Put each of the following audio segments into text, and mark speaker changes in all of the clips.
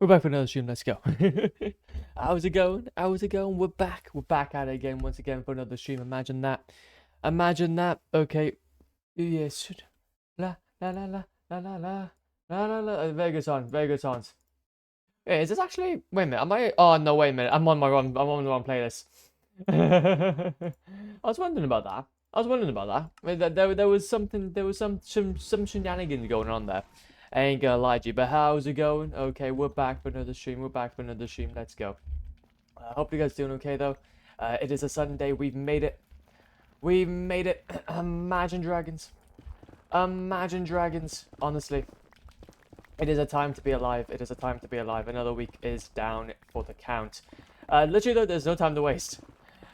Speaker 1: We're back for another stream. Let's go. How's it going? How's it going? We're back. We're back at it again, once again, for another stream. Imagine that. Imagine that. Okay. Yes. La la la la la la la la la la. Very good song. Very good songs. Wait, is this actually? Wait a minute. Am I? Oh no! Wait a minute. I'm on the wrong playlist. I was wondering about that. I was wondering about that. I mean, there was something. There was some shenanigans going on there. I ain't gonna lie to you, but how's it going? Okay, we're back for another stream. We're back for another stream. Let's go. I hope you guys doing okay though. It is a Sunday. We've made it. We've made it. Imagine Dragons. Imagine Dragons. Honestly, it is a time to be alive. It is a time to be alive. Another week is down for the count. Literally though, there's no time to waste.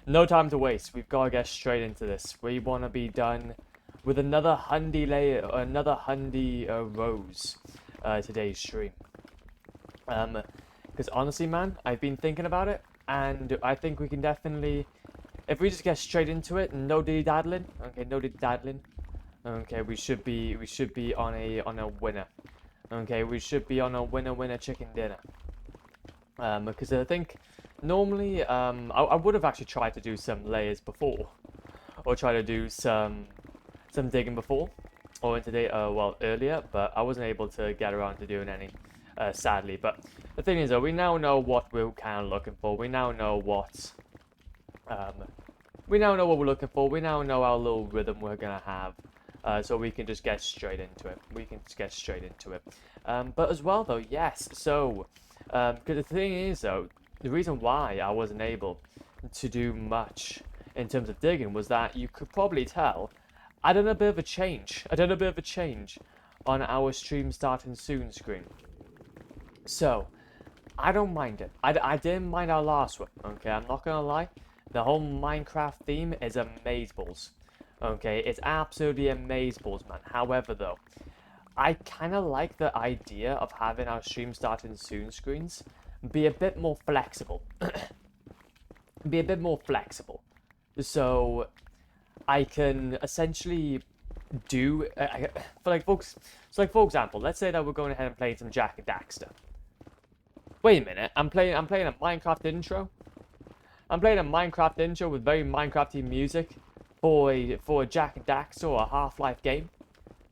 Speaker 1: No time to waste. We've got to get straight into this. We want to be done with another Hundy layer, another Hundy rose today's stream. Because honestly, man, I've been thinking about it, and I think we can definitely, if we just get straight into it, no dilly daddling. Okay, no dilly daddling. Okay, we should be on a winner. Okay, we should be on a winner chicken dinner. Because I think normally I would have actually tried to do some layers before, or try to do some digging before, or in today earlier, but I wasn't able to get around to doing any, sadly. But the thing is, though, we now know what we're kind of looking for. We now know what we're looking for. We now know our little rhythm we're gonna have. So we can just get straight into it. But as well, though, yes. So, because the thing is, though, the reason why I wasn't able to do much in terms of digging was that you could probably tell I done a bit of a change. On our stream starting soon screen. So, I don't mind it. I didn't mind our last one. Okay, I'm not gonna lie. The whole Minecraft theme is amazeballs. Okay, it's absolutely amazeballs, man. However, though, I kind of like the idea of having our stream starting soon screens be a bit more flexible. So I can essentially do for example, let's say that we're going ahead and playing some Jack and Daxter. Wait a minute, I'm playing a Minecraft intro. I'm playing a Minecraft intro with very Minecrafty music for a Jack and Daxter or a Half-Life game.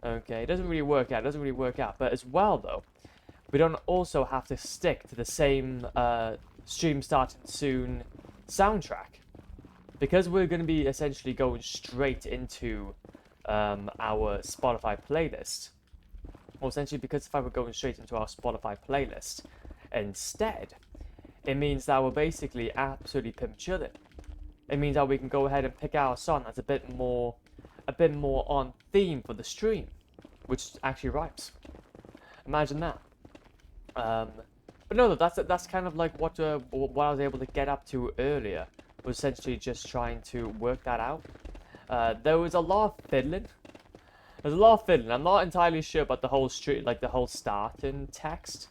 Speaker 1: Okay, it doesn't really work out. But as well though, we don't also have to stick to the same stream starting soon soundtrack. Because we're going to be essentially going straight into our Spotify playlist. Or essentially because if I were going straight into our Spotify playlist instead, it means that we're basically absolutely pimp chilling. It means that we can go ahead and pick out a song that's a bit more on theme for the stream, which actually rhymes. Imagine that. But no, that's kind of like what I was able to get up to earlier. Was essentially just trying to work that out. There was a lot of fiddling. I'm not entirely sure about the whole the whole starting text.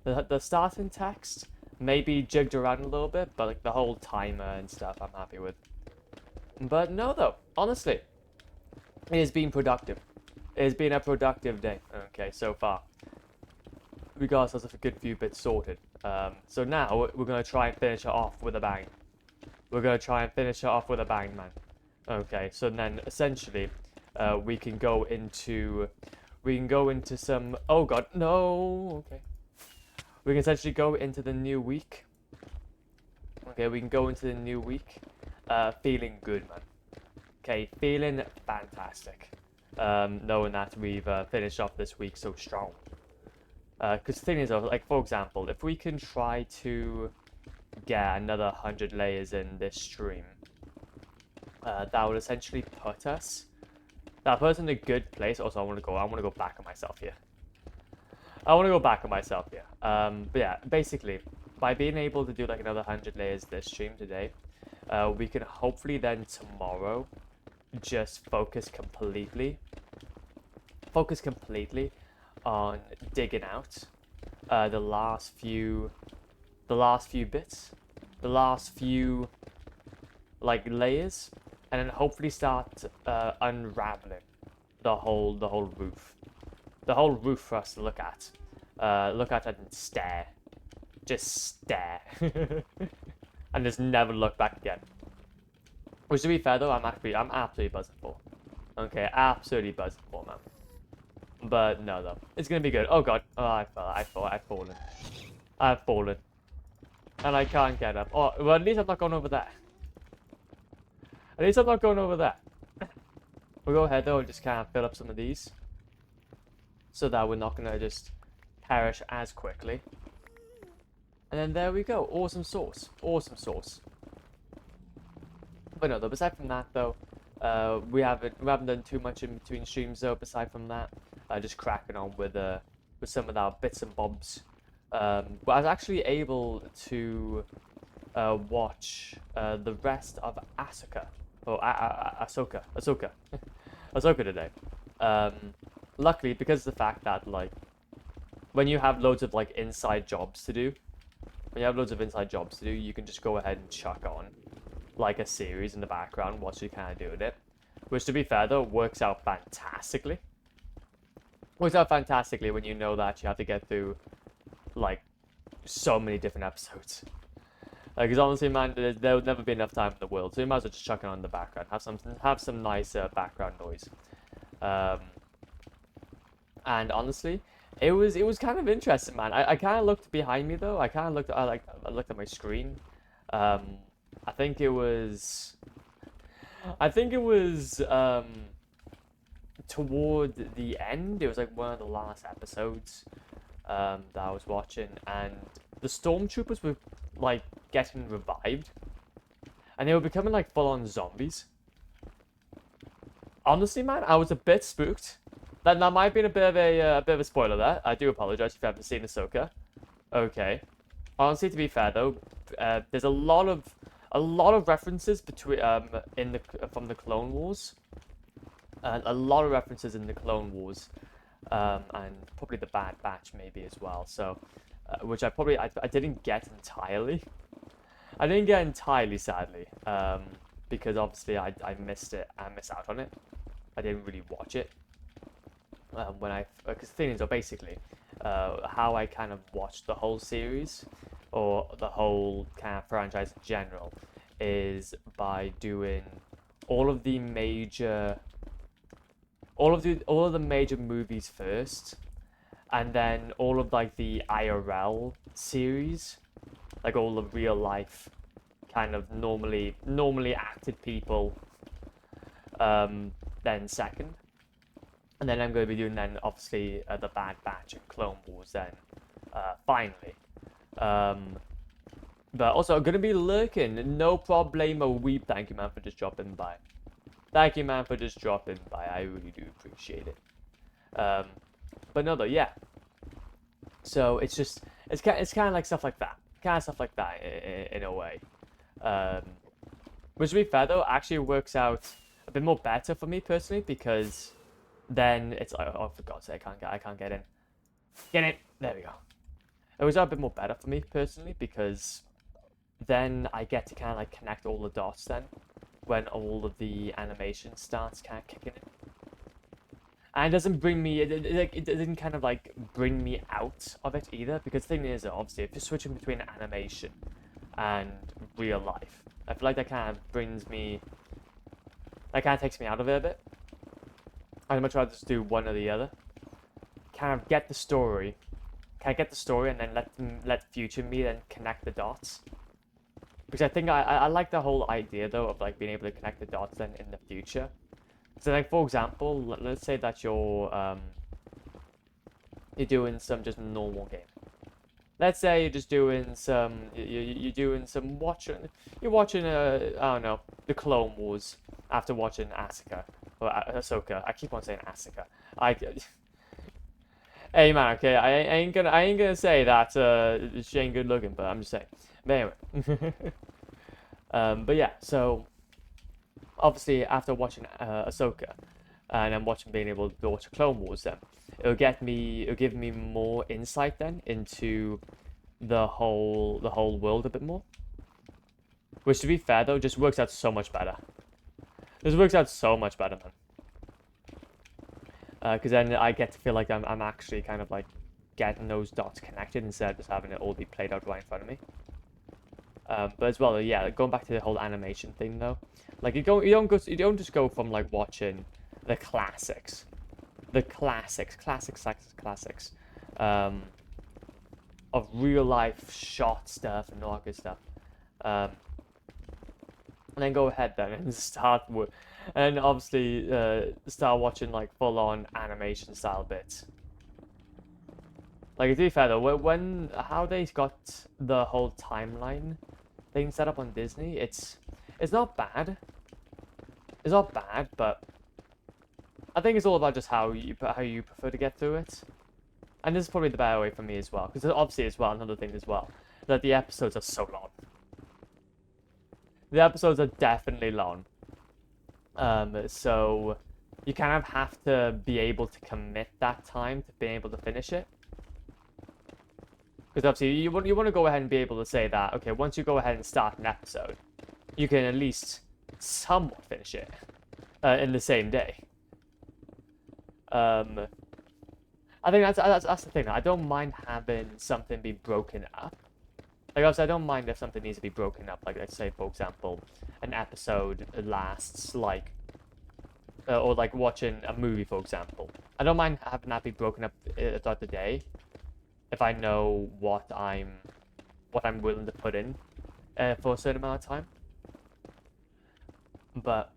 Speaker 1: The starting text maybe jigged around a little bit, but like the whole timer and stuff, I'm happy with. But no, though, honestly, it has been productive. It has been a productive day. Okay, so far. We got ourselves a good few bits sorted. So now we're gonna try and finish it off with a bang. Man. Okay, so then essentially, we can go into some. Oh God, no. Okay. We can essentially go into the new week. Okay, we can go into the new week, feeling good, man. Okay, feeling fantastic. Knowing that we've finished off this week so strong. Because the thing is, like for example, if we can try to get another 100 layers in this stream, that would essentially put us in a good place. Also, I want to go back on myself here. But yeah, basically, by being able to do like another 100 layers this stream today, we can hopefully then tomorrow just focus completely on digging out the last few bits, the last few like layers, and then hopefully start unraveling the whole roof. The whole roof for us to look at and stare just stare. And just never look back again. Which, to be fair though, I'm absolutely buzzing for. Okay, absolutely buzzing for, man. But no though, it's gonna be good. Oh god, oh I've fallen. I've fallen. And I can't get up. Oh, well at least I'm not going over there. At least I'm not going over there. We'll go ahead though and just kind of fill up some of these. So that we're not gonna just perish as quickly. And then there we go. Awesome sauce. Awesome sauce. But no, though, aside from that though, we haven't done too much in between streams though. Aside from that, just cracking on with some of our bits and bobs. But I was actually able to watch the rest of Ahsoka. Ahsoka. Ahsoka today. Luckily, because of the fact that like when you have loads of like inside jobs to do, you can just go ahead and chuck on like a series in the background whilst you kind of doing it. Which, to be fair though, works out fantastically. Works out fantastically when you know that you have to get through like so many different episodes. Because honestly, man, there would never be enough time in the world, so you might as well just chuck it on in the background. Have some nice background noise. And honestly, it was kind of interesting, man. I kind of looked behind me though. I looked at my screen. I think it was toward the end. It was like one of the last episodes that I was watching, and the stormtroopers were like getting revived, and they were becoming like full-on zombies. Honestly, man, I was a bit spooked. That might have been a bit of a spoiler there. I do apologize if you haven't seen Ahsoka. Okay. Honestly, to be fair though, there's a lot of references between from the Clone Wars. A lot of references in the Clone Wars, and probably the Bad Batch maybe as well. So, which I didn't get entirely. I didn't get entirely, sadly, because obviously I missed it. I missed out on it. I didn't really watch it. Because the thing is, basically, how I kind of watched the whole series, or the whole kind of franchise in general, is by doing all of the major movies first, and then all of like the IRL series, like all the real life kind of normally acted people, then second. And then I'm going to be doing then, obviously, the Bad Batch and Clone Wars then, finally. But also, I'm going to be lurking. No problemo, weep. Thank you, man, for just dropping by. Thank you, man, for just dropping by. I really do appreciate it. But no, though, yeah. So, it's kind of like stuff like that. Kind of stuff like that, in a way. Which, to be fair, though, actually works out a bit more better for me, personally, because then it's like, oh, for God's sake, I can't get in. Get in! There we go. It was a bit more better for me, personally, because then I get to kind of like connect all the dots then, when all of the animation starts kind of kicking in. And it doesn't bring me, it doesn't kind of like bring me out of it either, because the thing is, obviously, if you're switching between animation and real life, I feel like that kind of takes me out of it a bit. I'd much rather just do one or the other. Kind of get the story. And then let future me then connect the dots. Because I think I like the whole idea though of like being able to connect the dots then in the future. So like for example, let's say that you're doing some just normal game. Let's say you're just doing some you're watching I don't know, the Clone Wars after watching Ahsoka. Or Ahsoka. I keep on saying Ahsoka. Hey man, okay, I ain't gonna say that she ain't good looking, but I'm just saying. But anyway. But yeah, so obviously after watching Ahsoka, and I'm being able to watch Clone Wars, then it'll give me more insight then into the whole world a bit more. Which, to be fair though, just works out so much better. This works out so much better, man. Because then I get to feel like I'm actually kind of like getting those dots connected instead of just having it all be played out right in front of me. But as well, yeah, going back to the whole animation thing though, like you don't just go from like watching the classics, classics, of real life shot stuff and all that good stuff, and then go ahead then and and obviously start watching like full on animation style bits. Like to be fair though, how they got the whole timeline thing set up on Disney, it's not bad. It's not bad, but I think it's all about just how you prefer to get through it. And this is probably the better way for me as well, because obviously as well, another thing as well, that the episodes are so long. The episodes are definitely long. So you kind of have to be able to commit that time to being able to finish it. Because obviously you want to go ahead and be able to say that, okay, once you go ahead and start an episode, you can at least somewhat finish it in the same day. I think that's the thing. I don't mind having something be broken up. Like obviously I don't mind if something needs to be broken up. Like let's say for example, an episode lasts like, or like watching a movie for example. I don't mind having that be broken up throughout the day, if I know what I'm willing to put in for a certain amount of time. But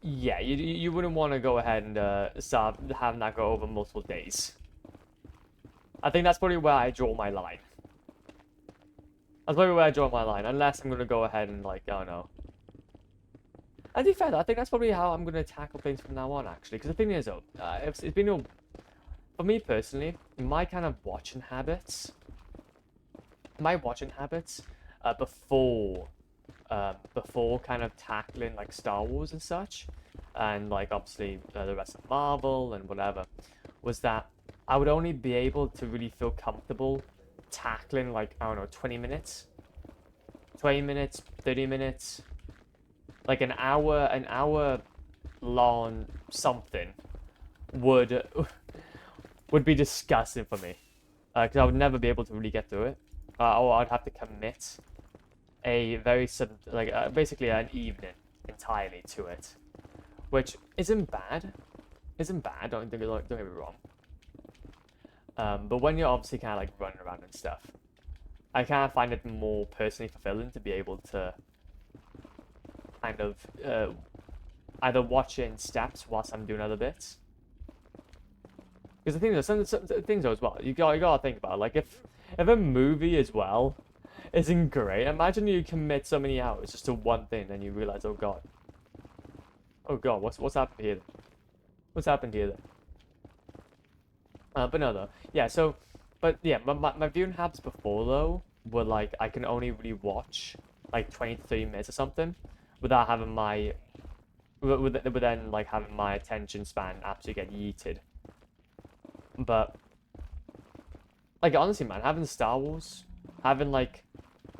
Speaker 1: yeah, you wouldn't want to go ahead and start having that go over multiple days. I think that's probably where I draw my line. That's probably where I draw my line, unless I'm going to go ahead and like, I don't know. And to be fair, I think that's probably how I'm going to tackle things from now on, actually. Because the thing is, though, it's been for me personally, my kind of watching habits, before kind of tackling like Star Wars and such, and like obviously the rest of Marvel and whatever, was that I would only be able to really feel comfortable tackling like, I don't know, 20 minutes, 30 minutes, like an hour long something would be disgusting for me, because I would never be able to really get through it, or I'd have to commit a very basically an evening entirely to it, which isn't bad. Don't get me wrong. But when you're obviously kind of like running around and stuff, I kind of find it more personally fulfilling to be able to kind of either watch it in steps whilst I'm doing other bits. Because the thing is, some things though as well, you gotta think about it. Like if a movie as well isn't great, imagine you commit so many hours just to one thing, and you realize, oh god, what's happened here? What's happened here then? But no though, yeah. So, but yeah, my viewing habits before though were like I can only really watch like 20 to 30 minutes or something without having my then like having my attention span absolutely get yeeted. But like honestly, man, having Star Wars, having like,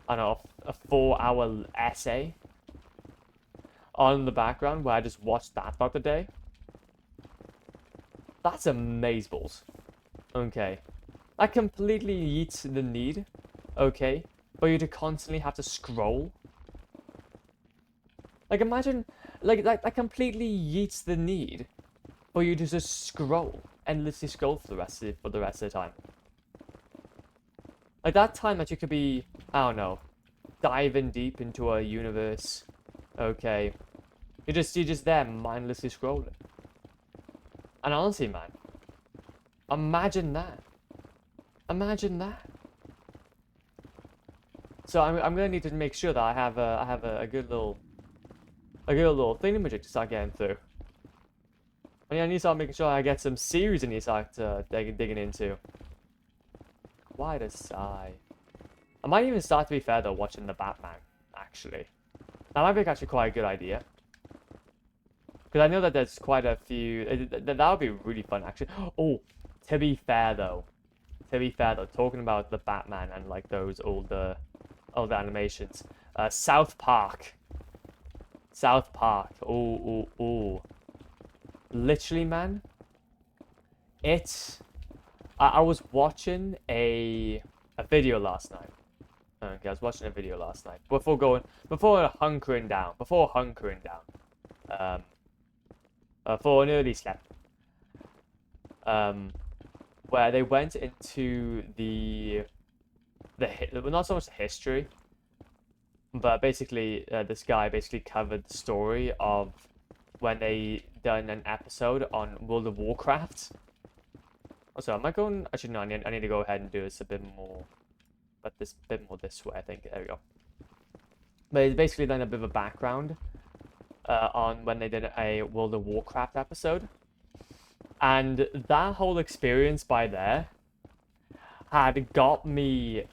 Speaker 1: I don't know, a 4-hour essay on the background where I just watched that throughout the day, that's amazeballs. Okay, that completely yeets the need. Okay, for you to constantly have to scroll. Like imagine, like that completely yeets the need for you to just scroll, endlessly scroll for the rest of the time. Like that time that you could be, I don't know, diving deep into a universe. Okay, you're just there mindlessly scrolling. And honestly, man, imagine that. Imagine that. So I'm gonna need to make sure that I have a good little thingamajig to start getting through. And yeah, I need to start making sure I get some series I need to start digging into. Quite a sigh. I might even start, to be fair though, watching the Batman, actually. That might be actually quite a good idea. Because I know that there's quite a few... That would be really fun, actually. Oh, to be fair though, talking about the Batman and like those older animations. South Park. Oh. Literally, man. I was watching a video last night. Okay, I was watching a video last night before hunkering down, for an early sleep. Where they went into well, not so much the history, but basically this guy basically covered the story of when they done an episode on World of Warcraft. Also, am I going? Actually, no. I need to go ahead and do this a bit more, but this bit more this way. I think there we go. But it's basically done a bit of a background on when they did a World of Warcraft episode. And that whole experience by there had got me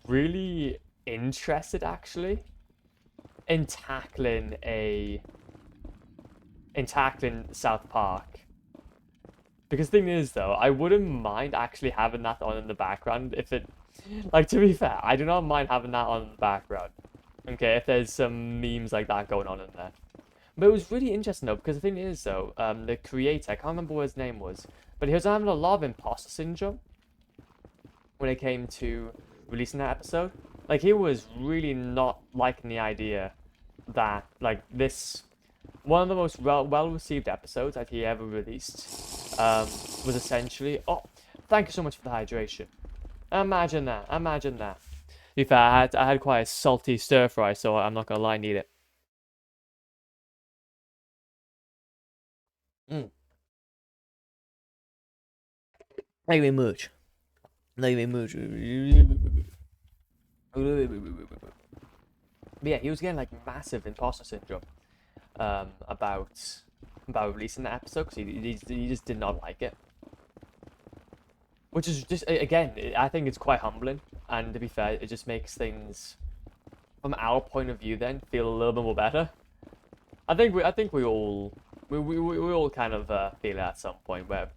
Speaker 1: really interested actually in tackling South Park. Because the thing is though, I wouldn't mind actually having that on in the background if it, like, to be fair, I do not mind having that on in the background. Okay, if there's some memes like that going on in there. But it was really interesting though, because the thing is though, the creator, I can't remember what his name was, but he was having a lot of imposter syndrome when it came to releasing that episode. Like, he was really not liking the idea that, like, this, one of the most well-received episodes that he ever released, was essentially, oh, thank you so much for the hydration. Imagine that. To be fair, I had quite a salty stir fry, so I'm not gonna lie, need it. Thank you very much. But yeah, he was getting like massive imposter syndrome about releasing that episode because he just did not like it. Which is just, again, I think it's quite humbling, and to be fair, it just makes things from our point of view then feel a little bit more better. I think we all kind of feel it at some point where,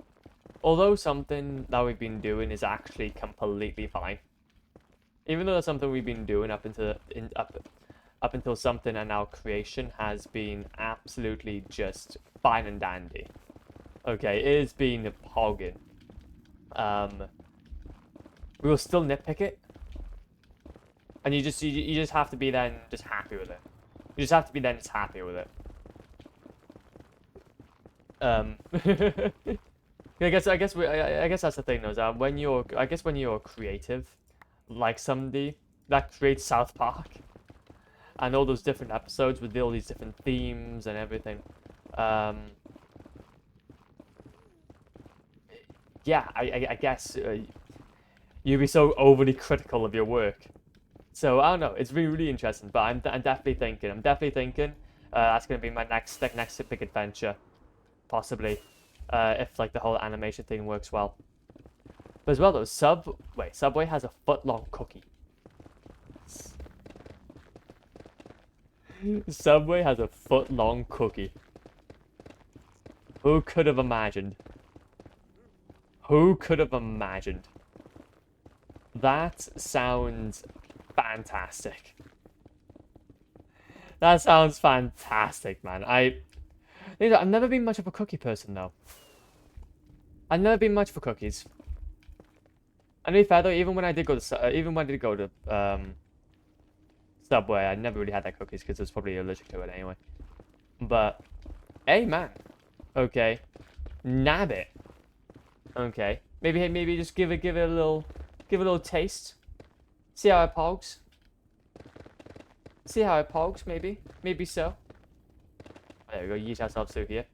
Speaker 1: although something that we've been doing is actually completely fine, even though that's something we've been doing up until something and our creation has been absolutely just fine and dandy. Okay, it has been hogging. We will still nitpick it, and you just have to be then just happy with it. You just have to be then just happy with it. I guess that's the thing though, is that when you're creative, like somebody that creates South Park and all those different episodes with all these different themes and everything, yeah, I guess you'd be so overly critical of your work. So I don't know. It's really interesting. But I'm definitely thinking. That's gonna be my next big adventure, possibly, if like the whole animation thing works well. But as well though, Subway has a foot-long cookie. Subway has a foot-long cookie. Who could have imagined? Who could have imagined? That sounds fantastic. That sounds fantastic, man. I've never been much of a cookie person, though. I've never been much for cookies. And to be fair, though, even when I did go to Subway, I never really had that cookies because I was probably allergic to it anyway. But, hey, man. Okay. Nab it. Okay. Maybe just give it a little taste. See how it pogs. Maybe. Maybe so. There we go, yeet ourselves through here.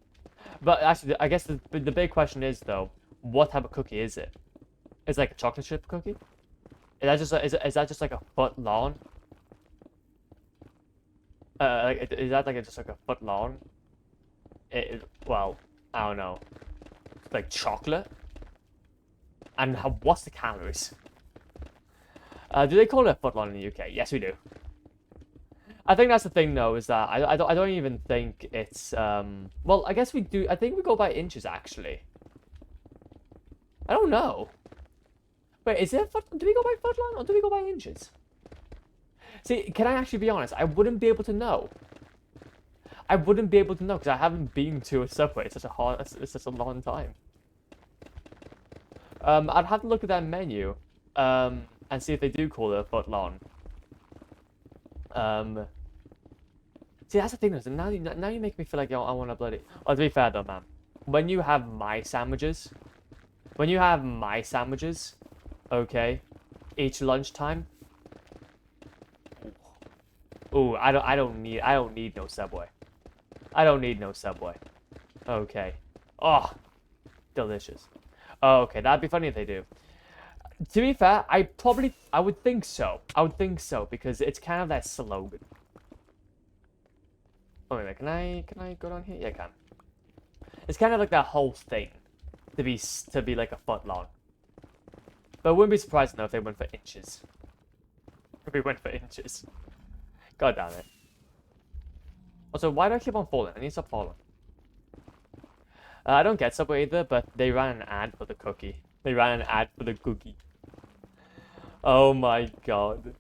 Speaker 1: But actually, I guess the big question is though, what type of cookie is it? Is it like a chocolate chip cookie? Is that just like a foot long? Is that like just like a foot long? Well, I don't know. It's like chocolate. And what's the calories? Do they call it a footlong in the UK? Yes, we do. I think that's the thing, though, is that I don't even think it's well, I guess we do. I think we go by inches actually. I don't know. Wait, is it do we go by footlong or do we go by inches? See, can I actually be honest? I wouldn't be able to know. I wouldn't be able to know because I haven't been to a Subway. It's such a long time. I'd have to look at their menu, and see if they do call it a foot long. See, that's the thing, though. Now you make me feel like I want to bloody. Oh, to be fair though, man, when you have my sandwiches, okay, each lunchtime. Ooh, I don't need no Subway. I don't need no Subway. Okay. Oh, delicious. Oh, okay, that'd be funny if they do. To be fair, I would think so. I would think so because it's kind of that slogan. Oh wait, can I go down here? Yeah, I can. It's kind of like that whole thing to be like a foot long. But I wouldn't be surprised though if they went for inches. If we went for inches. God damn it. Also, why do I keep on falling? I need to stop falling. I don't get Subway either, but they ran an ad for the cookie. They ran an ad for the cookie. Oh my god.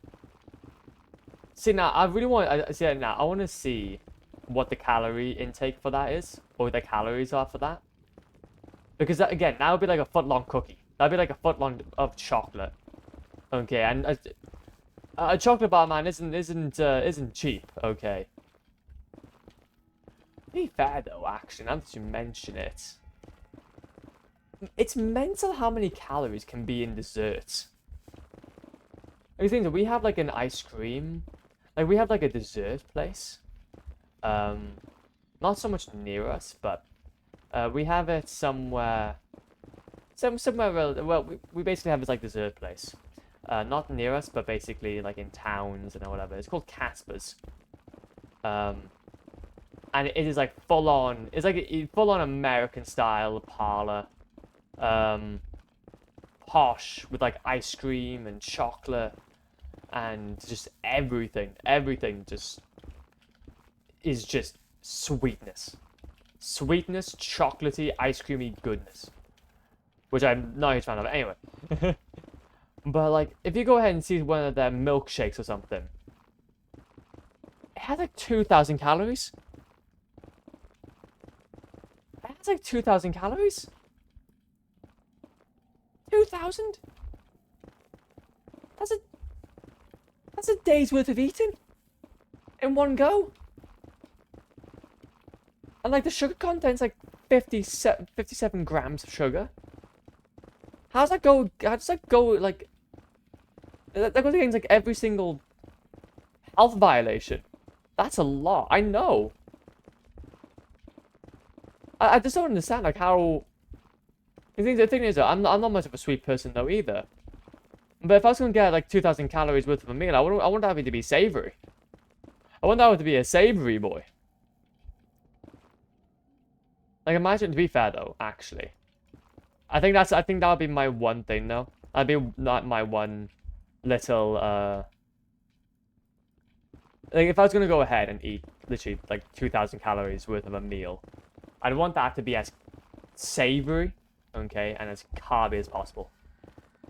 Speaker 1: See, now, I really want... I want to see what the calorie intake for that is. Or the calories are for that. Because, again, that would be like a foot-long cookie. That would be like a foot-long of chocolate. Okay, and... a chocolate bar, man, isn't cheap, okay. To be fair, though, actually, now that you mention it, it's mental how many calories can be in desserts. I think that we have like an ice cream, like we have like a dessert place, not so much near us, but we have it somewhere, well, we basically have this like dessert place. Not near us, but basically like in towns and whatever. It's called Casper's. And it is like full on. It's like a full on American style parlor. Posh with like ice cream and chocolate and just everything. Everything just is just sweetness. Sweetness, chocolatey, ice creamy goodness. Which I'm not a huge fan of. Anyway. But, like, if you go ahead and see one of their milkshakes or something, it has, like, 2,000 calories. It has, like, 2,000 calories? 2,000? That's a day's worth of eating. In one go. And, like, the sugar content's, like, 57 grams of sugar. How does that go, like... That goes against, like, every single health violation. That's a lot. I know. I just don't understand, like, how... The thing is, I'm not much of a sweet person, though, either. But if I was going to get, like, 2,000 calories worth of a meal, I want that to be savory. I want that to be a savory boy. Like, imagine, to be fair, though, actually. I think that would be my one thing, though. That'd be not my one... little, like, if I was gonna go ahead and eat, literally, like, 2,000 calories worth of a meal, I'd want that to be as savory, okay, and as carby as possible.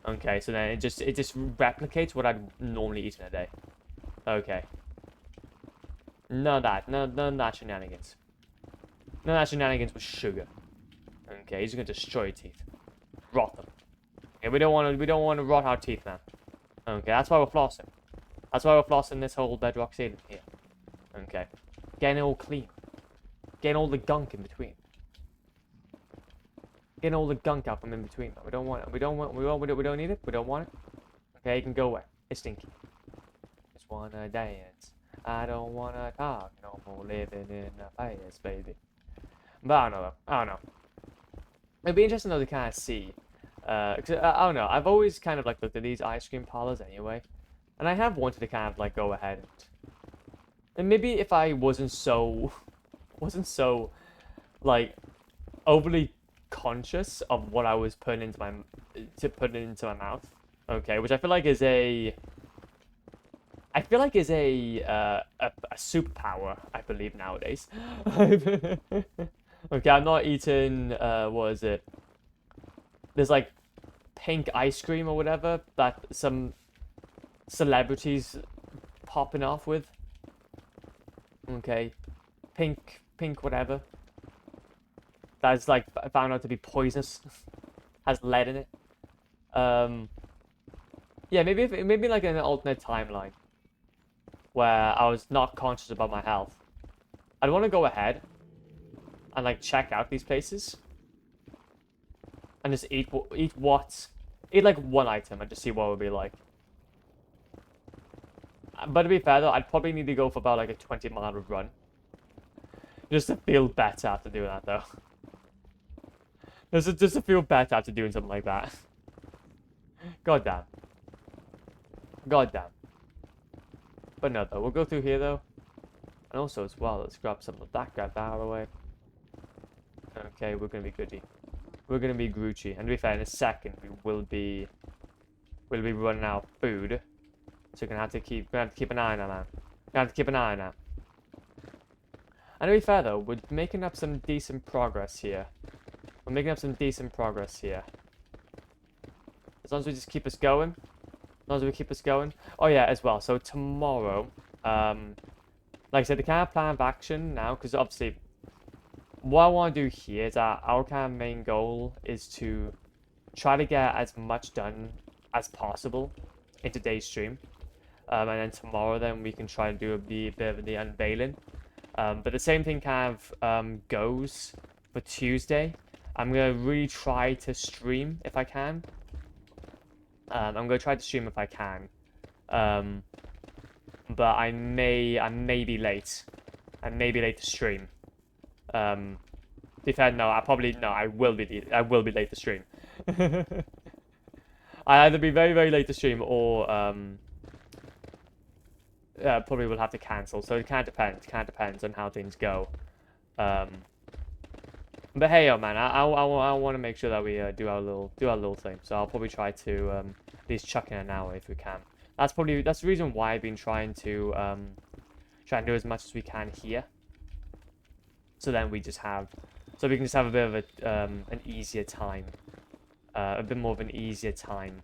Speaker 1: Okay, so then it just replicates what I'd normally eat in a day. Okay. None of that shenanigans. None of that shenanigans with sugar. Okay, he's gonna destroy your teeth. Rot them. Okay, we don't wanna rot our teeth, man. Okay, that's why we're flossing. That's why we're flossing this whole bedrock ceiling here. Okay. Getting it all clean. Getting all the gunk in between. Getting all the gunk out from in between. We don't want it. We don't need it. We don't want it. Okay, it can go away. It's stinky. Just wanna dance. I don't wanna talk no more. Living in a fast, baby. But I don't know though. I don't know. It'd be interesting though to kind of see. Cause, I don't know, I've always kind of like looked at these ice cream parlors anyway, and I have wanted to kind of like go ahead and maybe if I wasn't so like overly conscious of what I was putting into my mouth, okay, which I feel like is a superpower, I believe nowadays. Okay, I'm not eating what is it? There's like pink ice cream or whatever that some celebrities popping off with. Okay. Pink whatever. That's like found out to be poisonous. Has lead in it. Yeah, maybe like an alternate timeline where I was not conscious about my health. I'd want to go ahead and like check out these places and just eat like one item and just see what it would be like. But to be fair though, I'd probably need to go for about like a 20-mile run just to feel better after doing that though. Just to feel better after doing something like that. God damn. God damn. But no though, we'll go through here though. And also as well, let's grab some of that, grab that out of the way. Okay, we're gonna be goody. We're gonna be Gucci. And to be fair, in a second we'll be running out of food. So we're gonna have to keep an eye on that, man. Gonna have to keep an eye on that. And to be fair though, we're making up some decent progress here. We're making up some decent progress here. As long as we just keep us going. As long as we keep us going. Oh yeah, as well. So tomorrow, like I said, the kind of plan of action now, because obviously, what I want to do here is that our kind of main goal is to try to get as much done as possible in today's stream. And then tomorrow, then we can try to do a bit of the unveiling. But the same thing kind of goes for Tuesday. I'm going to really try to stream if I can. I'm going to try to stream if I can. But I may be late. I may be late to stream. To be fair, no, I will be late to stream. I either be very, very late to stream or probably will have to cancel. So it kind of depends on how things go. But hey, yo, man, I want to make sure that we do our little thing. So I'll probably try to at least chuck in an hour if we can. That's the reason why I've been trying to do as much as we can here. So then we can just have a bit of an easier time, a bit more of an easier time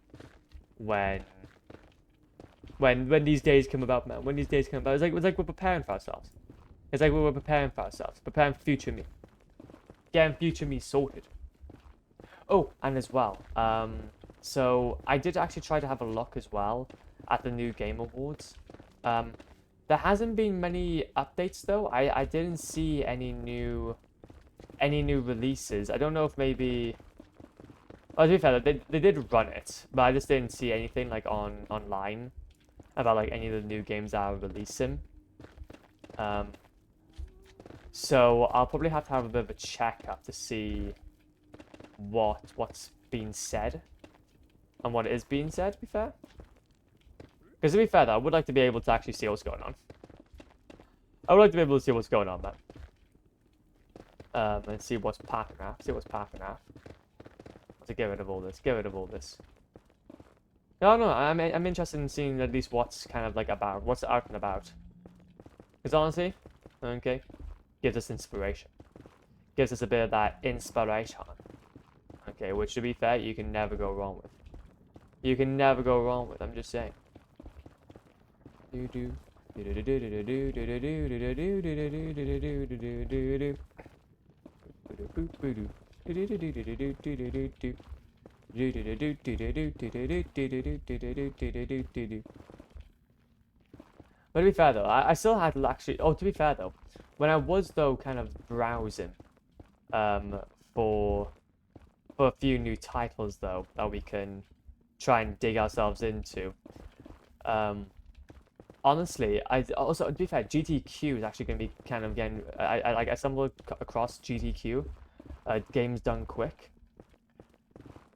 Speaker 1: when these days come about, man. When these days come about, it's like we're preparing for ourselves. It's like we're preparing for ourselves, preparing for future me, getting future me sorted. Oh, and as well, so I did actually try to have a look as well at the new Game Awards. There hasn't been many updates though. I didn't see any new releases. I don't know if maybe. Oh, to be fair, they did run it, but I just didn't see anything like online about like any of the new games that are releasing. So I'll probably have to have a bit of a check-up to see what's being said and what is being said, to be fair. Because to be fair though, I would like to be able to actually see what's going on. I would like to be able to see what's going on, man. And see what's popping out. To get rid of all this. No, I'm interested in seeing at least what's kind of like about, what's out and about. Because honestly, okay, gives us inspiration. Gives us a bit of that inspiration. Okay, which to be fair, you can never go wrong with. You can never go wrong with, I'm just saying. But to be fair though, I still had to actually. Oh, to be fair though, when I was though kind of browsing, for a few new titles though that we can try and dig ourselves into. Honestly, also to be fair, GTQ is actually going to be kind of again. I stumbled across GTQ, games done quick.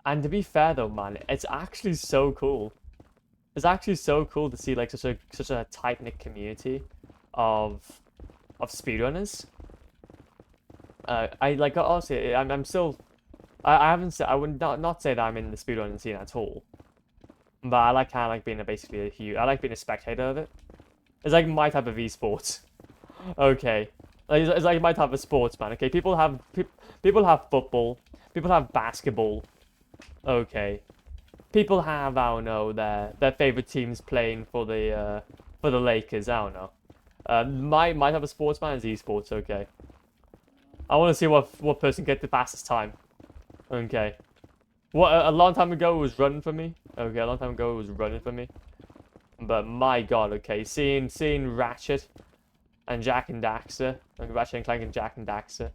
Speaker 1: And to be fair though, man, it's actually so cool. It's actually so cool to see like such a tight-knit community of speedrunners. I like honestly, I'm still. I haven't. I would not say that I'm in the speedrunning scene at all. But I like kind of like being basically a huge. I like being a spectator of it. It's like my type of esports. Okay, it's like my type of sports, man. Okay, people have football. People have basketball. Okay, people have, I don't know, their favorite teams playing for the Lakers. I don't know. My type of sports, man, is esports. Okay, I want to see what person gets the fastest time. Okay. What, a long time ago it was running for me? Okay, a long time ago it was running for me. But my god, okay, seeing Ratchet and Jak and Daxter, like Ratchet and Clank and Jak and Daxter,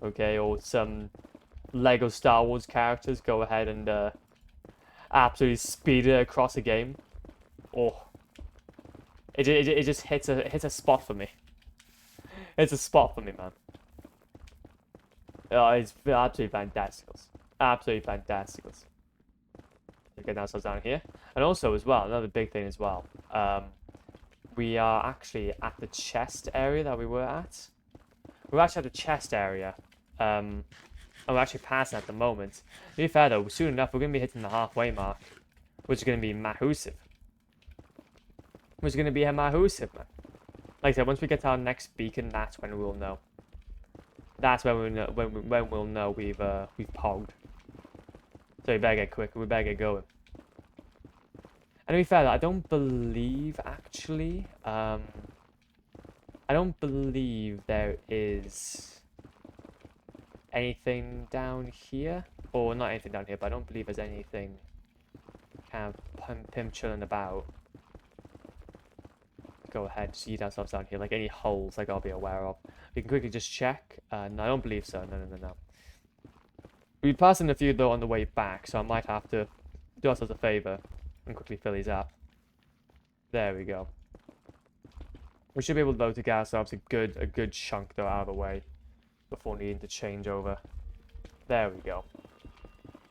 Speaker 1: okay, or some Lego Star Wars characters go ahead and absolutely speed it across a game. Oh, it just hits a spot for me. It's a spot for me, man. Oh, it's absolutely fantastic. Absolutely fantastic. Get ourselves down here. And also, as well, another big thing as well. We are actually at the chest area that we were at. We're actually at the chest area. And we're actually passing at the moment. To be fair, though, soon enough, we're going to be hitting the halfway mark. Which is going to be massive. Which is going to be a massive, man. Like I said, once we get to our next beacon, that's when we'll know. That's when we'll know, when we'll know we've pogged. So we better get quick. We better get going. And to be fair, I don't believe actually. I don't believe there is anything down here, or not anything down here. But I don't believe there's anything kind of pimp chilling about. Go ahead, just eat ourselves down here. Like any holes I gotta be aware of. We can quickly just check. No, I don't believe so. No. We're passing a few though on the way back, so I might have to do ourselves a favor and quickly fill these up. There we go. We should be able though to get ourselves a good chunk though out of the way before needing to change over. There we go.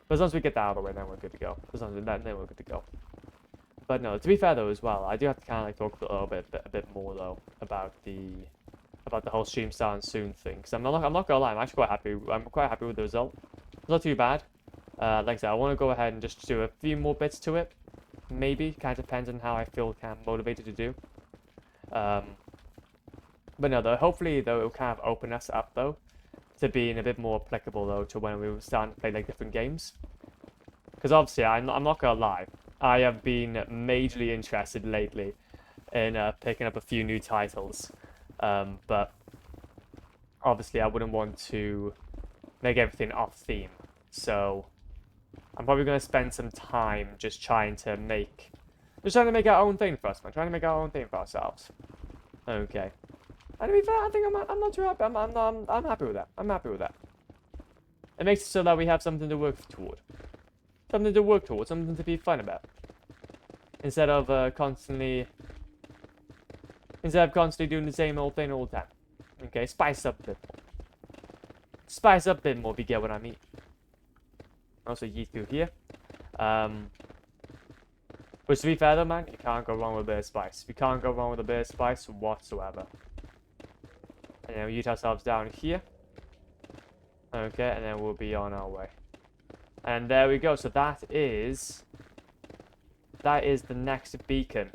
Speaker 1: But as long as we get that out of the way, then we're good to go. As long as that, then we're good to go. But no, to be fair though as well, I do have to kind of like talk a little bit, a bit more though about the whole stream starting soon thing. Because I'm not gonna lie, I'm actually quite happy. I'm quite happy with the result. It's not too bad. Like I said, I want to go ahead and just do a few more bits to it. Maybe, kind of depends on how I feel kind of motivated to do. But no, though, hopefully though it will kind of open us up though to being a bit more applicable though to when we were starting to play like different games. Because obviously, I'm not gonna lie, I have been majorly interested lately in picking up a few new titles. But obviously, I wouldn't want to make everything off theme. So I'm probably going to spend some time just trying to make our own thing for us, man. Trying to make our own thing for ourselves. Okay. And to be fair, I think I'm not too happy. I'm happy with that. I'm happy with that. It makes it so that we have something to work toward. Something to work towards. Something to be fun about. Instead of constantly doing the same old thing all the time. Okay, spice up a bit more. Spice up a bit more if you get what I mean. Also yeet through here. Which to be fair though, man, you can't go wrong with a bit of spice. You can't go wrong with a bit of spice whatsoever. And then we yeet ourselves down here. Okay, and then we'll be on our way. And there we go. So that is the next beacon.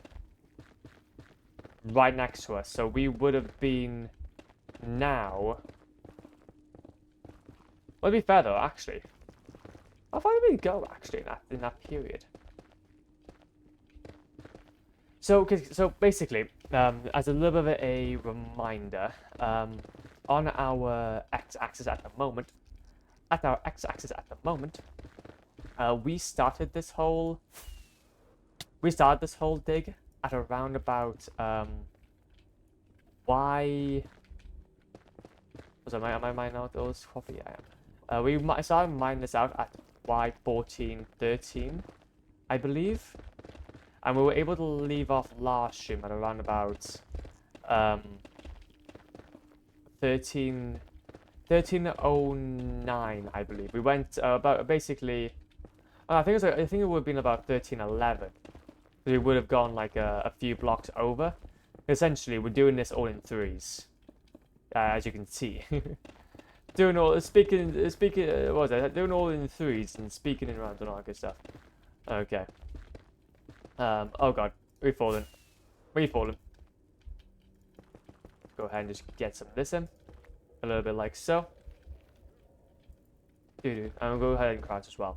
Speaker 1: Right next to us. So we would have been now. Well, to be fair though, actually. How far did we go actually in that period? So basically, as a little bit of a reminder, on our x-axis at the moment, we started this whole dig at around about y. Was I mining out those coffee? I am. We started mining this out at y1413, I believe. And we were able to leave off last stream at around about 1309, I believe. We went about basically. I think it would have been about 1311. We would have gone like a few blocks over. Essentially, we're doing this all in threes, as you can see. Doing all in threes and speaking in rounds and all that good stuff. Okay. Oh god, we've fallen. Go ahead and just get some of this in. A little bit like so. And we'll go ahead and crouch as well.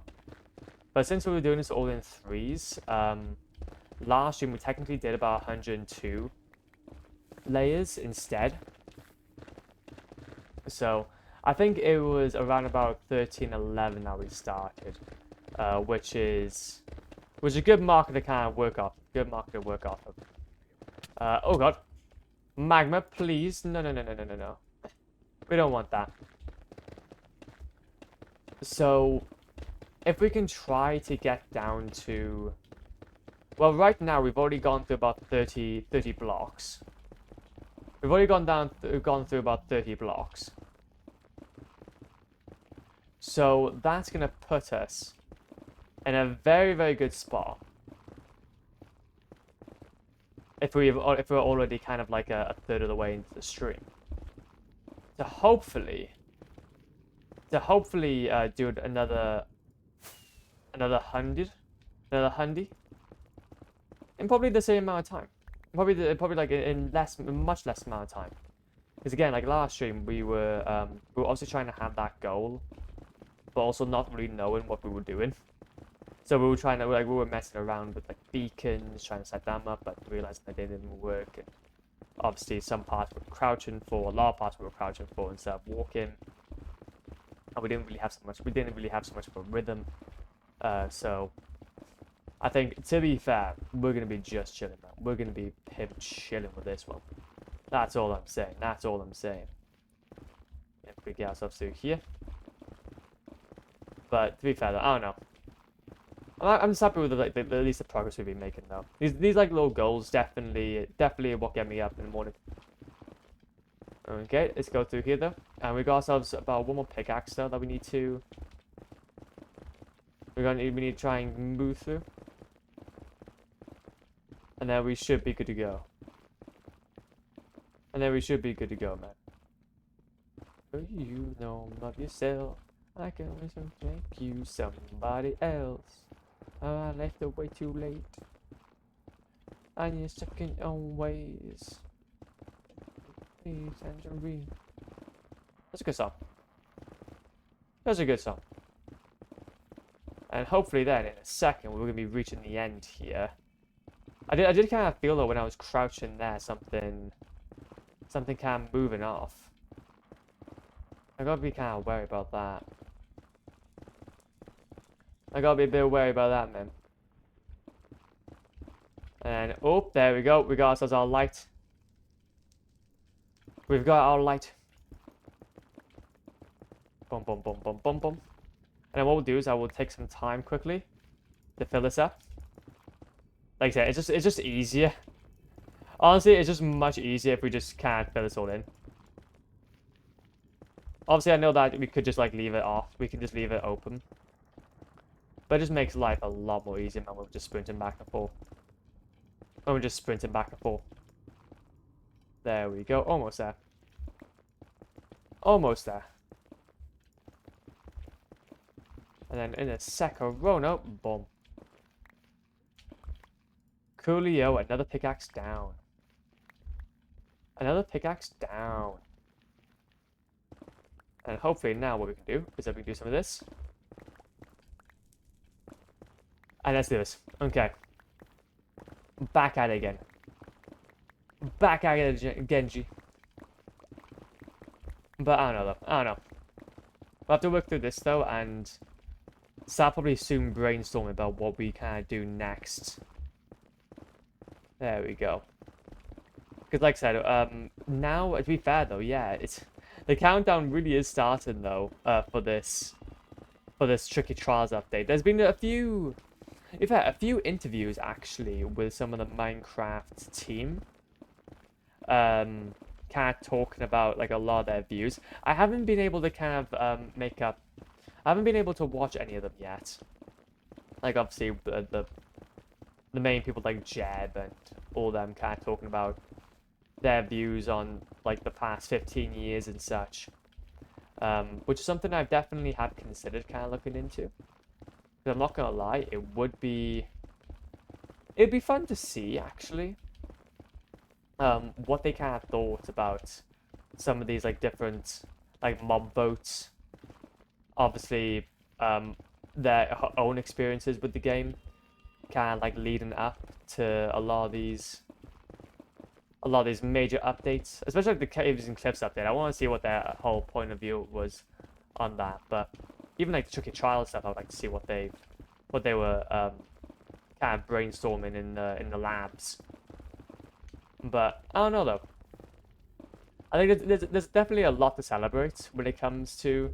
Speaker 1: But since we were doing this all in threes, last stream we technically did about 102 layers instead. So I think it was around about 1311 that we started. which is a good marker to kind of work off. Good marker to work off of. Oh god, magma, please! No, no, no, no, no, no, no. We don't want that. So, if we can try to get down to... Well, right now, we've already gone through about 30 blocks. We've already gone through about 30 blocks. So, that's going to put us in a very, very good spot. If we're already kind of like a third of the way into the stream. To hopefully do another 100, in probably the same amount of time. Probably like in much less amount of time. Because again, like last stream, we were also trying to have that goal, but also not really knowing what we were doing. So we were trying to we were messing around with like beacons, trying to set them up, but realizing that they didn't work. And obviously, some parts we were crouching for, a lot of parts we were crouching for instead of walking. And we didn't really have so much of a rhythm. So I think, to be fair, we're gonna be just chilling, man. We're gonna be chilling with this one. That's all I'm saying. That's all I'm saying. If we get ourselves through here. But to be fair, though, I don't know. I'm just happy with at least the progress we've been making, though. These like little goals definitely what get me up in the morning. Okay, let's go through here though, and we got ourselves about one more pickaxe though that we need to. We need to try and move through, and then we should be good to go. Man. Oh, you know, love yourself. I can make you somebody else. I left it way too late. And you're stuck in your own ways. Please, Tangerine. That's a good song. That's a good song. And hopefully then, in a second, we're going to be reaching the end here. I did kind of feel though when I was crouching there, something kind of moving off. I gotta be kind of wary about that. I gotta be a bit wary about that, man. And, oh, there we go. We got ourselves our light. We've got our light. Boom, boom, boom, boom, boom, boom. And then what we'll do is I will take some time quickly to fill this up. Like I said, it's just easier. Honestly, it's just much easier if we just can't fill this all in. Obviously, I know that we could just like leave it off. We can just leave it open. But it just makes life a lot more easier when we're just sprinting back and forth. There we go. Almost there. Almost there. And then in a second, no, boom. Coolio, another pickaxe down. Another pickaxe down. And hopefully now what we can do is that we can do some of this. And let's do this. Okay. Back at it again. Back at it again, G. But I don't know though. I don't know. We'll have to work through this though and start probably soon brainstorming about what we kind of do next. There we go. Because like I said, now, to be fair though, yeah, the countdown really is starting though, for this Tricky Trials update. There's been a few interviews actually with some of the Minecraft team. Kind of talking about like a lot of their views. I haven't been able to kind of I haven't been able to watch any of them yet. Like obviously the main people like Jeb and all them kind of talking about their views on like the past 15 years and such. Which is something I've definitely have considered kind of looking into. But I'm not gonna lie, it'd be fun to see actually. What they kind of thought about some of these like different like mob votes. Obviously, their own experiences with the game, kind of like leading up to a lot of these major updates, especially like the Caves and Cliffs update. I want to see what their whole point of view was on that. But even like the Tricky Trial stuff, I'd like to see what they've what they were kind of brainstorming in the labs. But I don't know though. I think there's definitely a lot to celebrate when it comes to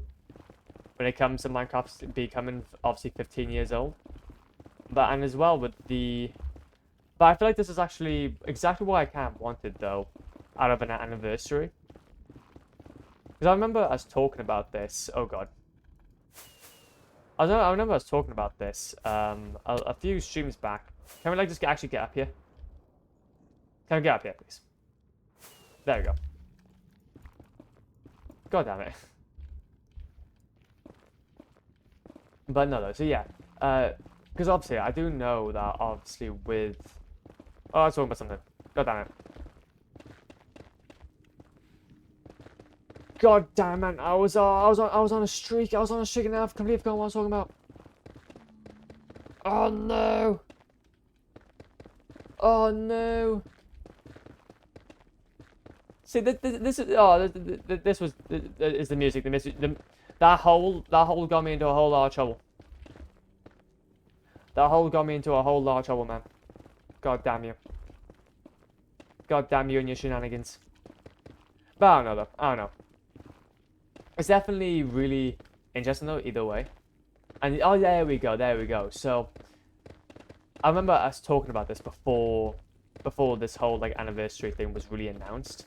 Speaker 1: Minecraft becoming obviously 15 years old. But and as well with the, but I feel like this is actually exactly what I kind of wanted though, out of an anniversary. Because I remember us talking about this. Oh god. I remember us talking about this a few streams back. Can we like just actually get up here? Can we get up here, please? There we go. God damn it. But no, though. So yeah, because obviously I do know that obviously with. Oh, I was talking about something. God damn it. God damn it! I was on a streak. I was on a streak, and I completely forgot what I was talking about. Oh no! Oh no! See, this is this was is the music. That hole got me into a whole lot of trouble. That hole got me into a whole lot of trouble, man. God damn you. God damn you and your shenanigans. But I don't know though. I don't know. It's definitely really interesting though, either way. And oh, there we go, there we go. So I remember us talking about this before this whole like anniversary thing was really announced.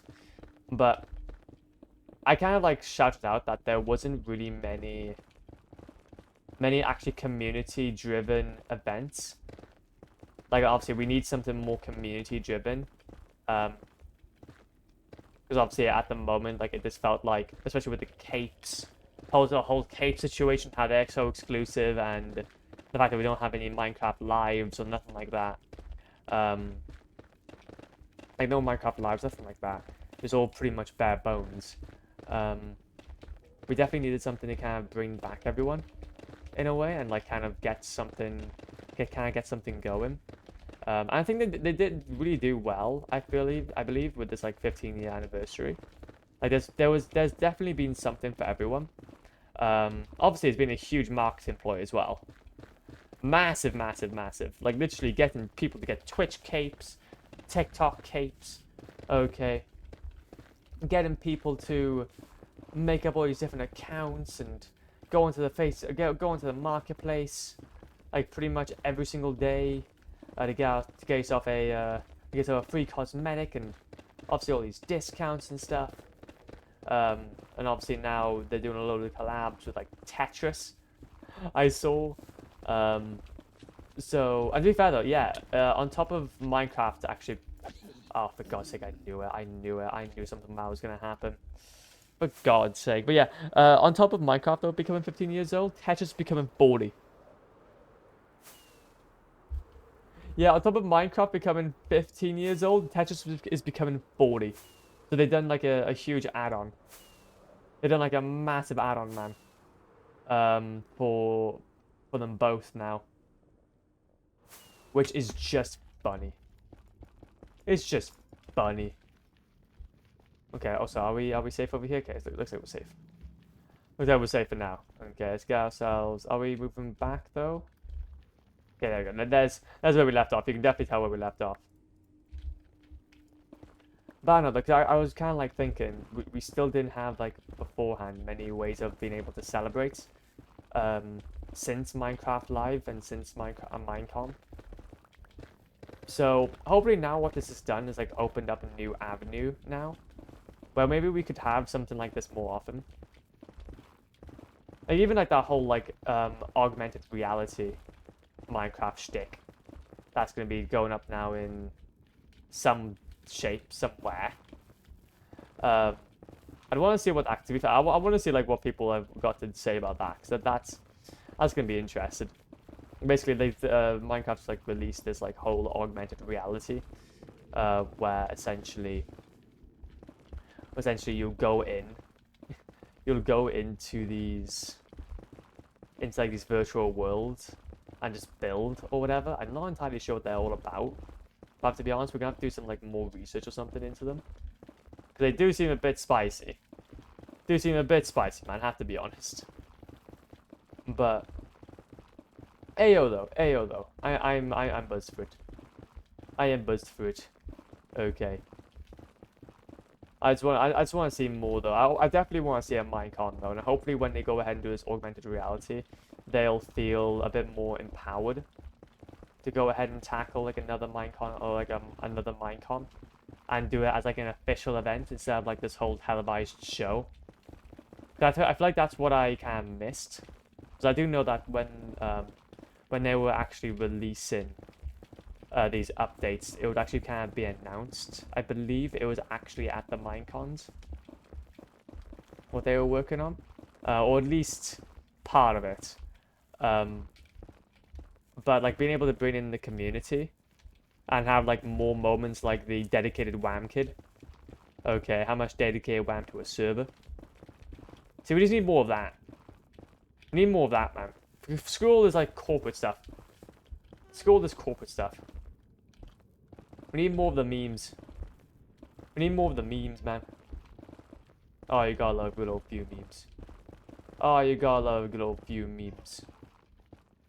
Speaker 1: But I kind of like shouted out that there wasn't really many actually community driven events. Like obviously we need something more community driven. Because obviously at the moment, like it just felt like, especially with the capes, the whole cape situation, how they're so exclusive, and the fact that we don't have any Minecraft lives or nothing like that. Like no Minecraft lives, nothing like that. It's all pretty much bare bones. We definitely needed something to kind of bring back everyone, in a way, and like kind of get something going. And I think they did really do well. I believe with this like 15-year anniversary, like there's definitely been something for everyone. Obviously it's been a huge marketing ploy as well. Massive. Like literally getting people to get Twitch capes, TikTok capes. Okay. Getting people to make up all these different accounts and go into the marketplace, like pretty much every single day. To get yourself a free cosmetic and obviously all these discounts and stuff. And obviously now they're doing a load of collabs with like Tetris. I saw. So and to be fair though, yeah. On top of Minecraft, actually. Oh, for God's sake! I knew it. I knew something bad was gonna happen. For God's sake! But yeah. On top of Minecraft though becoming 15 years old, Tetris is becoming 40. Yeah, on top of Minecraft becoming 15 years old, Tetris is becoming 40. So they've done like a huge add-on. They've done like a massive add-on, man. For them both now. Which is just funny. It's just funny. Okay, also, are we safe over here? Okay, it looks like we're safe. Looks like we're safe for now. Okay, let's get ourselves... Are we moving back, though? Okay, there we go. There's where we left off. You can definitely tell where we left off. But I know, because I was kind of like thinking, we still didn't have, like, beforehand, many ways of being able to celebrate. Since Minecraft Live and since Minecon. So, hopefully now what this has done is, like, opened up a new avenue now. Where maybe we could have something like this more often. Like, even, like, that whole, like, augmented reality Minecraft shtick. That's going to be going up now in some shape, somewhere. I want to see what, to be fair, I want to see, like, what people have got to say about that. Because that's going to be interesting. Basically, Minecraft's like released this like whole augmented reality, where essentially you'll go into like these virtual worlds and just build or whatever. I'm not entirely sure what they're all about, but to be honest, we're gonna have to do some like more research or something into them, because they do seem a bit spicy. Man, I have to be honest. But Ayo though. I'm buzzed for it. I am buzzed for it. Okay. I just want to see more though. I definitely want to see a Minecon though, and hopefully when they go ahead and do this augmented reality, they'll feel a bit more empowered to go ahead and tackle like another Minecon or like another Minecon, and do it as like an official event instead of like this whole televised show. I feel like that's what I kind of missed, because I do know that when they were actually releasing these updates, it would actually kind of be announced. I believe it was actually at the Minecons what they were working on, or at least part of it. But like being able to bring in the community and have like more moments like the dedicated WAM kid. Okay, how much dedicated WAM to a server? See, we just need more of that. We need more of that, man. Screw all this like corporate stuff. Screw all this corporate stuff. We need more of the memes. We need more of the memes, man. Oh, you gotta love good old few memes. Oh, you gotta love a good old few memes.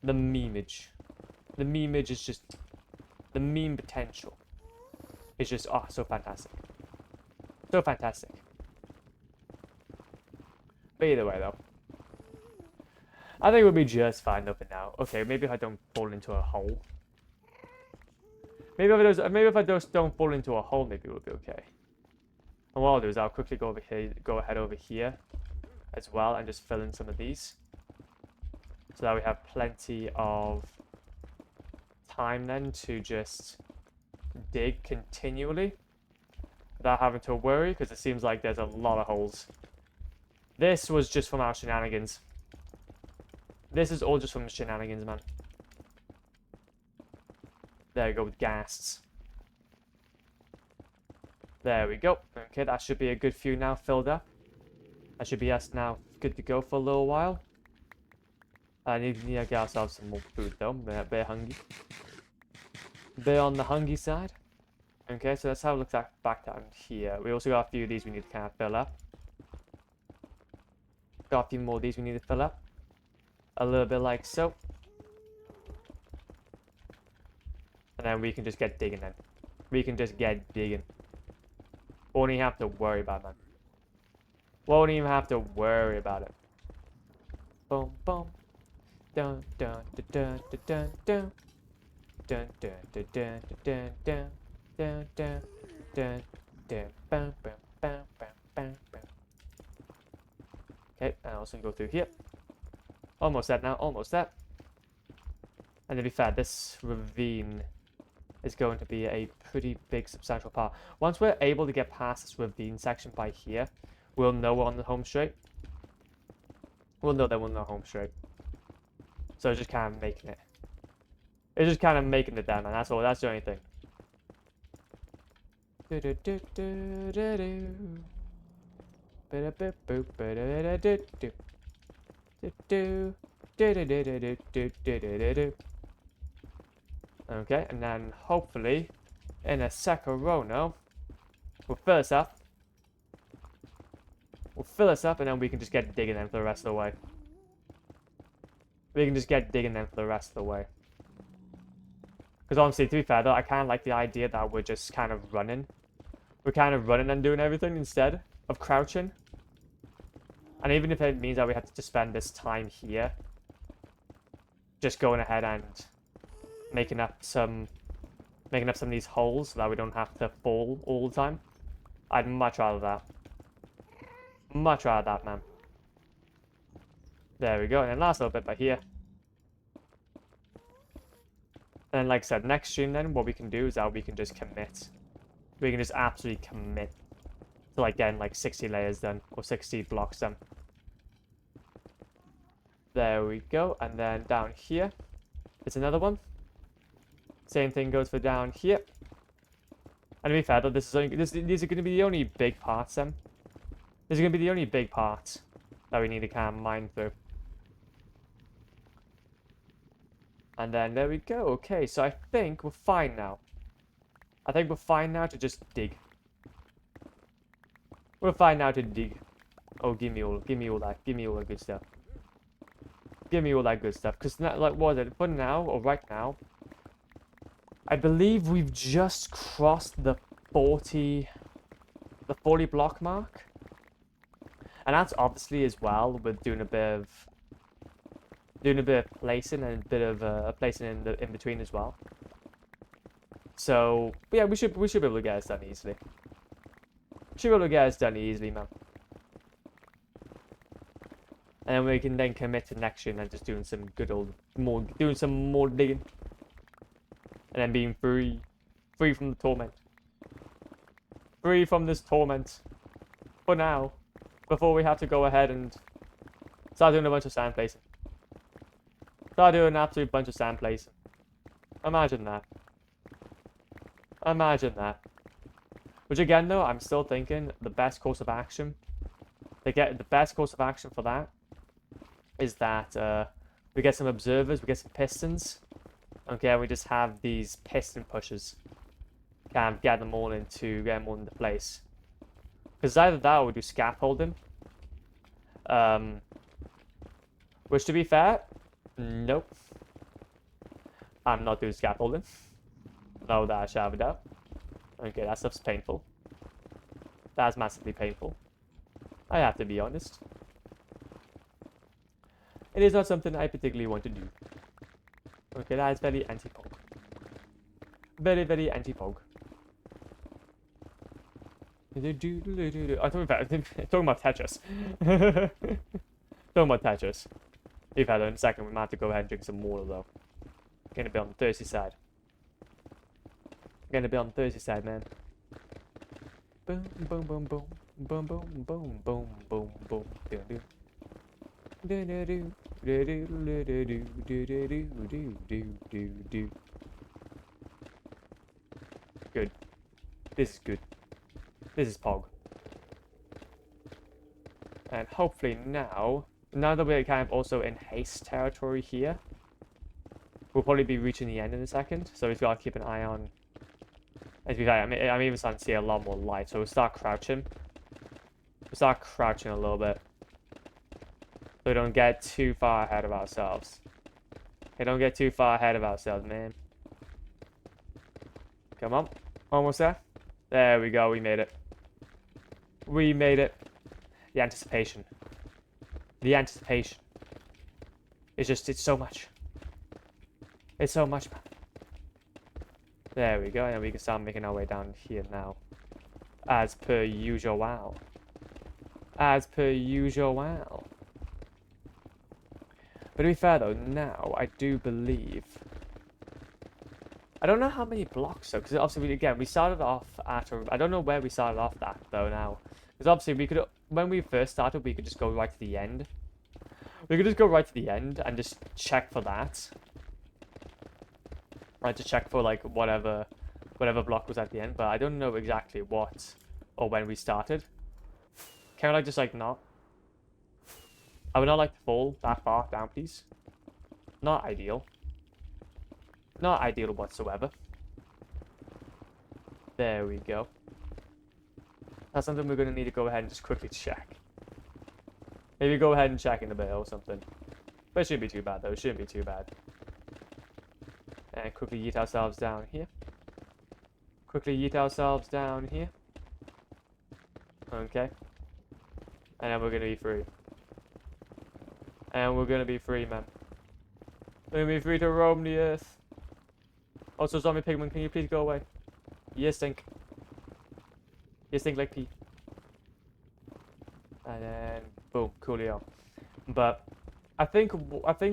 Speaker 1: The memeage. The memeage is just... The meme potential is just, oh, so fantastic. So fantastic. But either way, though. I think we'll be just fine though for now. Okay, maybe if I don't fall into a hole. Maybe if I just don't fall into a hole, maybe we'll be okay. And what I'll do is I'll quickly go ahead over here as well and just fill in some of these, so that we have plenty of time then to just dig continually without having to worry, because it seems like there's a lot of holes. This was just from our shenanigans. This is all just from shenanigans, man. There we go with ghasts. There we go. Okay, that should be a good few now filled up. That should be us now good to go for a little while. I need to get ourselves some more food though. We're a bit hungry. Bit on the hungry side. Okay, so that's how it looks like back down here. We also got a few of these we need to kind of fill up. Got a few more of these we need to fill up. A little bit like so. And then we can just get digging then. We can just get digging. Won't even have to worry about it, man. Won't even have to worry about it. Boom, boom. Dun, dun, dun, dun, dun, dun. Dun, dun, dun, dun, dun, dun, dun, dun, dun, dun, bam, bam, bam, bam, bam, bam. Okay, and also go through here. Almost that now, almost that. And to be fair, this ravine is going to be a pretty big, substantial part. Once we're able to get past this ravine section by here, we'll know we're on the home straight. We'll know that we're on the home straight. So it's just kind of making it. It's just kind of making it down, man. That's all. That's the only thing. Okay, and then hopefully in a Sacrono, we'll fill this up. We'll fill this up, and then we can just get digging then for the rest of the way. We can just get digging then for the rest of the way. Because honestly, to be fair though, I kind of like the idea that we're just kind of running. We're kind of running and doing everything instead of crouching. And even if it means that we have to spend this time here, just going ahead and making up some of these holes so that we don't have to fall all the time, I'd much rather that. Much rather that, man. There we go. And then last little bit by here. And like I said, next stream then, what we can do is that we can just commit. We can just absolutely commit to like getting like 60 layers done, or 60 blocks done. There we go. And then down here, it's another one. Same thing goes for down here. And to be fair though, these are going to be the only big parts then. These are going to be the only big parts that we need to kind of mine through. And then there we go. Okay, so I think we're fine now. I think we're fine now to just dig. We're fine now to dig. Oh, give me all that. Give me all the good stuff. Give me all that good stuff. Because, like, what is it? For now, or right now, I believe we've just crossed the 40 block mark. And that's obviously as well with doing a bit of placing and a bit of placing in between as well. So yeah, we should be able to get this done easily. Should be able to get this done easily, man. And then we can then commit to next year and then just doing some good old doing some more digging. And then being free from the torment. Free from this torment. For now. Before we have to go ahead and start doing a bunch of sand placing. Start doing an absolute bunch of sand placing. Imagine that. Imagine that. Which again though, I'm still thinking the best course of action. The best course of action for that is that we get some observers, we get some pistons. Okay, we just have these piston pushers. Kind of get them all into place. Because either that or we do scaffolding. Which to be fair, nope. I'm not doing scaffolding. No, that I shall have it out. Okay, that stuff's painful. That's massively painful. I have to be honest. It is not something I particularly want to do. Okay, that is very anti-pog. Very, very anti-pog. I'm talking about Tetris. Talking about Tetris. If I don't in a second, we might have to go ahead and drink some water though. Gonna be on the thirsty side. Gonna be on the thirsty side, man. Boom, boom, boom, boom. Boom, boom, boom, boom, boom, boom. Good. This is good. This is Pog. And hopefully now that we're kind of also in haste territory here, we'll probably be reaching the end in a second. So we've got to keep an eye on. As we say, I'm even starting to see a lot more light. So we'll start crouching. We'll start crouching a little bit. So we don't get too far ahead of ourselves. Okay, don't get too far ahead of ourselves, man. Come on. Almost there. There we go. We made it. We made it. The anticipation. The anticipation. It's so much. It's so much, man. There we go. And we can start making our way down here now. As per usual. Wow. As per usual. Wow. But to be fair though, now I do believe. I don't know how many blocks though, because obviously we started off at I don't know where we started off at though now, because obviously we could, when we first started, we could just go right to the end. We could just go right to the end and just check for that. Right, to check for like whatever block was at the end, but I don't know exactly what or when we started. Can I just like not? I would not like to fall that far down, please. Not ideal. Not ideal whatsoever. There we go. That's something we're going to need to go ahead and just quickly check. Maybe go ahead and check in a bit or something. But it shouldn't be too bad though. It shouldn't be too bad. And quickly yeet ourselves down here. Quickly yeet ourselves down here. Okay. And then we're going to be free. And we're going to be free, man. We're going to be free to roam the earth. Also, zombie pigman, can you please go away? You stink. You stink like pee. And then, boom, coolio. But I think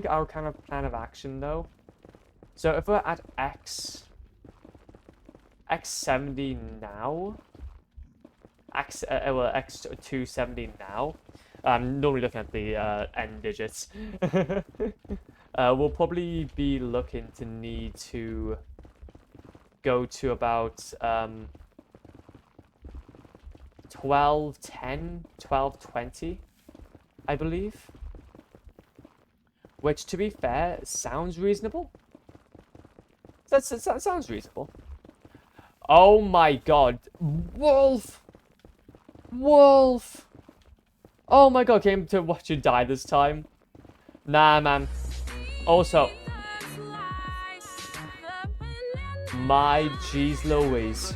Speaker 1: our kind of plan of action though. So if we're at X70 now, X270 now. I'm normally looking at the end digits. We'll probably be looking to need to go to about 1210, 1220, I believe. Which, to be fair, sounds reasonable. That sounds reasonable. Oh my god. Wolf! Wolf! Oh my god, came to watch you die this time. Nah, man. Also, my jeez Louise.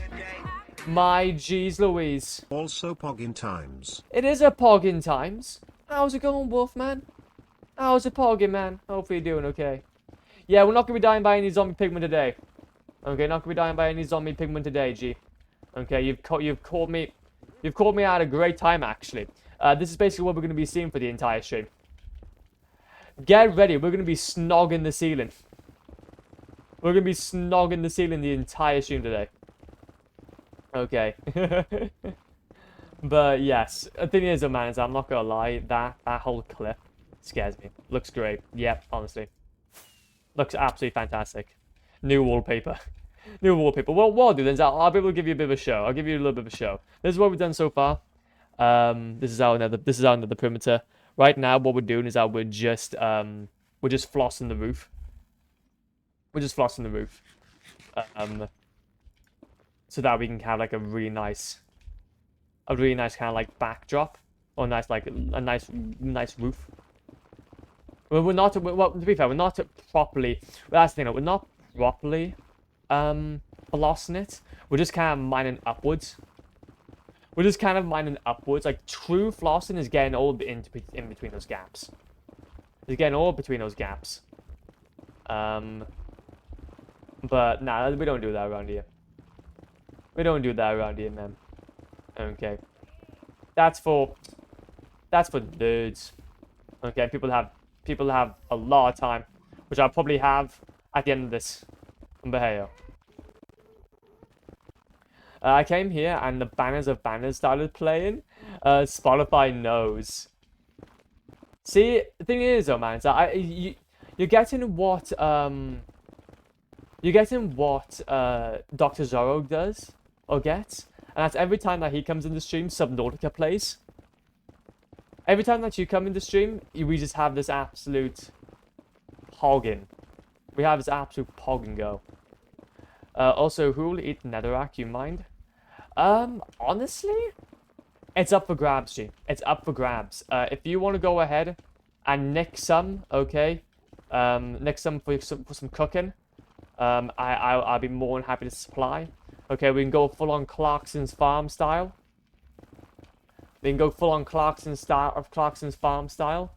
Speaker 1: My jeez Louise.
Speaker 2: Also pogging times.
Speaker 1: It is a pogging times. How's it going, Wolfman? How's it pogging, man? Hopefully you're doing okay. Yeah, we're not gonna be dying by any zombie pigment today. Okay, not gonna be dying by any zombie pigment today, G. Okay, you've caught me at a great time, actually. This is basically what we're gonna be seeing for the entire stream. Get ready, we're gonna be snogging the ceiling. We're gonna be snogging the ceiling the entire stream today. Okay. But yes, the thing is, though, man, is I'm not gonna lie, that whole clip scares me. Looks great. Yep, honestly. Looks absolutely fantastic. New wallpaper. New wallpaper. Well, what I'll do then is I'll be able to give you a bit of a show. I'll give you a little bit of a show. This is what we've done so far. This is our Nether Perimeter. Right now, what we're doing is that we're just flossing the roof. We're just flossing the roof. So that we can have like a really nice kind of like backdrop, or nice like a nice roof. We're not, well, to be fair, we're not properly. Well, that's the thing. We're not properly flossing it. We're just kind of mining upwards. We're just kind of mining upwards. Like true flossing is getting all in between those gaps. It's getting all between those gaps. But nah, we don't do that around here. We don't do that around here, man. Okay. That's for nerds. Okay, people have a lot of time, which I'll probably have at the end of this. But hey, I came here and the Banners of Banners started playing. Spotify knows. See, the thing is, though, man, so you're getting what Dr. Zorro does or gets, and that's every time that he comes in the stream, Subnautica plays. Every time that you come in the stream, we just have this absolute pogging. We have this absolute pog and go. Also, who will eat netherrack? You mind? Honestly, it's up for grabs, G. It's up for grabs. If you want to go ahead and nick some, okay, nick some for some cooking, I'll be more than happy to supply. Okay, we can go full on Clarkson's farm style. We can go full on Clarkson's farm style.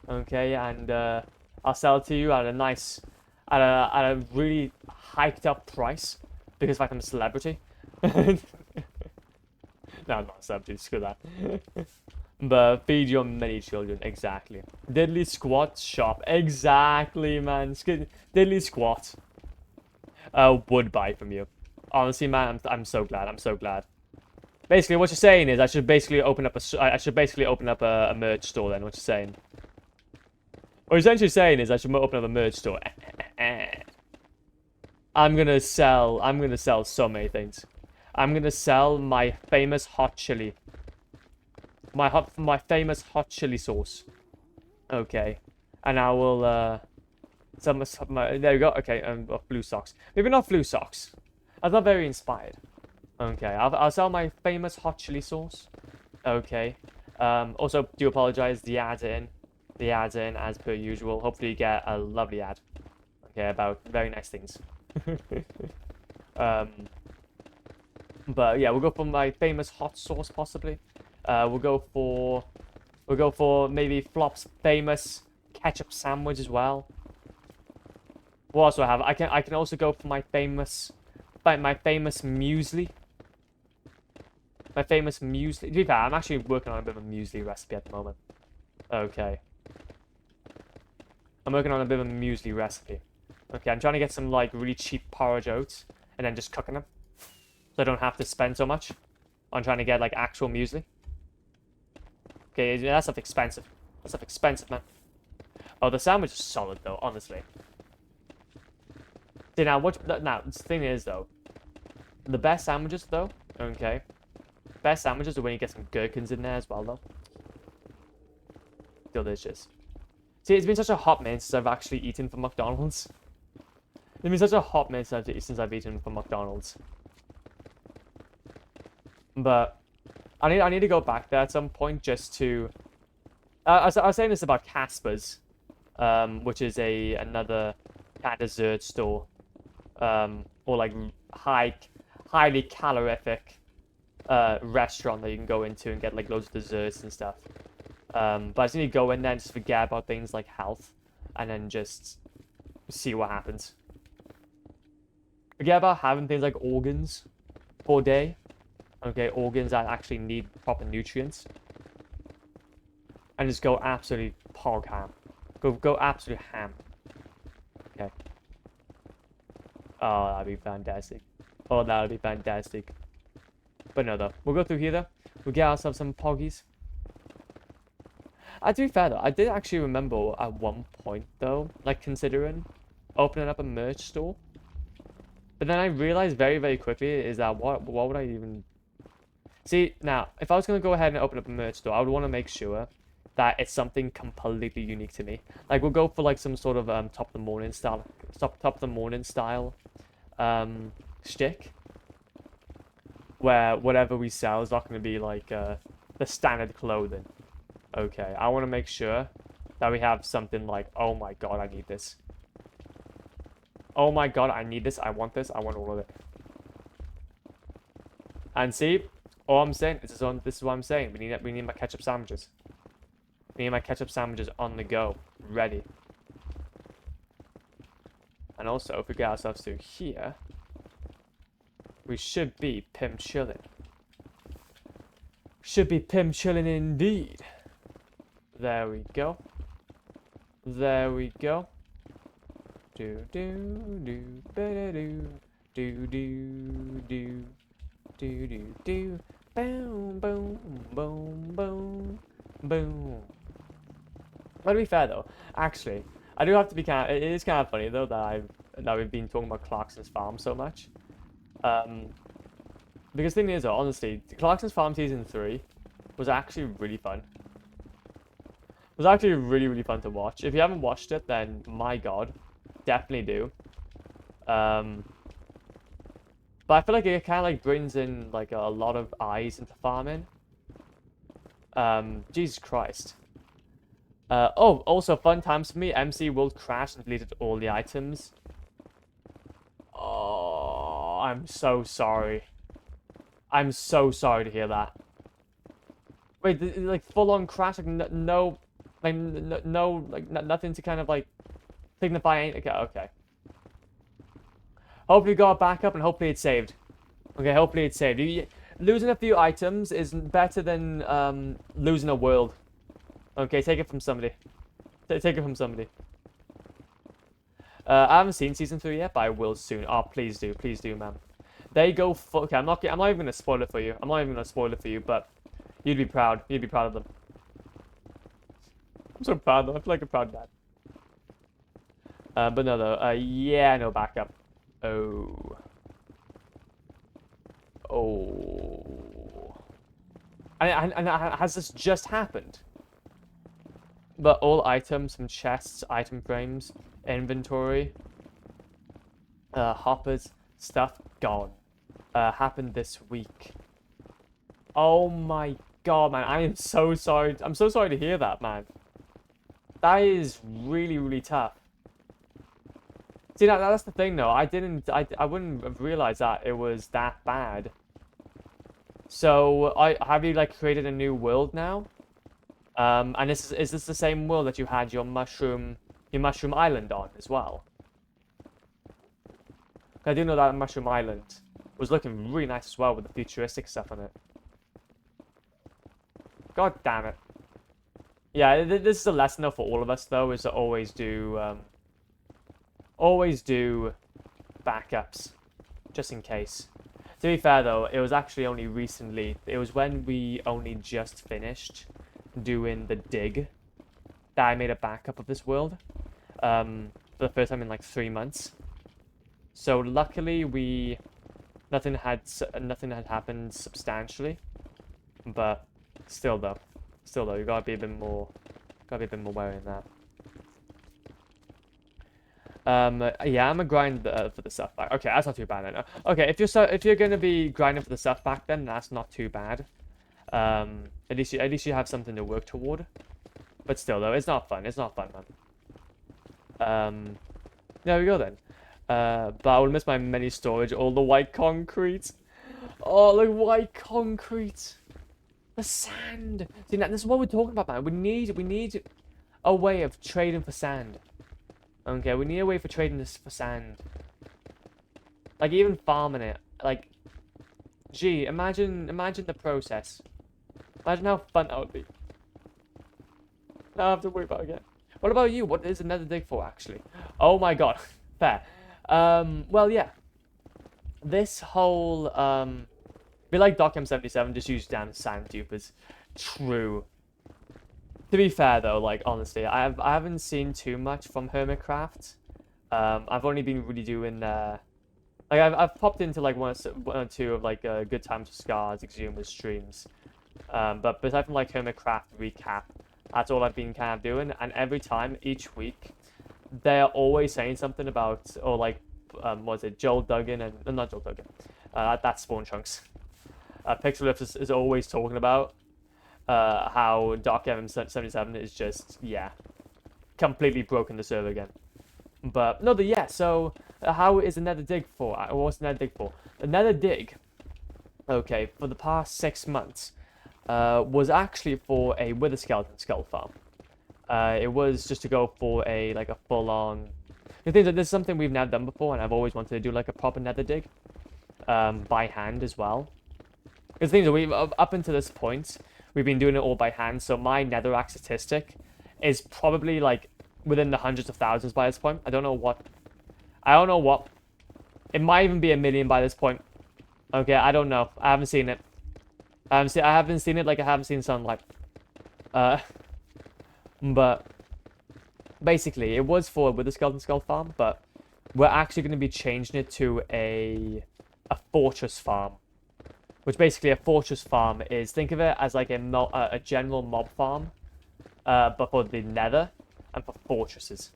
Speaker 1: Okay, and I'll sell it to you at a nice, at a really hiked up price because I'm a celebrity. No, I'm not a celebrity. Screw that. But feed your many children, exactly. Diddly squat shop, exactly, man. Diddly squat. Would buy from you. Honestly, man, I'm so glad. I'm so glad. Basically, what you're saying is I should basically open up a merch store. Then what you're saying? What you're essentially saying is I should open up a merch store. I'm gonna sell so many things. I'm gonna sell my famous hot chili. My famous hot chili sauce. Okay, and I will there we go. Okay, blue socks. Maybe not blue socks. I'm not very inspired. Okay, I'll sell my famous hot chili sauce. Okay. Also, do apologize. The ad's in as per usual. Hopefully, you get a lovely ad. Okay, about very nice things. But yeah, we'll go for my famous hot sauce possibly. We'll go for maybe Flop's famous ketchup sandwich as well. What else do I have? I can also go for my famous muesli. My famous muesli. To be fair, I'm actually working on a bit of a muesli recipe at the moment. Okay. I'm working on a bit of a muesli recipe. Okay, I'm trying to get some like really cheap porridge oats and then just cooking them. So I don't have to spend so much on trying to get like actual muesli. Okay, that stuff expensive. That stuff expensive, man. Oh, the sandwich is solid though, honestly. See now, the thing is though, the best sandwiches though, okay, best sandwiches are when you get some gherkins in there as well though. Delicious. See, it's been such a hot minute since I've actually eaten from McDonald's. It's been such a hot minute since I've eaten from McDonald's. But I need to go back there at some point just to. I was saying this about Casper's. which is another kind of dessert store, or like highly calorific restaurant that you can go into and get like loads of desserts and stuff. But I just need to go in there and just forget about things like health, and then just see what happens. Forget about having things like organs for a day. Okay, organs that actually need proper nutrients. And just go absolutely pog ham. Go absolute ham. Okay. Oh, that'd be fantastic. Oh, that'd be fantastic. But no, though. We'll go through here, though. We'll get ourselves some poggies. To be fair, though, I did actually remember at one point, though, like, considering opening up a merch store. But then I realized very, very quickly is that what would I even... See, now, if I was going to go ahead and open up a merch store, I would want to make sure that it's something completely unique to me. Like, we'll go for, like, some sort of top of the morning style shtick. Where whatever we sell is not going to be, like, the standard clothing. Okay, I want to make sure that we have something like, oh my god, I need this. Oh my god, I need this, I want all of it. And see, all I'm saying, this is what I'm saying, we need my ketchup sandwiches. We need my ketchup sandwiches on the go, ready. And also, if we get ourselves through here, we should be pimp chillin'. Should be pimp chillin' indeed. There we go. There we go. Do do do ba do do do do do do do boom boom boom boom boom. But to be fair though, actually, I do have to be it is kind of funny though that we've been talking about Clarkson's Farm so much. Because the thing is though, honestly, Clarkson's Farm Season 3 was actually really fun. It was actually really, really fun to watch. If you haven't watched it, then my god, definitely do. But I feel like it kind of like brings in like a lot of eyes into farming. Jesus Christ. Oh, also fun times for me. MC World crashed and deleted all the items. Oh, I'm so sorry. I'm so sorry to hear that. Wait, like full on crash, like no. Like, no, like, nothing to kind of, like, signify anything. Okay. Hopefully you got a backup and hopefully it's saved. Okay, hopefully it's saved. Losing a few items is better than, losing a world. Okay, take it from somebody. Take it from somebody. I haven't seen Season 3 yet, but I will soon. Oh, please do, man. They go okay, I'm not even going to spoil it for you. I'm not even going to spoil it for you, but you'd be proud. You'd be proud of them. I'm so proud though. I feel like a proud dad. But no though. Yeah, no backup. Oh. Oh. And has this just happened? But all items from chests, item frames, inventory, hoppers, stuff gone. Happened this week. Oh my god, man! I am so sorry. I'm so sorry to hear that, man. That is really, really tough. See, that's the thing, though. I wouldn't have realized that it was that bad. So, have you, like, created a new world now? And is this the same world that you had your mushroom island on as well? I do know that Mushroom Island was looking really nice as well with the futuristic stuff on it. God damn it. Yeah, this is a lesson though for all of us though, is to always do backups, just in case. To be fair though, it was actually only recently, it was when we only just finished doing the dig that I made a backup of this world, for the first time in like 3 months. So luckily nothing had happened substantially, but still though, you gotta be a bit more wary in that. Yeah, I'm gonna grind for the stuff back. Okay, that's not too bad then. Okay, if you're gonna be grinding for the stuff back, then that's not too bad. At least you have something to work toward. But still though, it's not fun. It's not fun, man. There we go then. But I will miss my mini storage, all the white concrete. Oh, the white concrete. The sand. See, now, this is what we're talking about, man. We need a way of trading for sand. Okay, we need a way for trading this for sand. Like, even farming it. Like, gee, imagine the process. Imagine how fun that would be. Now I have to worry about it again. What about you? What is another dig for, actually? Oh my god. Fair. Well, yeah. This whole, be like Doc M77, just use damn sand dupers. True. To be fair, though, like, honestly, I haven't seen too much from Hermitcraft. I've only been really doing, like, I've popped into, like, one or two of, like, Good Times with Scars, Exhumer streams. But aside from, like, Hermitcraft recap, that's all I've been kind of doing. And every time, each week, they're always saying something about, or, like, what was it, Joel Duggan, and, not Joel Duggan, that's Spawn Chunks. Pixelips is always talking about how Doc M77 is just, yeah, completely broken the server again. But, no, yeah, so, how is the Nether dig for? What's the Nether dig for? The Nether dig, okay, for the past 6 months, was actually for a Wither Skeleton skull farm. It was just to go for a, like, a full-on... The thing is that this is something we've never done before, and I've always wanted to do, like, a proper Nether dig, by hand as well. Because the thing is that we've, up until this point, we've been doing it all by hand, so my netherrack statistic is probably, like, within the hundreds of thousands by this point. I don't know what. It might even be 1 million by this point. Okay, I don't know. I haven't seen it. I haven't seen it like I haven't seen sunlight. But basically, it was for with the Skeleton Skull farm, but we're actually going to be changing it to a fortress farm. Which basically a fortress farm is, think of it as like a general mob farm, but for the nether and for fortresses.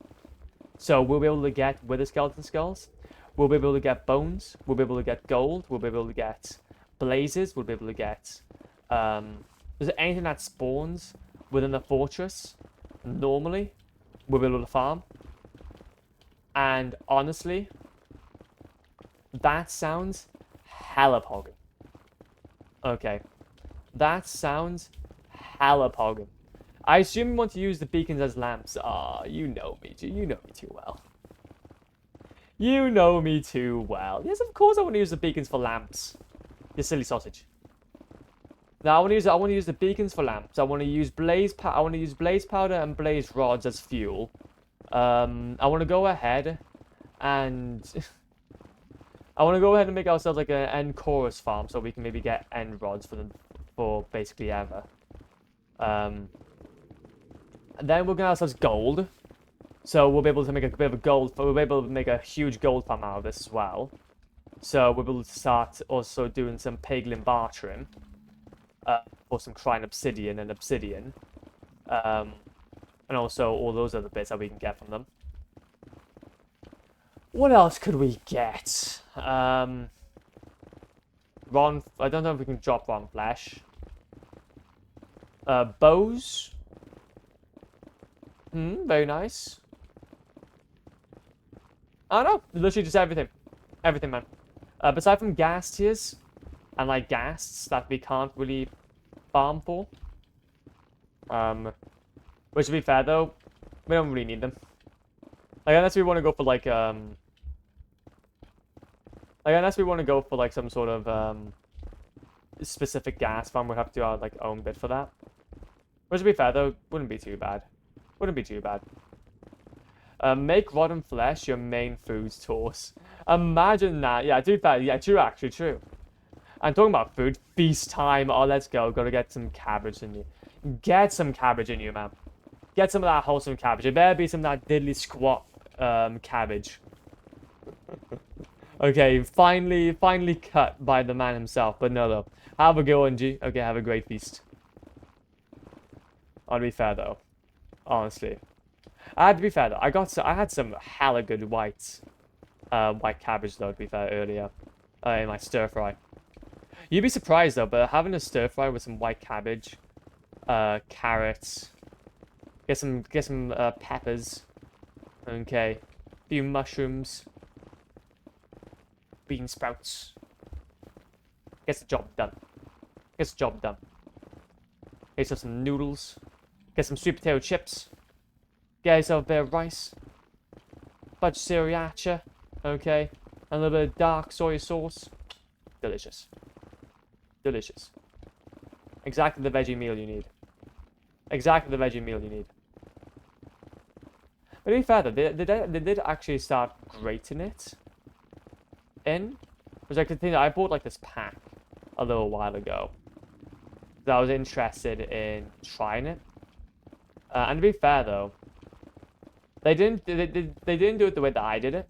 Speaker 1: So we'll be able to get Wither Skeleton Skulls, we'll be able to get bones, we'll be able to get gold, we'll be able to get blazes, we'll be able to get, is there anything that spawns within the fortress, normally, we'll be able to farm. And honestly, that sounds hella poggin. Okay, that sounds hella poggin. I assume you want to use the beacons as lamps. Ah, you know me too. You know me too well. You know me too well. Yes, of course I want to use the beacons for lamps. You silly sausage. Now I want to use the beacons for lamps. I want to use blaze powder and blaze rods as fuel. I want to go ahead and make ourselves like an end chorus farm so we can maybe get end rods for basically ever. And then we're gonna have ourselves gold. So we'll be able to make a bit of a we'll be able to make a huge gold farm out of this as well. So we'll be able to start also doing some paglin bartering. For some crying obsidian and obsidian. And also all those other bits that we can get from them. What else could we get? I don't know if we can drop Ron Flesh. Bows. Very nice. I don't know. Literally just everything. Everything, man. Aside from gas tiers and like ghasts that we can't really farm for. Which to be fair though, we don't really need them. Like unless we want to go for like some sort of specific gas farm, we'd have to do our like own bit for that. Which to be fair though, wouldn't be too bad. Wouldn't be too bad. Make rotten flesh your main food source. Imagine that. Yeah, to be fair, yeah, true, actually, true. I'm talking about food. Feast time. Oh, let's go. Gotta get some cabbage in you. Get some cabbage in you, man. Get some of that wholesome cabbage. It better be some of that diddly squat cabbage. Okay, finally cut by the man himself. But no, though. Have a good one, G. Okay, have a great feast. I'll be fair, though. Honestly. I had to be fair, though. I had some hella good white cabbage, though, to be fair, earlier. In my stir fry. You'd be surprised, though, but having a stir fry with some white cabbage, carrots, get some peppers, Okay. Few mushrooms. Bean sprouts. Gets the job done. Gets the job done. Get yourself some noodles. Get some sweet potato chips. Get yourself a bit of rice. Bunch of sriracha. Okay. A little bit of dark soy sauce. Delicious. Delicious. Exactly the veggie meal you need. Exactly the veggie meal you need. But to be fair though, they did actually start grating it in. It was like the thing that I bought like this pack a little while ago. That I was interested in trying it. And to be fair though, they didn't do it the way that I did it.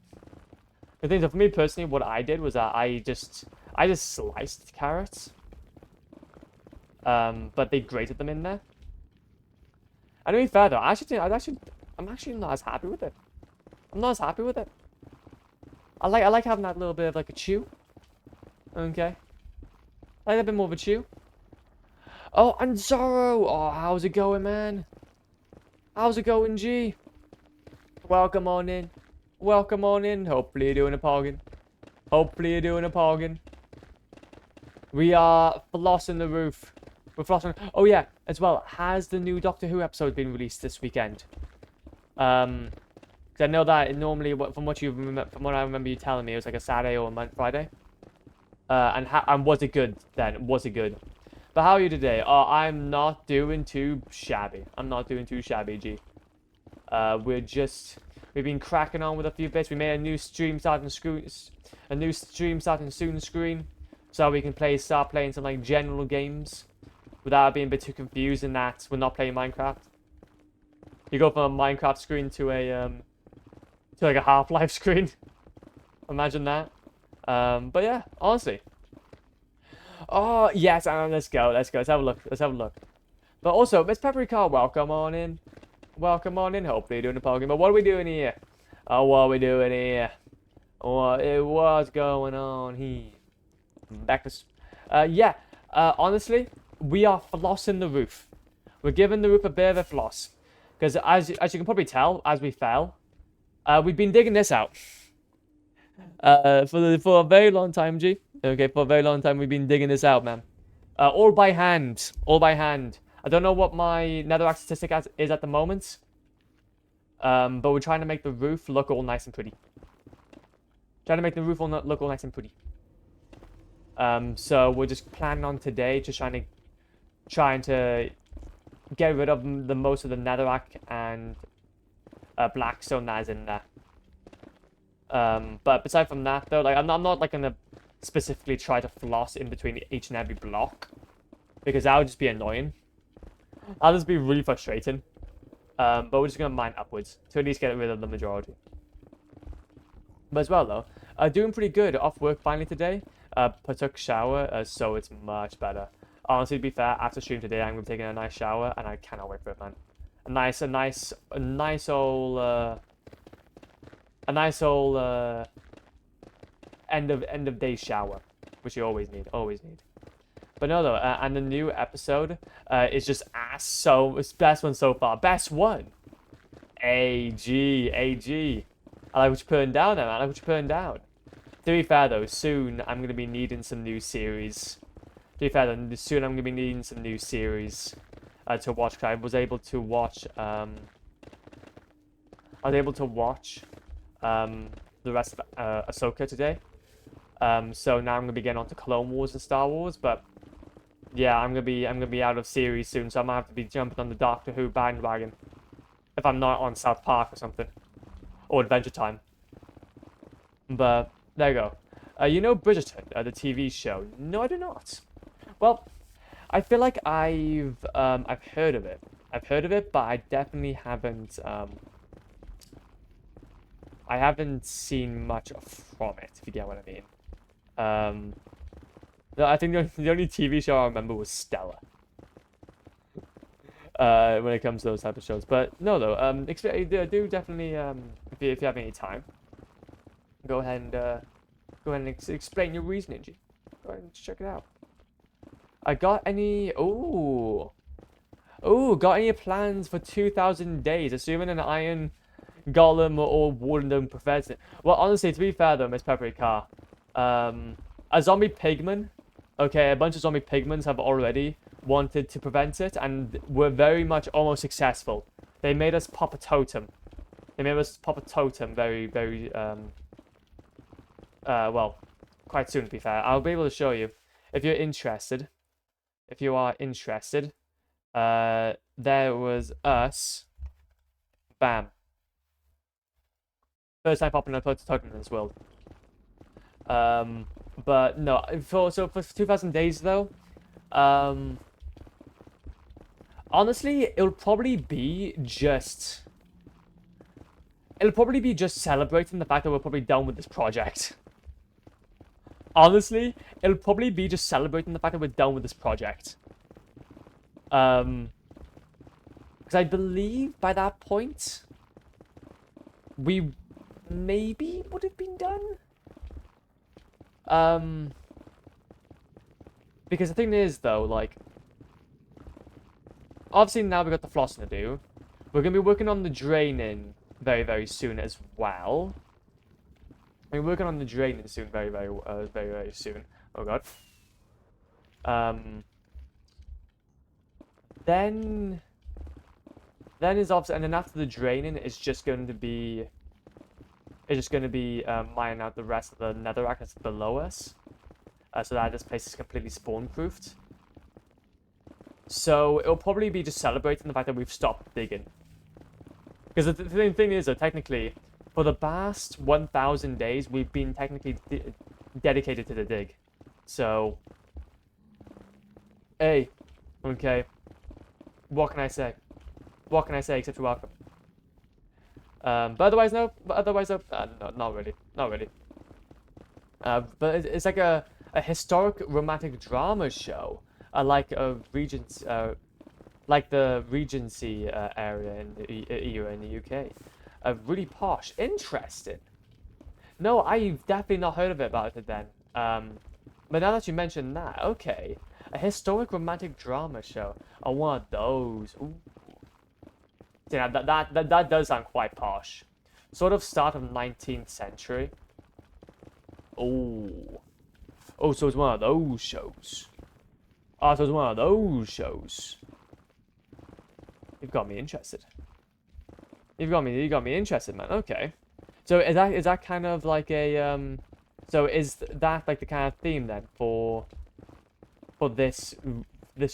Speaker 1: The thing is, for me personally, what I did was that I just sliced carrots. But they grated them in there. And to be fair though, I'm actually not as happy with it. I'm not as happy with it. I like having that little bit of like a chew. Okay. I like a bit more of a chew. Oh, and Zorro! Oh, how's it going, man? How's it going, G? Welcome on in. Welcome on in. Hopefully you're doing a poggin. Hopefully you're doing a poggin. We are flossing the roof. We're flossing. Oh yeah, as well. Has the new Doctor Who episode been released this weekend? Because I know that normally, from what I remember you telling me, it was like a Saturday or a Friday. And was it good then? Was it good? But how are you today? Oh, I'm not doing too shabby. I'm not doing too shabby, G. We've been cracking on with a few bits. We made a new stream starting soon screen, so we can start playing some like general games without being a bit too confused in that we're not playing Minecraft. You go from a Minecraft screen to like a Half-Life screen. Imagine that. But yeah, honestly. Oh yes, let's go. Let's have a look. Let's have a look. But also, Miss Peppery Car, welcome on in. Welcome on in. Hopefully you're doing a Pokemon. But what are we doing here? Oh, what are we doing here? What's going on here? Yeah. Honestly, we are flossing the roof. We're giving the roof a bit of a floss. Because as you can probably tell, as we fell, we've been digging this out. For a very long time, G. Okay, for a very long time we've been digging this out, man. All by hand. All by hand. I don't know what my netherrack statistic is at the moment. But we're trying to make the roof look all nice and pretty. Trying to make the roof look all nice and pretty. So we're just planning on today, just trying to get rid of the most of the netherrack and blackstone that is in there. But aside from that, though, like I'm not like gonna specifically try to floss in between each and every block, because that would just be annoying. That'll just be really frustrating. But we're just gonna mine upwards to at least get rid of the majority. But as well though, doing pretty good off work finally today. Took shower, so it's much better. Honestly, to be fair, after stream today, I'm gonna be taking a nice shower, and I cannot wait for it, man. A nice old end of day shower, which you always need, But no though, and the new episode is just ass. So it's best one so far, best one. AG. I like what you're putting down there, man. I like what you're putting down. To be fair though, soon I'm gonna be needing some new series. To be fair though, soon I'm gonna be needing some new series to watch. Cause I was able to watch the rest of Ahsoka today. So now I'm gonna be getting onto Clone Wars and Star Wars, but yeah, I'm gonna be out of series soon, so I'm gonna have to be jumping on the Doctor Who bandwagon if I'm not on South Park or something, or Adventure Time. But there you go. You know Bridgerton, the TV show? No, I do not. Well, I feel like I've heard of it. But I definitely haven't seen much from it, if you get what I mean. I think the only TV show I remember was Stella. When it comes to those type of shows. But no, though, do definitely, if you have any time, go ahead and explain your reasoning, G. Go ahead and check it out. I got any... Got any plans for 2,000 days? Assuming an iron Golem or Warden don't prevent it. Well, honestly, to be fair though, Miss Paprika, a zombie pigman, okay, a bunch of zombie pigmans have already wanted to prevent it, and were very much almost successful. They made us pop a totem. They made us pop a totem very, very, well, quite soon, to be fair. I'll be able to show you if you're interested. If you are interested, there was us. Bam. First time popping a totem in this world. But no, for 2,000 days though, honestly, it'll probably be just celebrating the fact that we're probably done with this project. Honestly, it'll probably be just celebrating the fact that we're done with this project. Because I believe by that point, we maybe would have been done. Because the thing is, though, like, obviously now we've got the flossing to do. We're going to be working on the draining very, very soon as well. We're working on the draining soon, very, very soon. Oh, God. Then is obviously, and then after the draining, it's just going to be mining out the rest of the netherrack that's below us, so that this place is completely spawn-proofed. So it'll probably be just celebrating the fact that we've stopped digging. Because the thing is, though, technically, for the past 1,000 days, we've been technically dedicated to the dig. So, hey, okay, what can I say? What can I say except you're welcome? But otherwise, no. No, not really. Not really. But it's like a historic romantic drama show, like a Regents, like the Regency area in the EU in the UK. Really posh, interesting. No, I've definitely not heard of it about it then. But now that you mentioned that, okay, a historic romantic drama show. I want those. Ooh. Yeah, that does sound quite posh. Sort of start of 19th century. Oh. Oh, so it's one of those shows. Oh, so it's one of those shows. You've got me interested. You've got me interested, man. Okay. So is that kind of like a so is that like the kind of theme then for this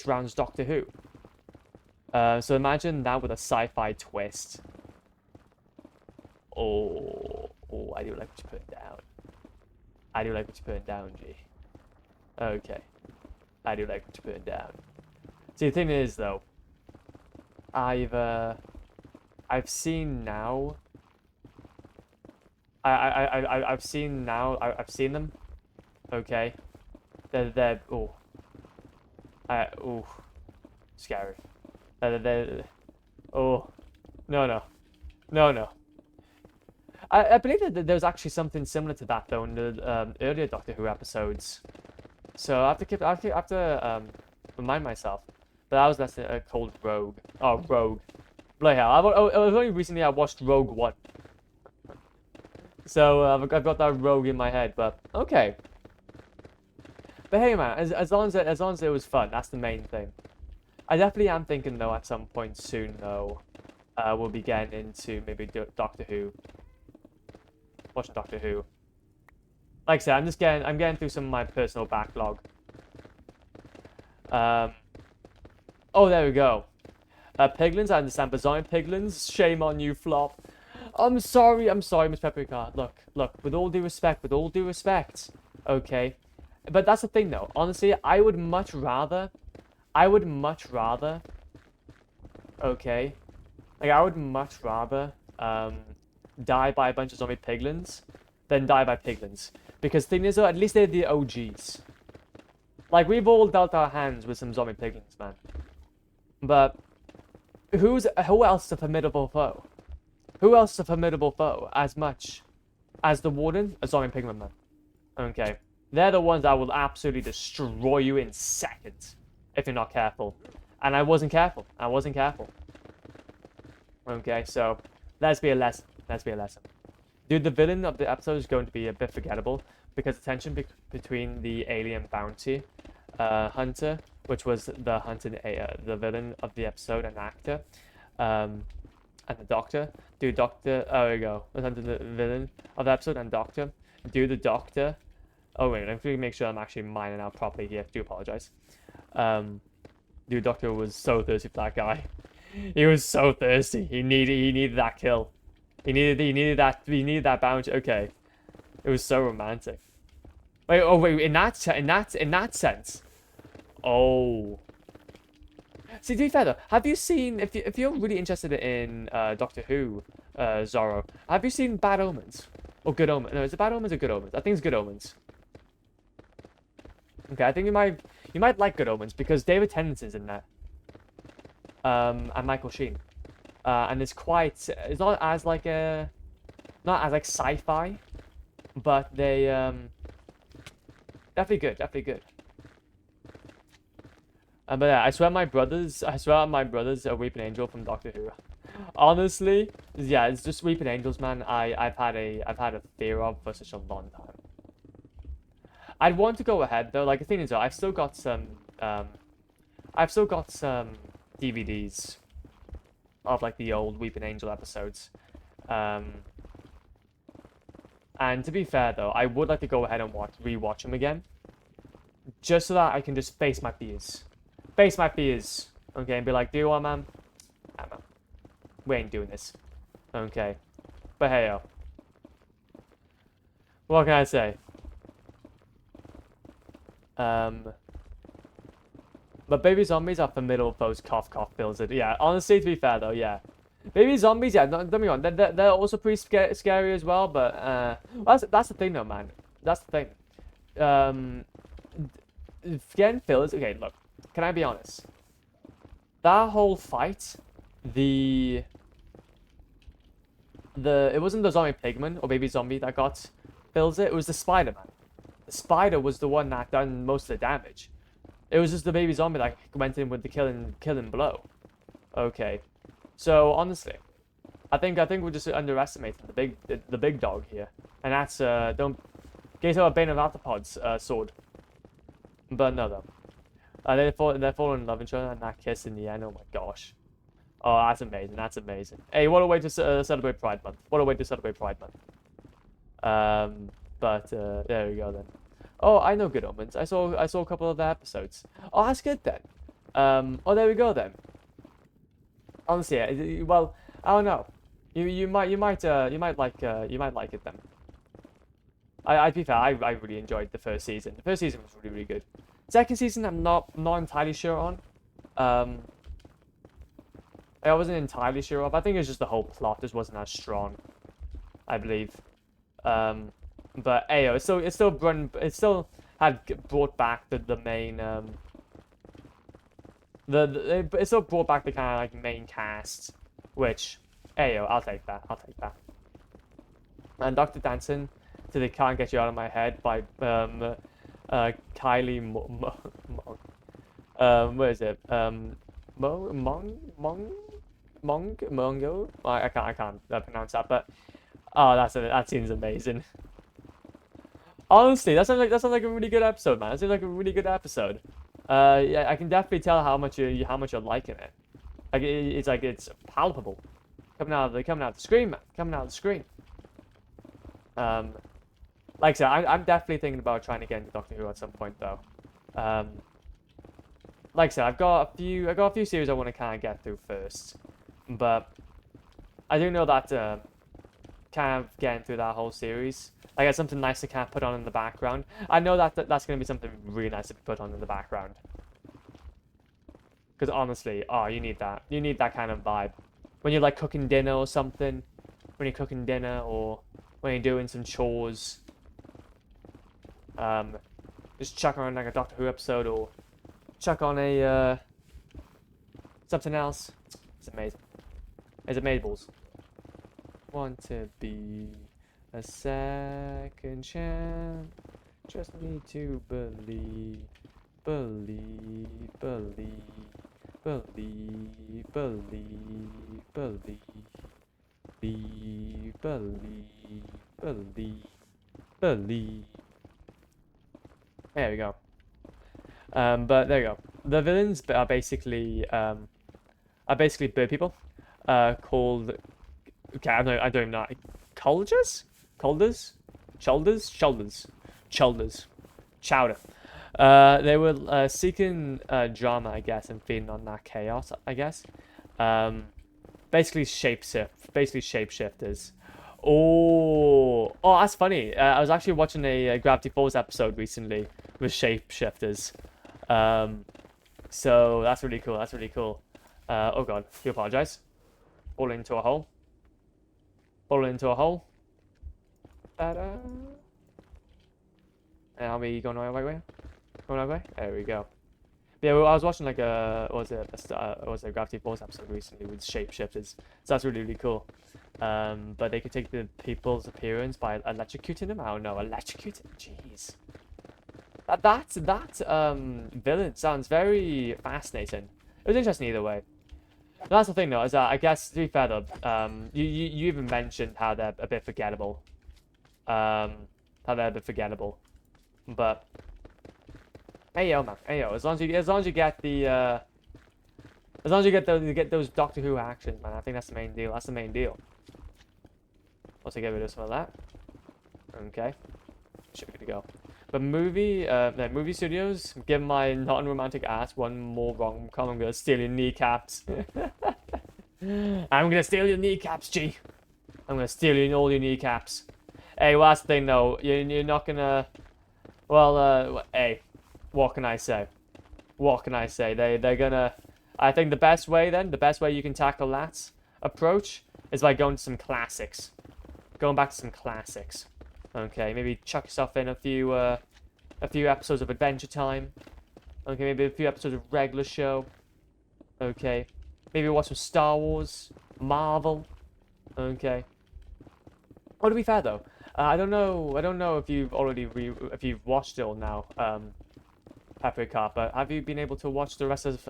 Speaker 1: round's Doctor Who? So imagine that with a sci-fi twist. Oh, I do like what you put down. I do like what you put down, G. Okay. I do like what you put down. See, the thing is, though, I've seen now. I've seen them. Okay. They're scary. Oh, no. I believe that there was actually something similar to that though in the earlier Doctor Who episodes. So I have to remind myself. But that was less called Rogue. Oh, Rogue. Bloody hell! It was only recently I watched Rogue One. So I've got that Rogue in my head. But okay. But hey, man, as long as it was fun, that's the main thing. I definitely am thinking though at some point soon though, we'll be getting into maybe Doctor Who. Watching Doctor Who. Like I said, I'm getting through some of my personal backlog. Oh, there we go. Piglins, I understand, but zombie piglins, shame on you, Flop. I'm sorry, Miss Paprika. Look, with all due respect, okay? But that's the thing, though. Honestly, I would much rather, okay? Like, I would much rather, die by a bunch of zombie piglins than die by piglins. Because the thing is, though, at least they're the OGs. Like, we've all dealt our hands with some zombie piglins, man. But who else is a formidable foe? Who else is a formidable foe as much as the Warden? A zombie pigman, man. Okay. They're the ones that will absolutely destroy you in seconds if you're not careful. And I wasn't careful. Okay, so let's be a lesson. Let's be a lesson. Dude, the villain of the episode is going to be a bit forgettable because the tension between the alien bounty hunter, which was the hunted the villain of the episode and actor, and the doctor. Dude, doctor. Oh, there we go. The hunter, the villain of the episode and doctor. Dude, the doctor. Oh wait, let me make sure I'm actually mining out properly here. Do apologize. Dude, doctor was so thirsty for that guy. He was so thirsty. He needed that kill. He needed that bounty. Okay, it was so romantic. Wait, oh wait, in that sense. Oh. See, to be fair though, have you seen, if you're really interested in Doctor Who, Zorro, have you seen Bad Omens or Good Omens? No, is it Bad Omens or Good Omens? I think it's Good Omens. Okay, I think you might like Good Omens because David Tennant's in there, and Michael Sheen, and it's not as like sci-fi, but they definitely good. But yeah, I swear my brothers are Weeping Angel from Doctor Who. Honestly, yeah, it's just Weeping Angels, man. I've had a fear of for such a long time. I'd want to go ahead though. Like the thing is, though, I've still got some DVDs of like the old Weeping Angel episodes. And to be fair though, I would like to go ahead and rewatch them again, just so that I can just face my fears. Okay, and be like, do you want, man? Nah, man. We ain't doing this. Okay. But hey, yo. What can I say? But baby zombies are formidable foes. Cough, cough, builds it. Yeah, honestly, to be fair though, yeah. Baby zombies, yeah, don't get me wrong. They're also pretty scary as well. But that's the thing though, man. That's the thing. Getting fillers. Okay, look. Can I be honest? That whole fight, it wasn't the zombie pigman or baby zombie that got fills it. It was the spider man. The spider was the one that done most of the damage. It was just the baby zombie that went in with the killing blow. Okay, so honestly, I think we're just underestimating the big dog here, and that's don't get a Bane of Arthropods sword. But no though. They fall in love with each other and that kiss in the end. Oh my gosh. Oh, that's amazing. That's amazing. Hey, what a way to celebrate Pride Month. What a way to celebrate Pride Month. But there we go then. Oh, I know Good Omens. I saw a couple of the episodes. Oh, that's good then. Oh, there we go then. Honestly, well, I don't know. You might like it then. I'd be fair. I really enjoyed the first season. The first season was really good. Second season, I'm not entirely sure on. I wasn't entirely sure of. I think it's just the whole plot just wasn't as strong, I believe. But ayo, it still had brought back the main it still brought back the kind of like main cast, which ayo, I'll take that. And Dr. Danson to the Can't Get You Out of My Head by Kylie where is it? Mongo? I can't pronounce that, but oh, that seems amazing. Honestly, that sounds like a really good episode, man. That seems like a really good episode. Yeah, I can definitely tell how much you're liking it. Like it's palpable, coming out of the screen, man. Coming out of the screen. Like I said, I'm definitely thinking about trying to get into Doctor Who at some point, though. Like I said, I got a few series I want to kind of get through first, but I do know that kind of getting through that whole series, I got something nice to kind of put on in the background. I know that's going to be something really nice to put on in the background, because honestly, oh, you need that. You need that kind of vibe when you're like cooking dinner or something. When you're cooking dinner or when you're doing some chores. Just chuck on like a Doctor Who episode or chuck on a something else. It's amazing. It's amazeballs. Want to be a second chance. Just need to believe. Believe, believe, believe, believe. There we go. But there you go. The villains are basically bird people, called. Okay, I don't even know. Colders, shoulders, chowder. They were seeking drama, I guess, and feeding on that chaos, I guess. Basically shapeshifters. Oh, that's funny. I was actually watching a Gravity Falls episode recently with shapeshifters. So that's really cool. That's really cool. Oh god, do apologize. Fall into a hole. Fall into a hole. Ta-da. And are we going the right way? Going the right way? There we go. But yeah, well, I was watching like was it a Gravity Falls episode recently with shapeshifters. So that's really cool. But they could take the people's appearance by electrocuting them. I don't know, electrocuting. Jeez. That villain sounds very fascinating. It was interesting either way. That's the thing though, is that I guess to be fair though, you even mentioned how they're a bit forgettable. But hey yo man, hey yo, as long as you get the as long as you get those Doctor Who actions, man, I think that's the main deal. That's the main deal. Also get rid of some of that. Okay. Should be good to go. But movie studios, give my non-romantic ass one more rom-com, I'm gonna steal your kneecaps. I'm gonna steal your kneecaps, G. I'm gonna steal all your kneecaps. Hey, well, that's the thing though, you're not gonna... Well, hey, what can I say? What can I say? They're gonna... I think the best way you can tackle that approach is by going to some classics. Going back to some classics. Okay, maybe chuck yourself in a few episodes of Adventure Time. Okay, maybe a few episodes of regular show. Okay, maybe watch some Star Wars, Marvel. Okay. Oh, to be fair though, I don't know if you've already if you've watched it all now, Paprika, but have you been able to watch the rest of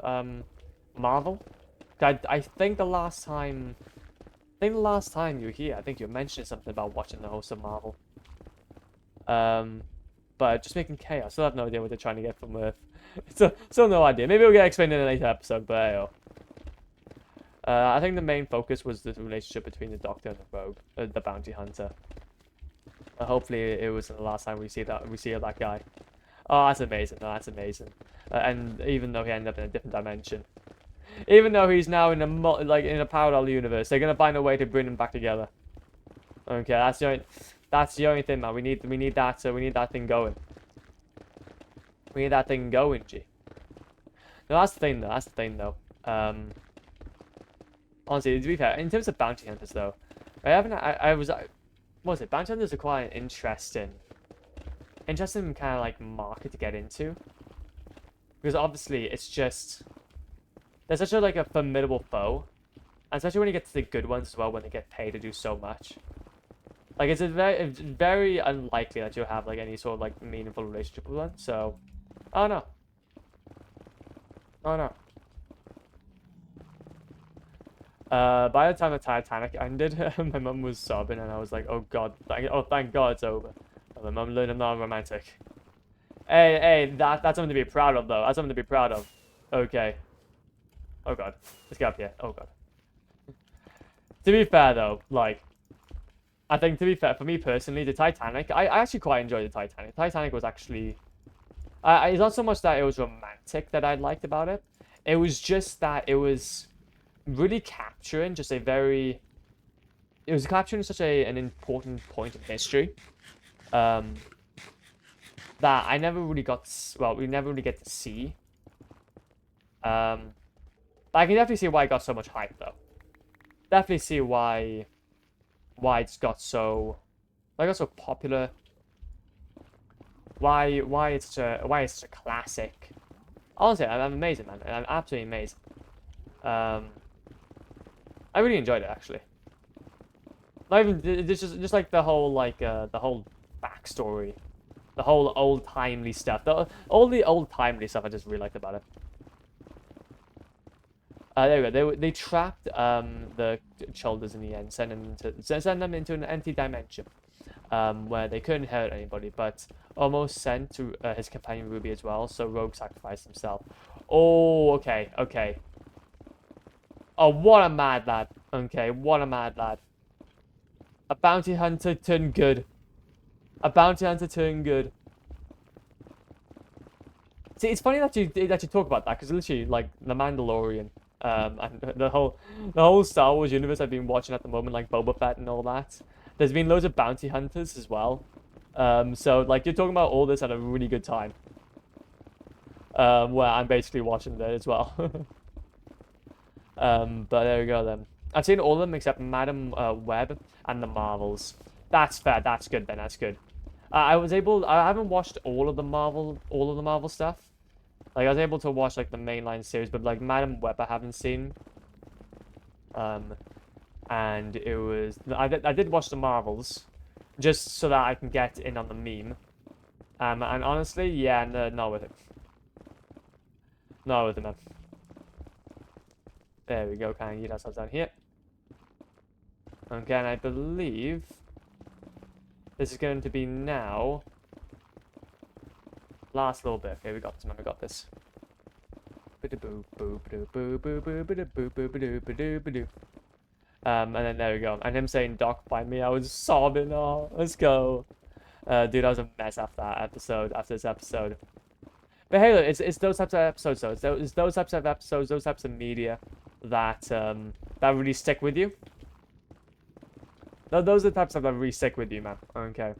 Speaker 1: Marvel? I think the last time you were here, I think you mentioned something about watching the host of Marvel. But just making chaos. Still have no idea what they're trying to get from Earth. Still no idea. Maybe we'll get explained in a later episode, but hey, I think the main focus was the relationship between the Doctor and the Rogue, the bounty hunter. Hopefully, it wasn't the last time we see that guy. Oh, that's amazing. Oh, that's amazing. And even though he ended up in a different dimension, even though he's now in a parallel universe, they're gonna find a way to bring him back together. Okay, that's the only thing, man. We need that. So we need that thing going. We need that thing going, G. No, that's the thing, though. Honestly, to be fair, in terms of bounty hunters, though, what was it? Bounty hunters are quite an interesting kind of like market to get into, because obviously it's just they're such a formidable foe, and especially when you get to the good ones as well, when they get paid to do so much. Like, it's very unlikely that you'll have, like, any sort of, like, meaningful relationship with one, so... I don't know. By the time the Titanic ended, my mum was sobbing, and I was like, oh god, thank god it's over. And my mum learned I'm not romantic. Hey, that's something to be proud of, though. That's something to be proud of. Okay. Oh god. Let's get up here. Oh god. To be fair, though, like... I think, to be fair, for me personally, the Titanic, I actually quite enjoyed the Titanic. The Titanic was actually... it's not so much that it was romantic that I liked about it. It was just that it was really capturing just a very... It was capturing such an important point in history. That I never really got... Well, we never really get to see. But I can definitely see why it got so much hype, though. Definitely see why it's got so popular, why it's such a classic. Honestly, I'm amazing, man. I'm absolutely amazing. I really enjoyed it, actually. Not even just like the whole the whole backstory, the whole old-timely stuff. All the old-timely stuff I just really liked about it. There we go. They trapped the shoulders in the end, send them into an empty dimension, where they couldn't hurt anybody, but almost sent to his companion Ruby as well. So Rogue sacrificed himself. Oh, okay, okay. Oh, what a mad lad. Okay, what a mad lad. A bounty hunter turned good. A bounty hunter turned good. See, it's funny that you talk about that, because literally, like, The Mandalorian, and the whole Star Wars universe I've been watching at the moment, like Boba Fett and all that. There's been loads of bounty hunters as well. So like you're talking about all this at a really good time. Where I'm basically watching that as well. But there we go then. I've seen all of them except Madam Web and the Marvels. That's fair. That's good then. That's good. I haven't watched all of the Marvel stuff. Like I was able to watch like the mainline series, but like Madam Web I haven't seen. And it was I did watch the Marvels, just so that I can get in on the meme. And honestly, yeah, no, not with it. Not with it, man. There we go. Kind of get ourselves down here. Okay, and I believe this is going to be now. Last little bit. Okay, we got this, man. We got this. And then there we go. And him saying, "Doc, find me." I was sobbing. Oh, let's go. Dude, I was a mess after this episode. But hey, look, it's those types of episodes, though. It's those types of episodes, those types of media that that really stick with you. Those are the types of that really stick with you, man. Okay.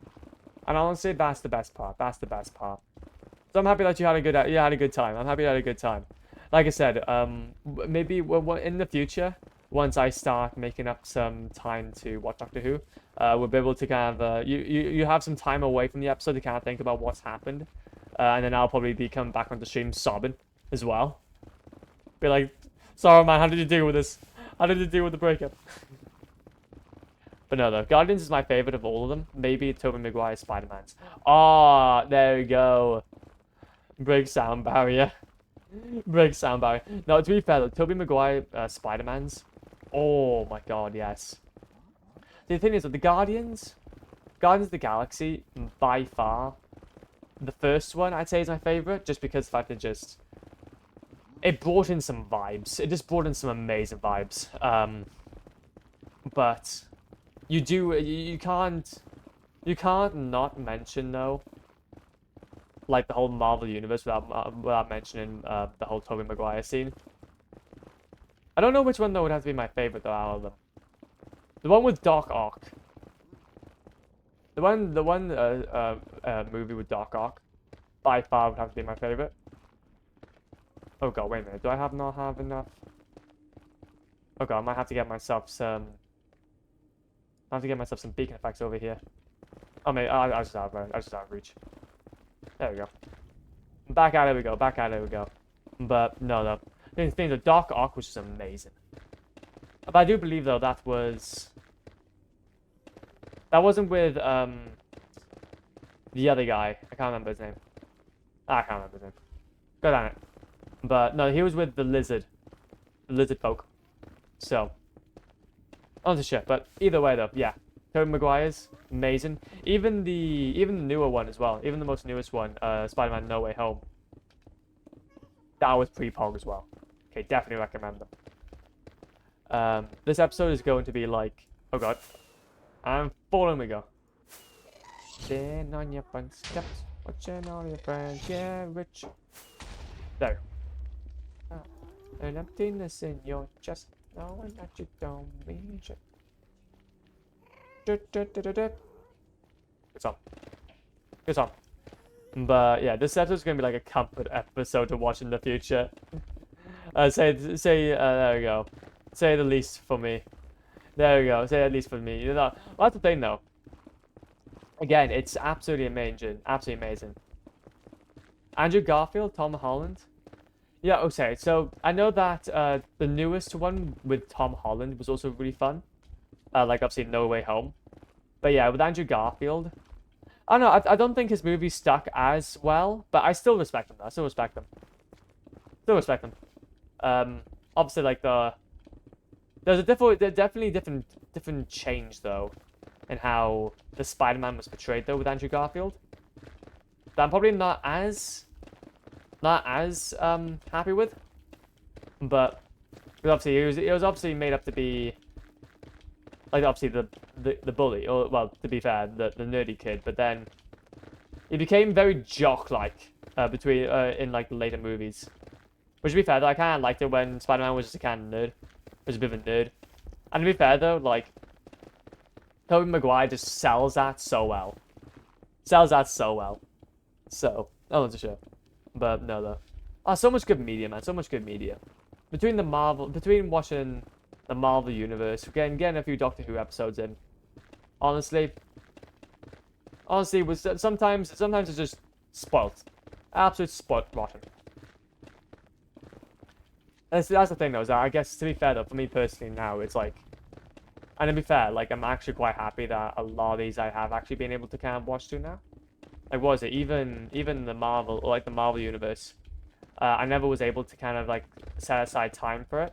Speaker 1: And honestly, that's the best part. That's the best part. So I'm happy that you had a good time. I'm happy you had a good time. Like I said, maybe in the future, once I start making up some time to watch Doctor Who, we'll be able to kind of you have some time away from the episode to kind of think about what's happened, and then I'll probably be coming back on the stream sobbing as well. Be like, "Sorry, man, how did you deal with this? How did you deal with the breakup?" But no, though, Guardians is my favorite of all of them. Maybe Tobey Maguire's Spider-Man's. Ah, there we go. Break sound barrier. Break sound barrier. No, to be fair, though, Tobey Maguire Spider-Man's. Oh my god, yes. The thing is that the Guardians of the Galaxy, by far, the first one I'd say is my favorite, just because the fact that it brought in some vibes. It just brought in some amazing vibes. But you can't not mention though, like the whole Marvel universe without mentioning the whole Tobey Maguire scene. I don't know which one though would have to be my favorite though out of them. The one with Doc Ock. The one movie with Doc Ock, by far would have to be my favorite. Oh god, wait a minute. Do I not have enough? Oh god, I might have to get myself some. I have to get myself some beacon effects over here. Oh mate, I just out of reach. There we go. Back at it we go. Back at it we go. But no, though. The thing, the Doc Ock was just amazing. But I do believe though that wasn't with the other guy. I can't remember his name. I can't remember his name. God damn it. But no, he was with the lizard folk. So, not too sure. But either way though, yeah. Tobey Maguire's amazing. Even the newer one as well. Even the most newest one, Spider-Man No Way Home. That was pre-Pog as well. Okay, definitely recommend them. This episode is going to be like, oh god, I'm falling. We go. Stand on your front steps, watching all your friends get rich. There. An emptiness in your chest, knowing that you don't mean shit. Good song. Good song. But yeah, this episode is gonna be like a comfort episode to watch in the future. Say there we go. Say the least for me. There we go. Say at least for me. You know, well, that's the thing though. Again, it's absolutely amazing. Absolutely amazing. Andrew Garfield, Tom Holland. Yeah, okay. So I know that the newest one with Tom Holland was also really fun. Like obviously No Way Home. But yeah, with Andrew Garfield, I don't know. I don't think his movie stuck as well, but I still respect him. I still respect them. Still respect them. obviously like there's definitely different change though in how the Spider-Man was portrayed though with Andrew Garfield. That I'm probably not as happy with, but obviously it was obviously made up to be like obviously the bully, or well, to be fair, the nerdy kid, but then he became very jock-like between in like the later movies. Which to be fair though, I kind of liked it when Spider-Man was just a kind of nerd, was a bit of a nerd. And to be fair though, like Tobey Maguire just sells that so well, So I want to show, but no though. Oh, so much good media, man, so much good media. Between watching the Marvel universe, getting a few Doctor Who episodes in. Honestly, was sometimes it's just spoilt, absolute spoilt rotten. That's the thing though. Is that I guess to be fair though, for me personally now, it's like, and to be fair, like I'm actually quite happy that a lot of these I have actually been able to kind of watch through now. Like, what was it? Even the Marvel, or like the Marvel universe, I never was able to kind of like set aside time for it.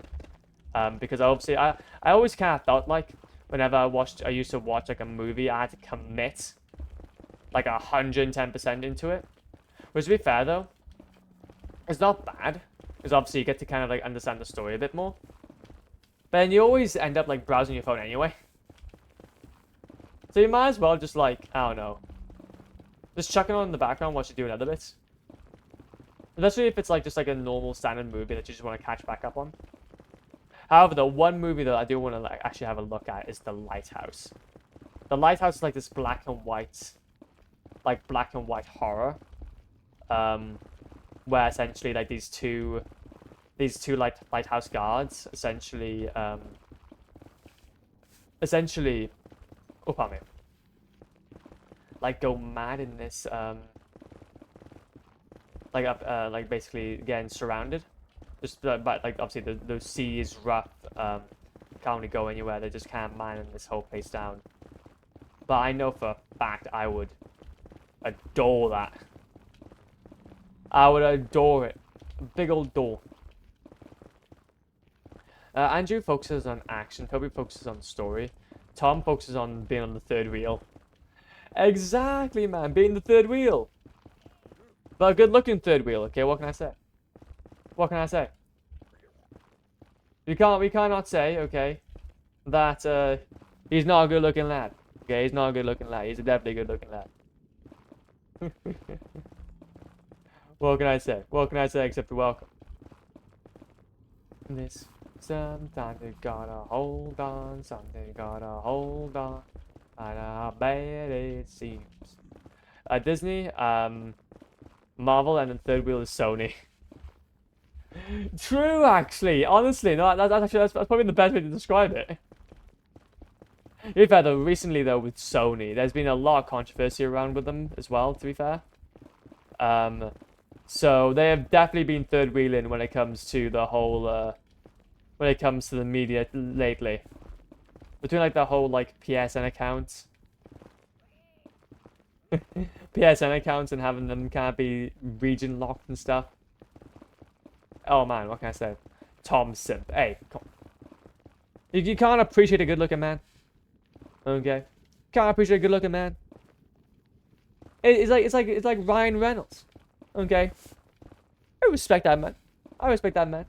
Speaker 1: Because obviously I always kind of felt like whenever I used to watch like a movie, I had to commit like 110% into it. Which to be fair though, it's not bad, because obviously you get to kind of like understand the story a bit more. But then you always end up like browsing your phone anyway. So you might as well just like, I don't know, just chuck it on in the background while you do other bits. Especially if it's like just like a normal standard movie that you just want to catch back up on. However, the one movie that I do want to like actually have a look at is The Lighthouse. The Lighthouse is like this black and white horror, where essentially like these two lighthouse guards essentially, oh pardon me, like go mad in this like basically getting surrounded. Just but like obviously the sea is rough, can't really go anywhere. They just can't man this whole place down. But I know for a fact I would adore that. I would adore it. A big old door. Andrew focuses on action. Toby focuses on story. Tom focuses on being on the third wheel. Exactly, man. Being the third wheel. But a good-looking third wheel. Okay, what can I say? What can I say? We cannot say, okay, that he's not a good-looking lad. Okay, he's not a good-looking lad. He's a definitely good-looking lad. What can I say? What can I say except you're welcome? This sometimes you gotta hold on, something you gotta hold on. I know how bad it seems. Disney, Marvel, and then third wheel is Sony. True, actually. Honestly, no, that's probably the best way to describe it. To be fair, though, recently though with Sony, there's been a lot of controversy around with them as well. To be fair, so they have definitely been third wheeling when it comes to the whole, when it comes to the media lately. Between like the whole like PSN accounts, and having them kind of be region locked and stuff. Oh man, what can I say? Tom Simp. Hey, come on. You can't appreciate a good-looking man. Okay, can't appreciate a good-looking man. It's like Ryan Reynolds. Okay, I respect that man. I respect that man.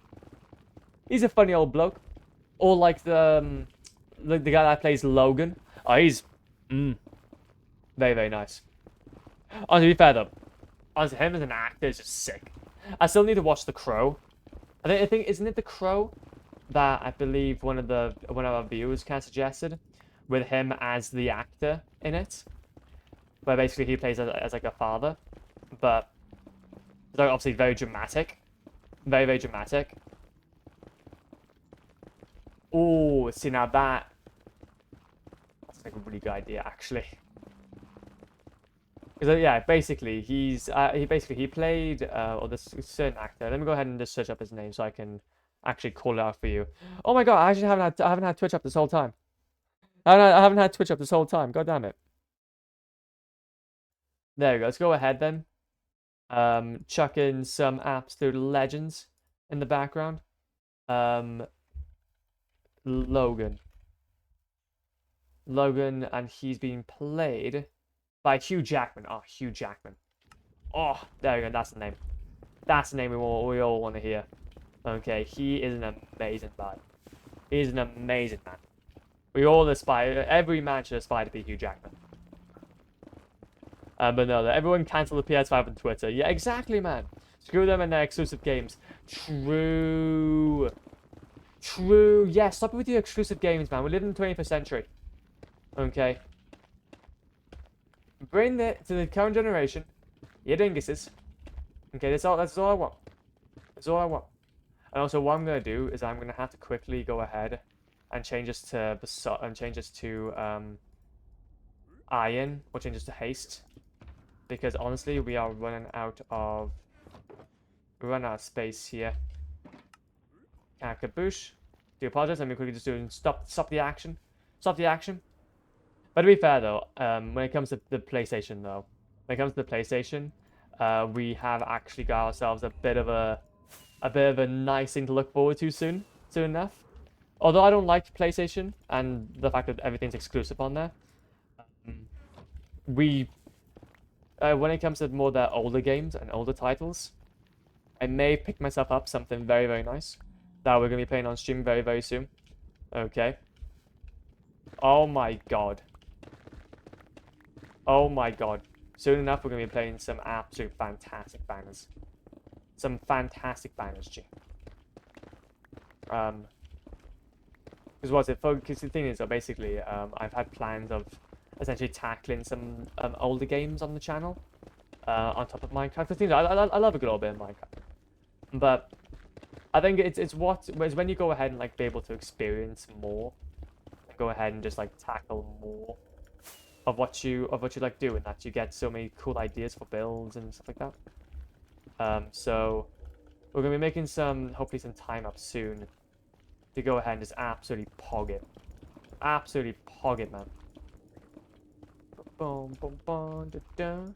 Speaker 1: He's a funny old bloke. Or like the guy that plays Logan. Oh, he's very, very nice. Oh, to be fair though, honestly, him as an actor is just sick. I still need to watch The Crow. I think isn't it The Crow that I believe one of our viewers kind of suggested, with him as the actor in it, where basically he plays as like a father, but they're obviously very dramatic, very, very dramatic. Oh, see now that's like a really good idea actually. Because yeah, basically he played or this certain actor. Let me go ahead and just search up his name so I can actually call it out for you. Oh my god, I actually haven't had Twitch up this whole time. I haven't had Twitch up this whole time. God damn it. There we go. Let's go ahead then. Chuck in some absolute legends in the background. Logan. Logan, and he's being played by Hugh Jackman. Oh, Hugh Jackman. Oh, there we go. That's the name. That's the name we all want to hear. Okay, he is an amazing man. He is an amazing man. We all aspire. Every man should aspire to be Hugh Jackman. But no, everyone cancel the PS5 on Twitter. Yeah, exactly, man. Screw them and their exclusive games. True. True. Yeah, stop it with your exclusive games, man. We live in the 21st century. Okay. Bring it to the current generation. You dinguses. Okay, that's all I want. That's all I want. And also, what I'm gonna do is I'm gonna have to quickly go ahead and change this to iron, or change this to haste, because honestly, we are running out of space here. Kaboosh. Do apologize. Let me quickly just do stop the action. Stop the action. But to be fair though, when it comes to the PlayStation though, we have actually got ourselves a bit of a nice thing to look forward to soon enough. Although I don't like PlayStation and the fact that everything's exclusive on there, when it comes to more their older games and older titles, I may pick myself up something very, very nice that we're gonna be playing on stream very, very soon. Okay. Oh my god. Oh my god. Soon enough, we're going to be playing some absolute fantastic bangers. Some fantastic bangers, G. Because the thing is, basically, I've had plans of essentially tackling some older games on the channel on top of Minecraft. The thing is, I love a good old bit of Minecraft. But I think it's when you go ahead and like be able to experience more, and go ahead and just like tackle more of what you like doing, that you get so many cool ideas for builds and stuff like that. So we're gonna be making hopefully some time up soon to go ahead and just absolutely pog it, man. Boom, boom, boom, da da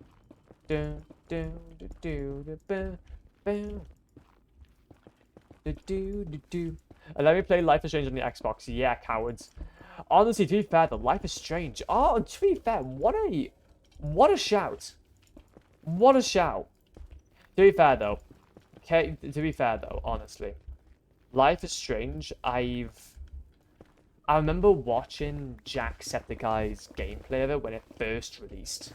Speaker 1: da da da da da da. Let me play Life is Strange on the Xbox. Yeah, cowards. Honestly, to be fair, the Life is Strange. Oh, to be fair, what a shout. What a shout. To be fair though, honestly, Life is Strange. I remember watching Jacksepticeye's gameplay of it when it first released.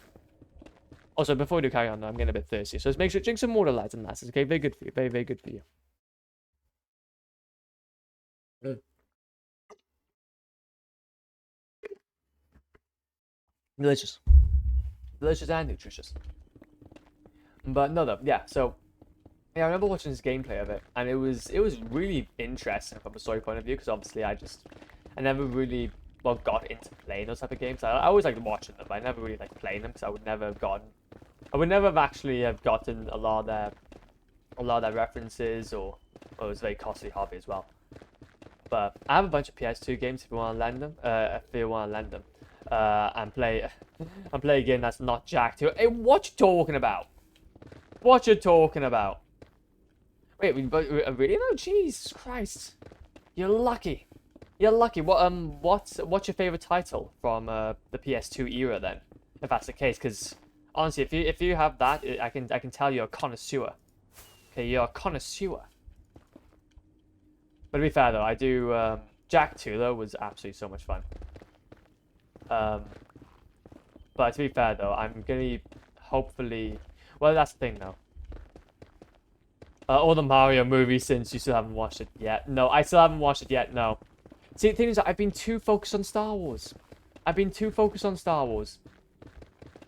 Speaker 1: Also, before we do carry on, though, I'm getting a bit thirsty, so let's make sure to drink some water, lads and lasses. Okay, very good for you. Very, very good for you. Delicious. Delicious and nutritious. But no, though, yeah, so yeah, I remember watching this gameplay of it, and it was really interesting from a story point of view, because obviously I never really got into playing those type of games. I always liked watching them, but I never really liked playing them, because I would never have actually have gotten a lot of their references, or it was a very costly hobby as well. But I have a bunch of PS2 games if you want to lend them. And play a game that's not jacked to it. Hey, what you talking about? What you talking about? Wait, really? No, Jesus Christ! You're lucky. You're lucky. What's your favorite title from the PS2 era then? If that's the case, because honestly, if you have that, I can tell you're a connoisseur. Okay, you're a connoisseur. But to be fair though, I do Jack 2 though was absolutely so much fun. But to be fair though, I'm gonna hopefully. Well, that's the thing though. All the Mario movies, since you still haven't watched it yet. No, I still haven't watched it yet. No. See, the thing is, I've been too focused on Star Wars. I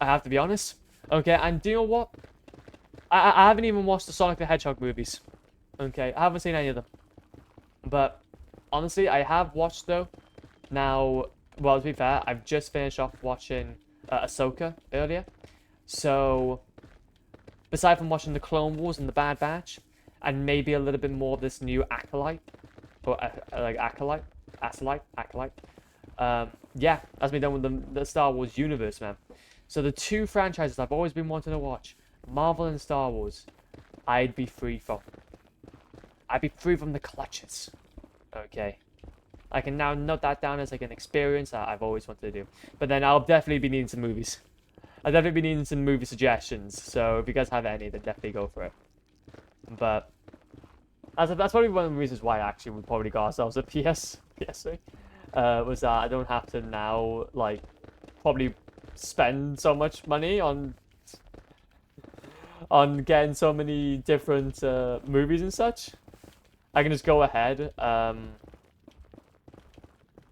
Speaker 1: have to be honest. Okay, and do you know what? I haven't even watched the Sonic the Hedgehog movies. Okay, I haven't seen any of them. But honestly, I have watched though. Now, well, to be fair, I've just finished off watching Ahsoka earlier. So, aside from watching the Clone Wars and the Bad Batch, and maybe a little bit more of this new Acolyte, or Acolyte. Yeah, that's been done with the Star Wars universe, man. So the two franchises I've always been wanting to watch, Marvel and Star Wars, I'd be free from. I'd be free from the clutches. Okay. I can now note that down as like an experience that I've always wanted to do. But then I'll definitely be needing some movies. I'll definitely be needing some movie suggestions. So if you guys have any, then definitely go for it. But that's probably one of the reasons why actually we probably got ourselves a PS3. Was that I don't have to now like probably spend so much money on getting so many different movies and such. I can just go ahead.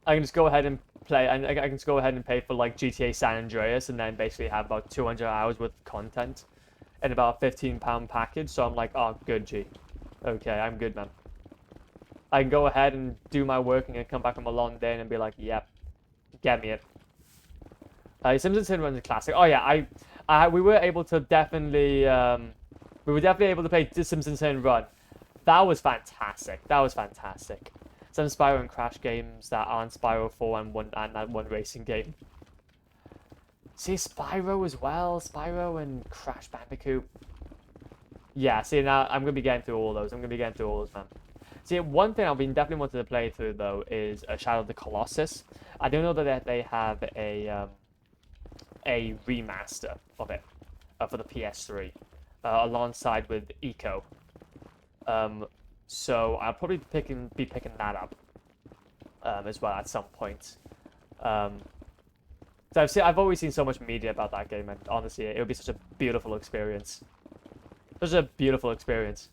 Speaker 1: I can just go ahead and play, and I can just go ahead and pay for like GTA San Andreas, and then basically have about 200 hours worth of content in about a £15 package. So I'm like, oh, good, G. Okay, I'm good, man. I can go ahead and do my work and then come back from a long day and be like, yep, get me it. Simpsons Sin Run's a classic. Oh yeah, we were able to definitely, we were definitely able to play The Simpsons Sin Run. That was fantastic. That was fantastic. Some Spyro and Crash games that aren't Spyro 4 and that one racing game. See, Spyro as well. Spyro and Crash Bandicoot. Yeah, see, now I'm going to be getting through all those. Man. See, one thing I've been definitely wanted to play through, though, is Shadow of the Colossus. I don't know that they have a remaster of it for the PS3 alongside with Eco. So I'll probably be picking that up as well at some point. So I've always seen so much media about that game, and honestly, it would be such a beautiful experience. Such a beautiful experience.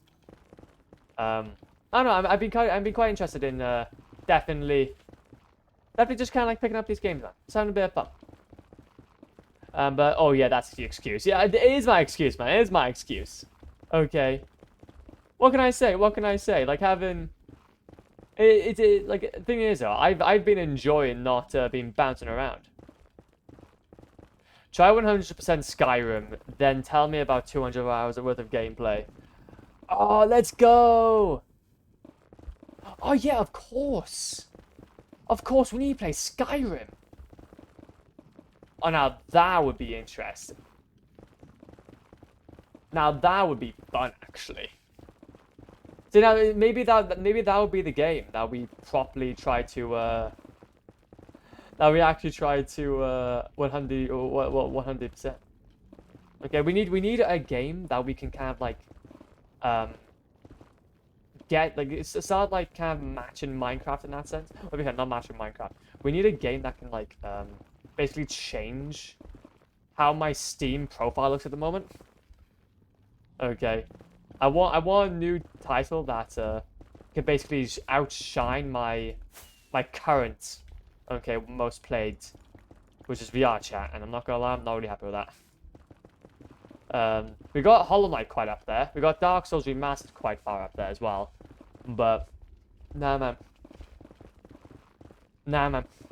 Speaker 1: I don't know. I've been quite interested in definitely just kind of like picking up these games, man. It's having a bit of fun. But oh yeah, that's the excuse. Yeah, it is my excuse, man. It is my excuse. Okay. What can I say? What can I say? Like having like the thing is, though, I've been enjoying not being bouncing around. Try 100% Skyrim, then tell me about 200 hours worth of gameplay. Oh, let's go! Oh yeah, of course. Of course, we need to play Skyrim. Oh, now that would be interesting. Now that would be fun, actually. See, now maybe that would be the game that we properly try to that we actually try to 100 or 100%. Okay, we need a game that we can kind of like get like it's not like kind of matching Minecraft in that sense. Okay, not matching Minecraft. We need a game that can like basically change how my Steam profile looks at the moment. Okay. I want a new title that can basically outshine my current most played, which is VR chat, and I'm not gonna lie, I'm not really happy with that. We got Hollow Knight quite up there. We got Dark Souls Remastered quite far up there as well, but nah, man.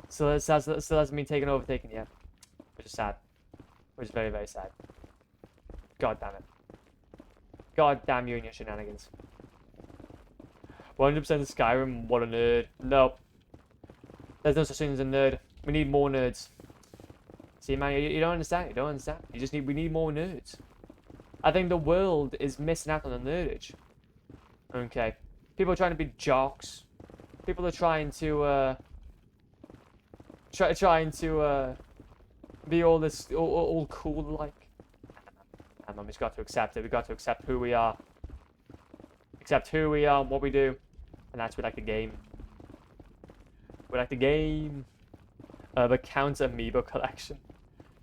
Speaker 1: So it hasn't been overtaken yet, which is sad, which is very, very sad. God damn it. God damn you and your shenanigans. 100% Skyrim, what a nerd. Nope. There's no such thing as a nerd. We need more nerds. See, man, you don't understand. You don't understand. We need more nerds. I think the world is missing out on the nerdage. Okay. People are trying to be jocks. People are trying to, be all this, all cool like. And we just got to accept it. We got to accept who we are. Accept who we are and what we do. And that's we like the game. We like the game. The Count Amiibo collection.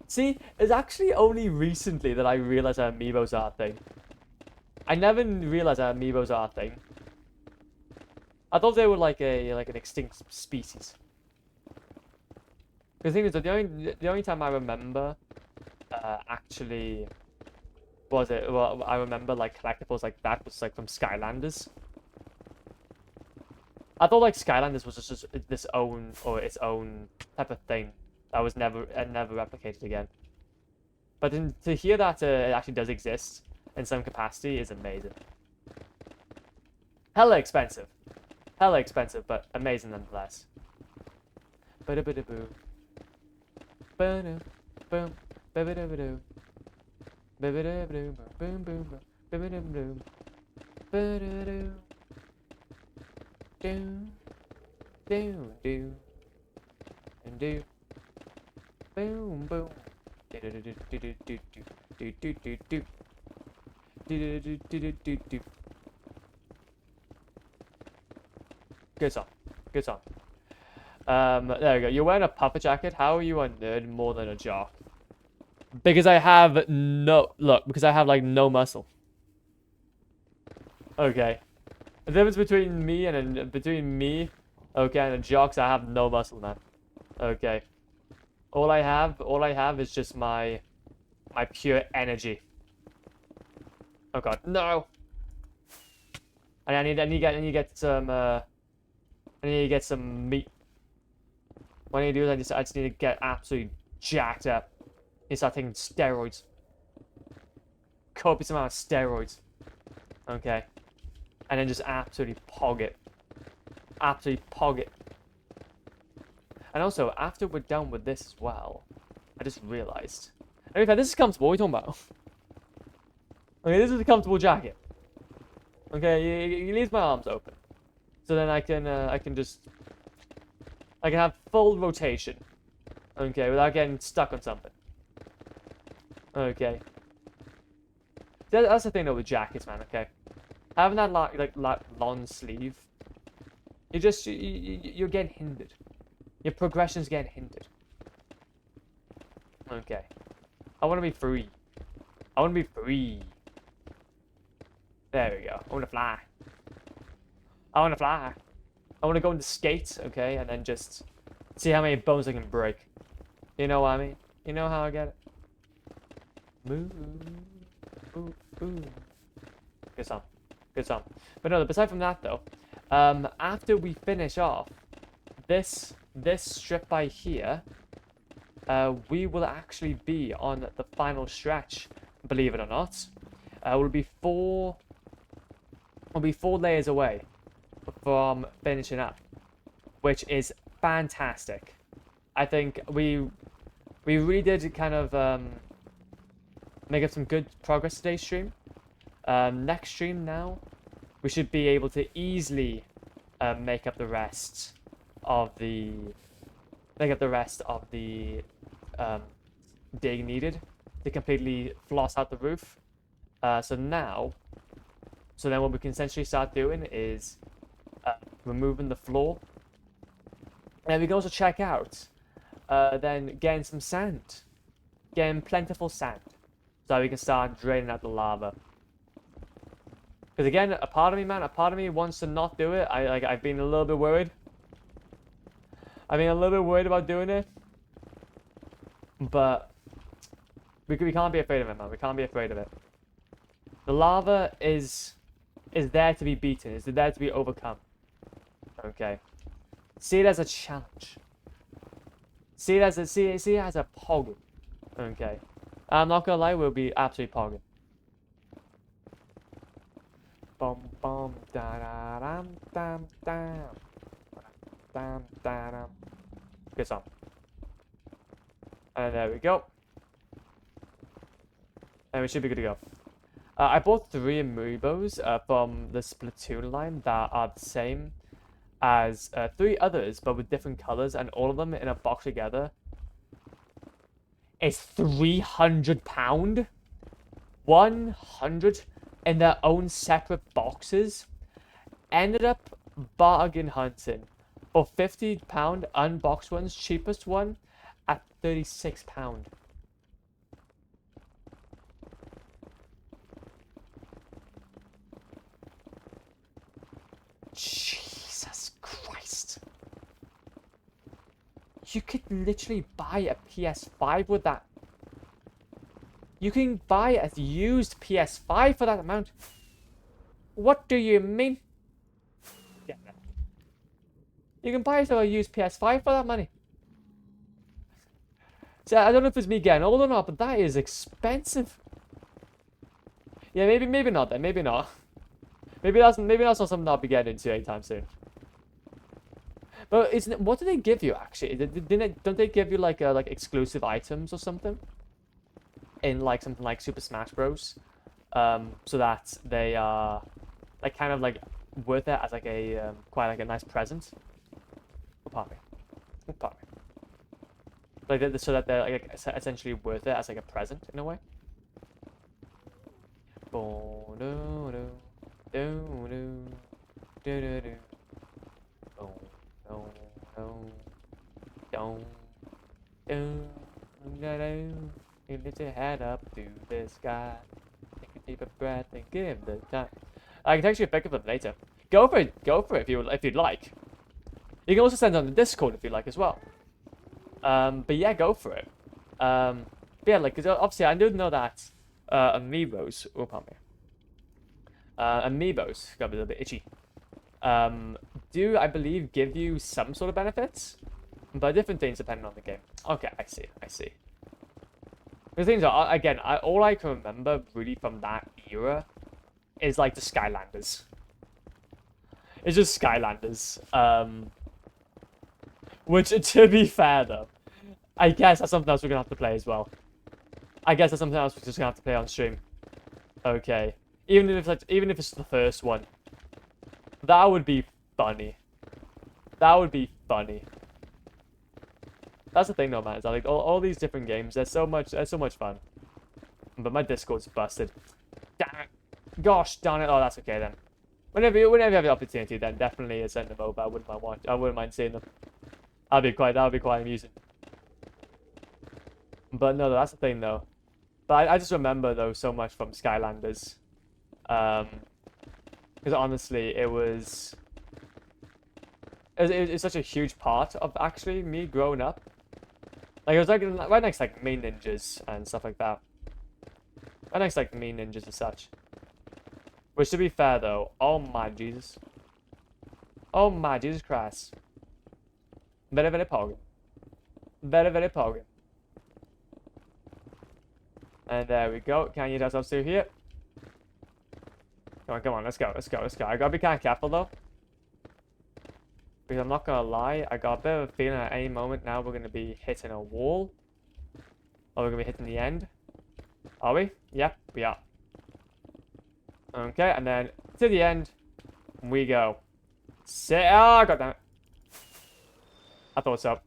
Speaker 1: See, it's actually only recently that I realized that Amiibos are a thing. I never realized that Amiibos are a thing. I thought they were like an extinct species. The thing is, the only time I remember actually I remember like collectibles like that was like from Skylanders. I thought like Skylanders was just its own type of thing that was never replicated again. But to hear that it actually does exist in some capacity is amazing. Hella expensive, but amazing nonetheless. Ba-da-ba-da-boo. Ba-da-boom. Ba-ba-da-ba-doo. do, do, do, and do, boom, boom, do, do, do, do, do, do, do, do, do, do, do, do, do, do, do, do. Good song. Good song. There we go. You're wearing a puffer jacket. How are you a nerd more than a jock? Because I have no... Look, because I have, like, no muscle. Okay. The difference between me and... Okay, and a jock, I have no muscle, man. Okay. All I have is just my pure energy. Oh god. No! I need to get some, I need to get some meat. What I need to do is I just need to get absolutely jacked up. And start taking steroids. Copious amount of steroids. Okay. And then just absolutely pog it. Absolutely pog it. And also, after we're done with this as well, I just realized. In fact, this is comfortable. What are you talking about? Okay, this is a comfortable jacket. Okay, he leaves my arms open. So then I can have full rotation. Okay, without getting stuck on something. Okay. That's the thing though with jackets, man, okay? Having that long sleeve, you're getting hindered. Your progression's getting hindered. Okay. I want to be free. I want to be free. There we go. I want to fly. I want to fly. I want to go into skates, okay? And then just see how many bones I can break. You know what I mean? You know how I get it? Move. Ooh, ooh. Good song. Good song. But no, aside from that though, after we finish off this strip by here, we will actually be on the final stretch, believe it or not. We'll be four layers away from finishing up, which is fantastic. I think we really did kind of make up some good progress today's stream. Next stream now, we should be able to easily make up the rest of the dig needed to completely floss out the roof. So then what we can essentially start doing is removing the floor. And we can also check out then getting some sand. Getting plentiful sand. So we can start draining out the lava. Because again, a part of me wants to not do it. I've been a little bit worried. I've been a little bit worried about doing it. But we can't be afraid of it, man. We can't be afraid of it. The lava is there to be beaten. It's there to be overcome. Okay. See it as a challenge. See it as a pog. Okay. I'm not gonna lie, we'll be absolutely pogging. Bum bum da da dum dum dum dum da dum. Good song. And there we go. And we should be good to go. I bought 3 amiibos from the Splatoon line that are the same as 3 others, but with different colors, and all of them in a box together. It's £300. 100 in their own separate boxes. Ended up bargain hunting for £50 unboxed ones, cheapest one at £36. Jesus Christ. You could literally buy a PS5 with that. You can buy a used PS5 for that amount. What do you mean? Yeah. You can buy yourself a used PS5 for that money. So I don't know if it's me getting old or not, but that is expensive. Yeah, maybe not then. Maybe not. Maybe that's not something I'll be getting into anytime soon. But what do they give you actually? Don't they give you like exclusive items or something? In like something like Super Smash Bros. So that they are like kind of like worth it as like a quite like a nice present. Oh, pardon me. Oh, pardon me. Like so that they're like essentially worth it as like a present in a way. You lift your head up to the sky. Take a deep breath and give the time. I can text you a pic of them later. Go for it. Go for it if you'd like. You can also send it on the Discord if you like as well. But yeah, go for it. But yeah, like, cause obviously I do know that amiibos. Oh, pardon me. Amiibos got a little bit itchy. Do I believe give you some sort of benefits, but different things depending on the game. Okay, I see. I see. The things are, again, all I can remember really from that era is like the Skylanders. It's just Skylanders. Which, to be fair though, I guess that's something else we're gonna have to play as well. I guess that's something else we're just gonna have to play on stream. Okay. Even if it's the first one. That would be funny. That would be funny. That's the thing though, man. Is that, like all these different games, they're so much fun. But my Discord's busted. Damn it. Gosh darn it. Oh, that's okay then. Whenever you have the opportunity, then definitely send them over. I wouldn't mind seeing them. That would be quite amusing. But no, that's the thing though. But I just remember though so much from Skylanders. Because honestly, it was such a huge part of actually me growing up. Like it was like right next to, like Main Ninjas and stuff like that. Right next to, like Main Ninjas and such. Which to be fair though, oh my Jesus. Oh my Jesus Christ. Very, very pogging. Very, very pogging. And there we go. Can you get ourselves through here? Come on, let's go. I gotta be kind of careful though. Because I'm not gonna lie, I got a bit of a feeling at any moment now we're gonna be hitting a wall. Or we're gonna be hitting the end. Are we? Yep, we are. Okay, and then to the end we go. Oh, goddammit. I thought so.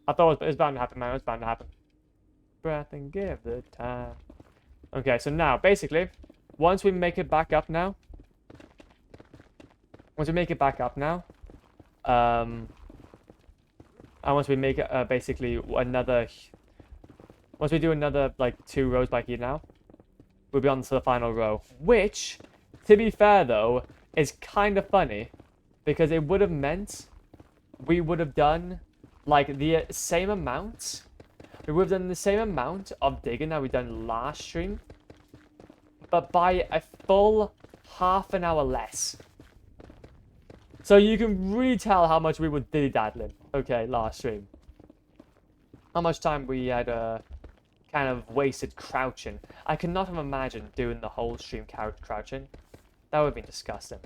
Speaker 1: I thought it was bound to happen, man. It was bound to happen. Breath and give the time. Okay, so now, basically, once we make it back up now, and once we make it, basically, once we do another, like, 2 rows by here now, we'll be on to the final row, which, to be fair, though, is kind of funny, because it would have meant we would have done, like, the same amount. We would have done the same amount of digging that we done last stream, but by a full half an hour less. So you can really tell how much we were dilly-daddling, okay, last stream. How much time we had kind of wasted crouching. I could not have imagined doing the whole stream crouching. That would have been disgusting.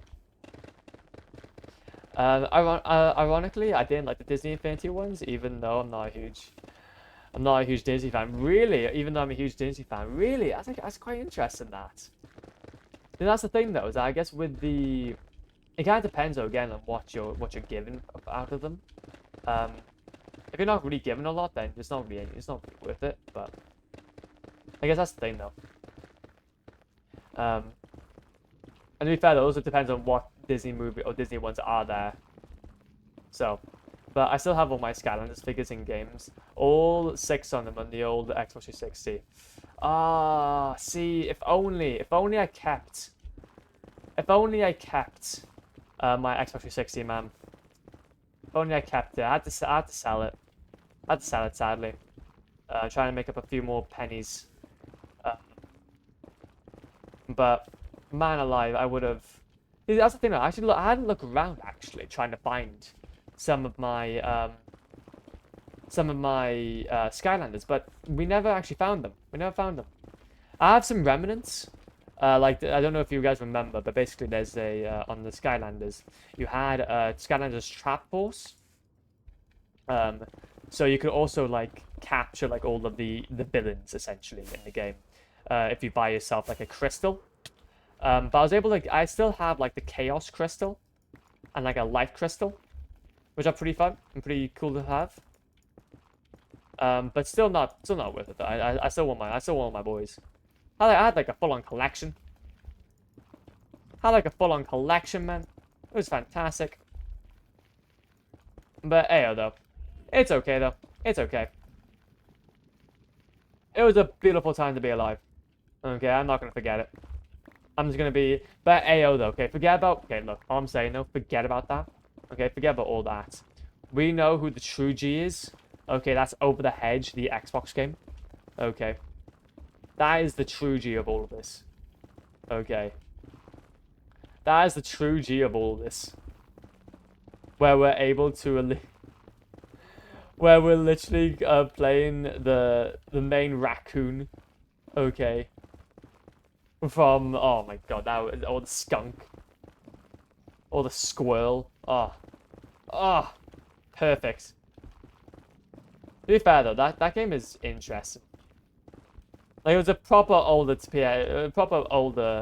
Speaker 1: Ironically, I didn't like the Disney Infinity ones, even though I'm not a huge Disney fan. Really, even though I'm a huge Disney fan, really, I think that's quite interesting. That. And that's the thing, though, is that I guess with the, it kind of depends though, again on what you're giving out of them. If you're not really giving a lot, then it's not really worth it. But I guess that's the thing, though. And to be fair, though, it also depends on what Disney movie or Disney ones are there. So, but I still have all my Skylanders figures in games, all 6 on them on the old Xbox 360. Ah, see, if only I kept my Xbox 360, man. If only I kept it. I had to sell it. I had to sell it, sadly. Trying to make up a few more pennies. But man alive, I would have. That's the thing. I hadn't looked around actually, trying to find some of my Skylanders, but we never actually found them. I have some remnants. Like I don't know if you guys remember, but basically there's a on the Skylanders you had Skylanders Trap Force. So you could also like capture like all of the villains essentially in the game if you buy yourself like a crystal. But I was able to, I still have like the Chaos Crystal and like a Light Crystal, which are pretty fun and pretty cool to have. But still not worth it though. I still want my boys. I had like a full-on collection. Had like a full-on collection, man. It was fantastic. But ayo though, it's okay though. It's okay. It was a beautiful time to be alive. Okay, I'm not gonna forget it. I'm just gonna be. But ayo though, okay, forget about. Okay, look, all I'm saying though, forget about that. Okay, forget about all that. We know who the true G is. Okay, that's Over the Hedge, the Xbox game. Okay. That is the true G of all of this. Okay. That is the true G of all of this. Where we're able to... Where we're literally playing the main raccoon. Okay. From... Oh my god, that was... Or the skunk. Or the squirrel. Oh. Oh. Perfect. To be fair though, that game is interesting. Like it was a proper older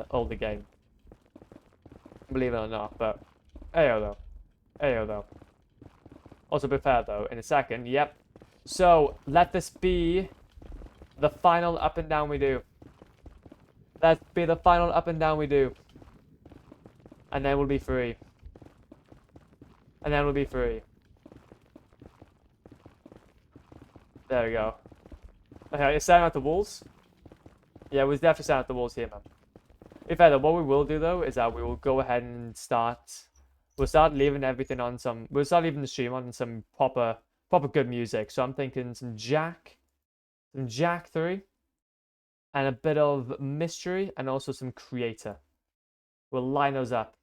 Speaker 1: older game. Believe it or not, but ayo though. Ayo though. Also be fair though, in a second, yep. So let this be the final up and down we do. Let be the final up and down we do. And then we'll be free. And then we'll be free. There we go. Okay, it's setting out the walls. Yeah, we're definitely setting out the walls here, man. In fact, what we will do though is that we will go ahead and start. We'll start leaving everything on some. We'll start leaving the stream on some proper good music. So I'm thinking some Jack 3, and a bit of Mystery, and also some Creator. We'll line those up.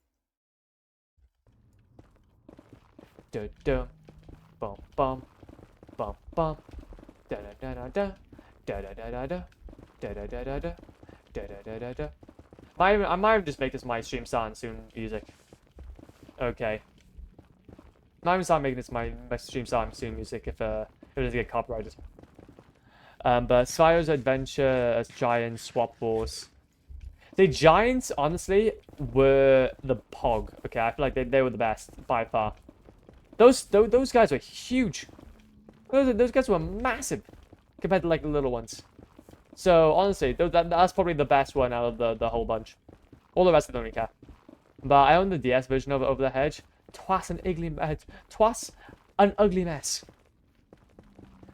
Speaker 1: Do do, bum bum, bum bum. Da da da da da da da da da da da da da da da da da da. I might even just make this my stream start and soon music. Okay. I might even start making this my stream start and soon music if it doesn't get copyrighted. But Spyro's Adventure as Giants Swap Force. The Giants honestly were the pog. Okay, I feel like they were the best by far. Those guys were huge. Those guys were massive compared to like the little ones. So honestly, that's probably the best one out of the whole bunch. All the rest I don't really care. But I own the DS version of Over the Hedge. Twas an ugly mess.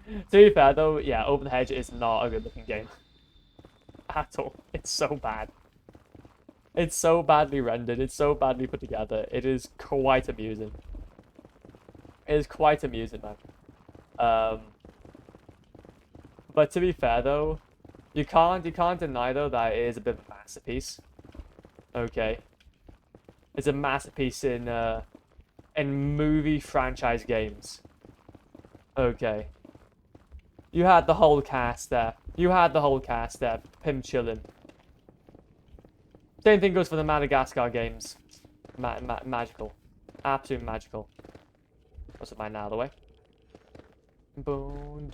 Speaker 1: To be fair though, yeah, Over the Hedge is not a good looking game at all. It's so bad. It's so badly rendered. It's so badly put together. It is quite amusing. It is quite amusing, man. But to be fair though, you can't deny though that it is a bit of a masterpiece. Okay, it's a masterpiece in movie franchise games. Okay, you had the whole cast there. Pim chillin'. Same thing goes for the Madagascar games. Magical, absolute magical. What's it mine out of the way? Boom,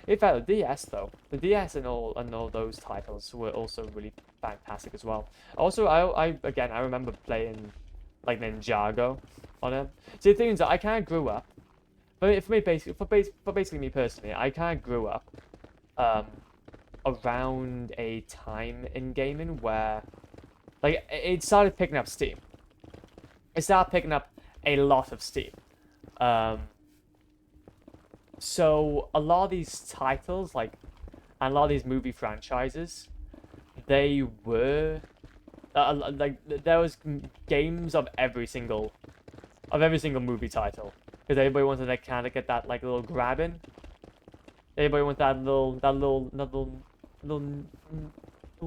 Speaker 1: in fact, the DS though, the DS and all those titles were also really fantastic as well. Also, I remember playing like Ninjago on it. See, the thing is that I kind of grew up. Basically me personally, I kind of grew up around a time in gaming where like it started picking up steam. It started picking up a lot of steam. So a lot of these titles, like, and a lot of these movie franchises, they were like there was games of every single movie title, because everybody wanted to kind of get that like little grab in. Everybody wanted that little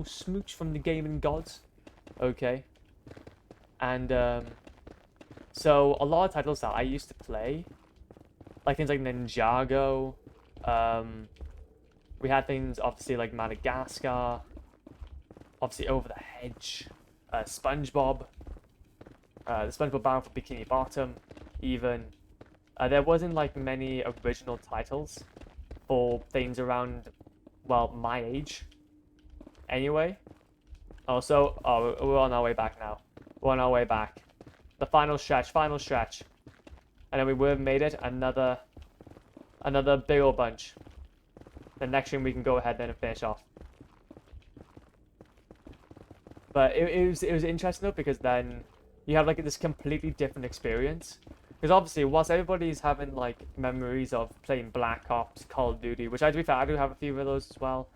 Speaker 1: smooch from the gaming gods. Okay, and so a lot of titles that I used to play, like things like Ninjago, we had things obviously like Madagascar, obviously Over the Hedge, SpongeBob, the SpongeBob Battle for Bikini Bottom, even. There wasn't like many original titles for things around, well, my age, anyway. We're on our way back now. We're on our way back. The final stretch, and then we would have made it another big old bunch. The next stream we can go ahead then and finish off. But it was interesting though, because then you have like this completely different experience. Because obviously, whilst everybody's having like memories of playing Black Ops, Call of Duty, which to be fair, I do have a few of those as well.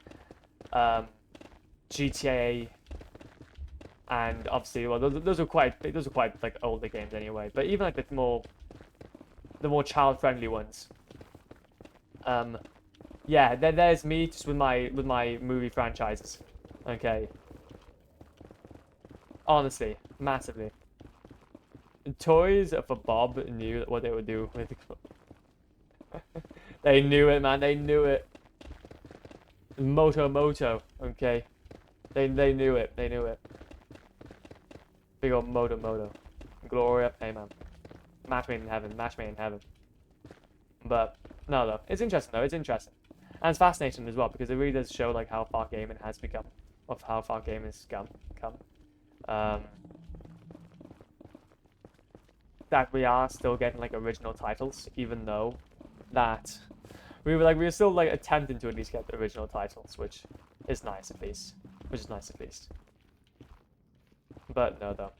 Speaker 1: GTA, and obviously, well, those are quite like older games anyway. But even like the more child-friendly ones. Yeah, there's me just with my movie franchises. Okay. Honestly, massively. Toys for Bob knew what they would do with the They knew it, man. They knew it. Moto, okay. They knew it. They knew it. Big old Moto. Gloria, hey man. Match made in heaven. But no, though, it's interesting though. It's interesting, and it's fascinating as well because it really does show like how far gaming has become, of how far gaming has come. That we are still getting like original titles, even though that we were still like attempting to at least get the original titles, which is nice at least. But no, though.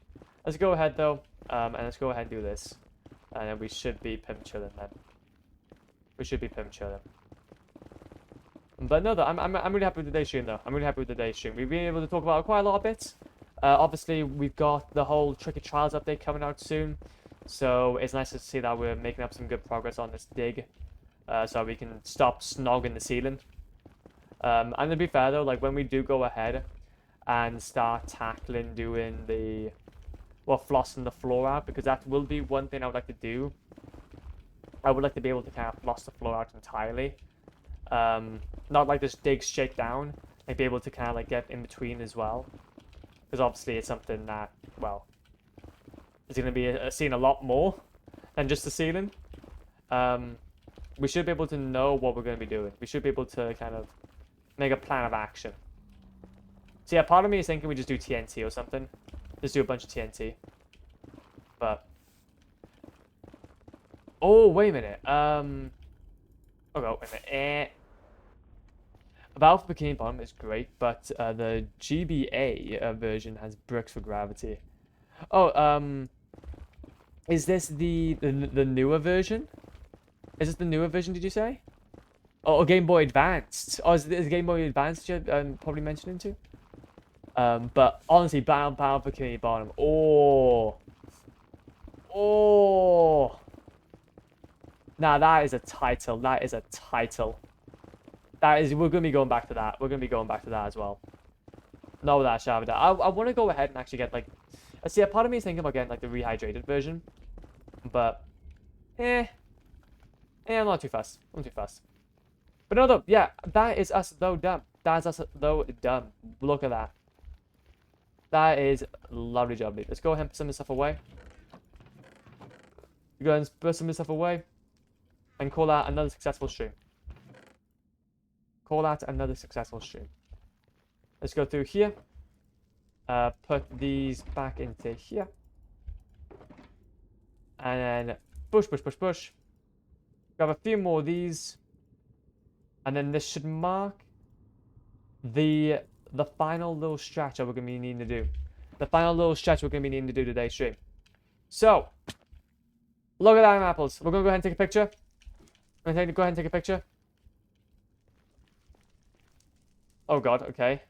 Speaker 1: Let's go ahead though, and let's go ahead and do this, and then we should be pimp chilling then. But no, though, I'm really happy with today's stream though. We've been able to talk about quite a lot of bits. Obviously, we've got the whole Tricky Trials update coming out soon. So it's nice to see that we're making up some good progress on this dig, so we can stop snogging the ceiling. And to be fair though, like when we do go ahead and start tackling doing flossing the floor out, because that will be one thing I would like to do. I would like to be able to kind of floss the floor out entirely, not like just dig straight down, like be able to kind of like get in between as well, because obviously it's something that, well, is going to be seen a lot more than just the ceiling. We should be able to know what we're going to be doing. We should be able to kind of make a plan of action. So yeah, part of me is thinking we just do TNT or something. Just do a bunch of TNT. But oh, wait a minute. Okay, wait a minute. About Bikini Bottom is great, but the GBA version has bricks for gravity. Oh, is this the newer version? Is this the newer version, did you say? Oh, Game Boy Advanced. Oh, is Game Boy Advanced you're probably mentioning too? But honestly, Battle Bikini Bottom. Oh. Nah, that is a title. We're gonna be going back to that. As well. No, without a shadow of a doubt. I want to go ahead and actually get like, see, a part of me is thinking about getting like the rehydrated version, but I'm not too fast. But no, though, yeah, that is us though dumb. Look at that. That is lovely jubbly. Let's go ahead and put some of this stuff away. Go ahead and put some of this stuff away, and call that another successful stream. Let's go through here. Put these back into here. And then push. Grab a few more of these. And then this should mark the final little stretch that we're going to be needing to do. Today's stream. So, look at that, apples. We're going to go ahead and take a picture. Oh god, okay.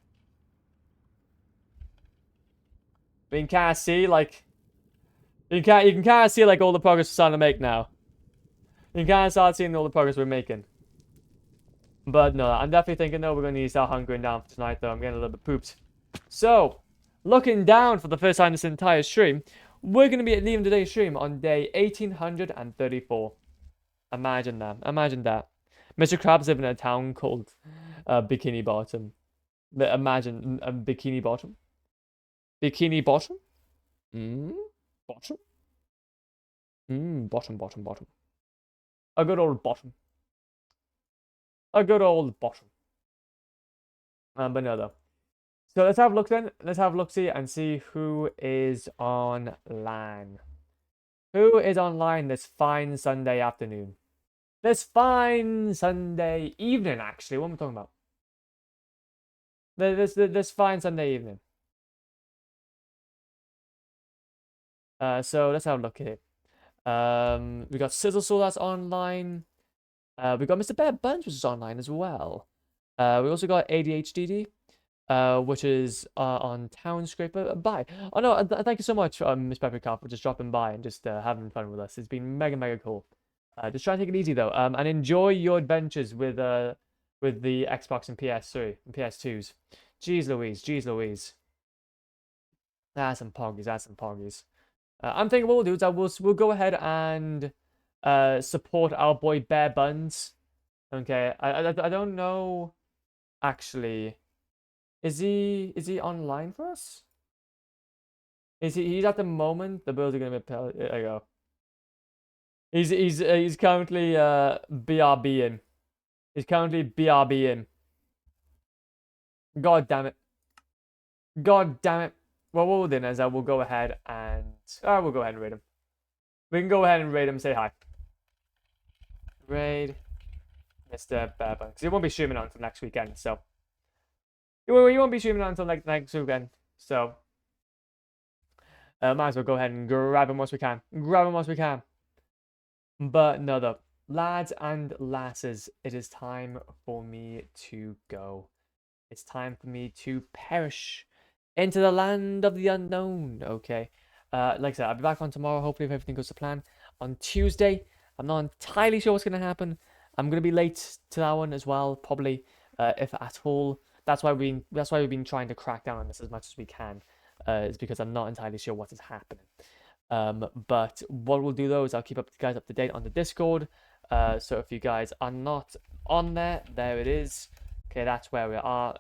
Speaker 1: We can kind of see, like, you can kind of see, like, all the progress we're starting to make now. You can kind of start seeing all the progress we're making. But no, I'm definitely thinking, though, we're going to need to start hunkering down for tonight, though. I'm getting a little bit pooped. So, looking down for the first time this entire stream, we're going to be leaving today's stream on day 1834. Imagine that. Mr. Krabs lives in a town called Bikini Bottom. Imagine Bikini Bottom. Bikini Bottom? Bottom? Bottom. A good old bottom. But no, though. So let's have a look then. Let's have a look see and see who is online. Who is online this fine Sunday afternoon? This fine Sunday evening, actually. What am I talking about? This fine Sunday evening. So let's have a look here. We got Sizzle Soul that's online. We got Mr. Bear Buns, which is online as well. We also got ADHDD, which is on Town Scraper. Bye. Oh no, thank you so much, Miss Peppercup, for just dropping by and just having fun with us. It's been mega, mega cool. Just try and take it easy though, and enjoy your adventures with the Xbox and PS3 and PS2s. Jeez Louise, jeez Louise. That's some poggies, that's some poggies. I'm thinking what we'll do is we'll go ahead and support our boy Bear Buns. Okay, I don't know actually. Is he online for us? He's at the moment the bills are gonna be there you go. He's currently BRBing. He's currently BRBing. God damn it. God damn it. Well, what we'll do is we'll go ahead and we'll go ahead and raid him. We can go ahead and raid him. Say hi. Raid Mr. Bearbun, because he won't be streaming on until next weekend. So he won't be streaming on until next weekend. So might as well go ahead and grab him once we can. Grab him once we can. But no, though, lads and lasses, it is time for me to go. It's time for me to perish into the land of the unknown. Okay. Like I said, I'll be back on tomorrow. Hopefully, if everything goes to plan. On Tuesday, I'm not entirely sure what's going to happen. I'm going to be late to that one as well, probably, if at all. That's why we've been trying to crack down on this as much as we can. Is because I'm not entirely sure what is happening. But what we'll do though is I'll keep you guys up to date on the Discord. So if you guys are not on there it is. Okay, that's where we are.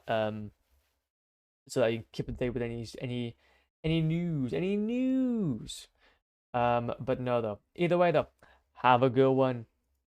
Speaker 1: So that you can keep up to date with any news. But no though. Either way though, have a good one.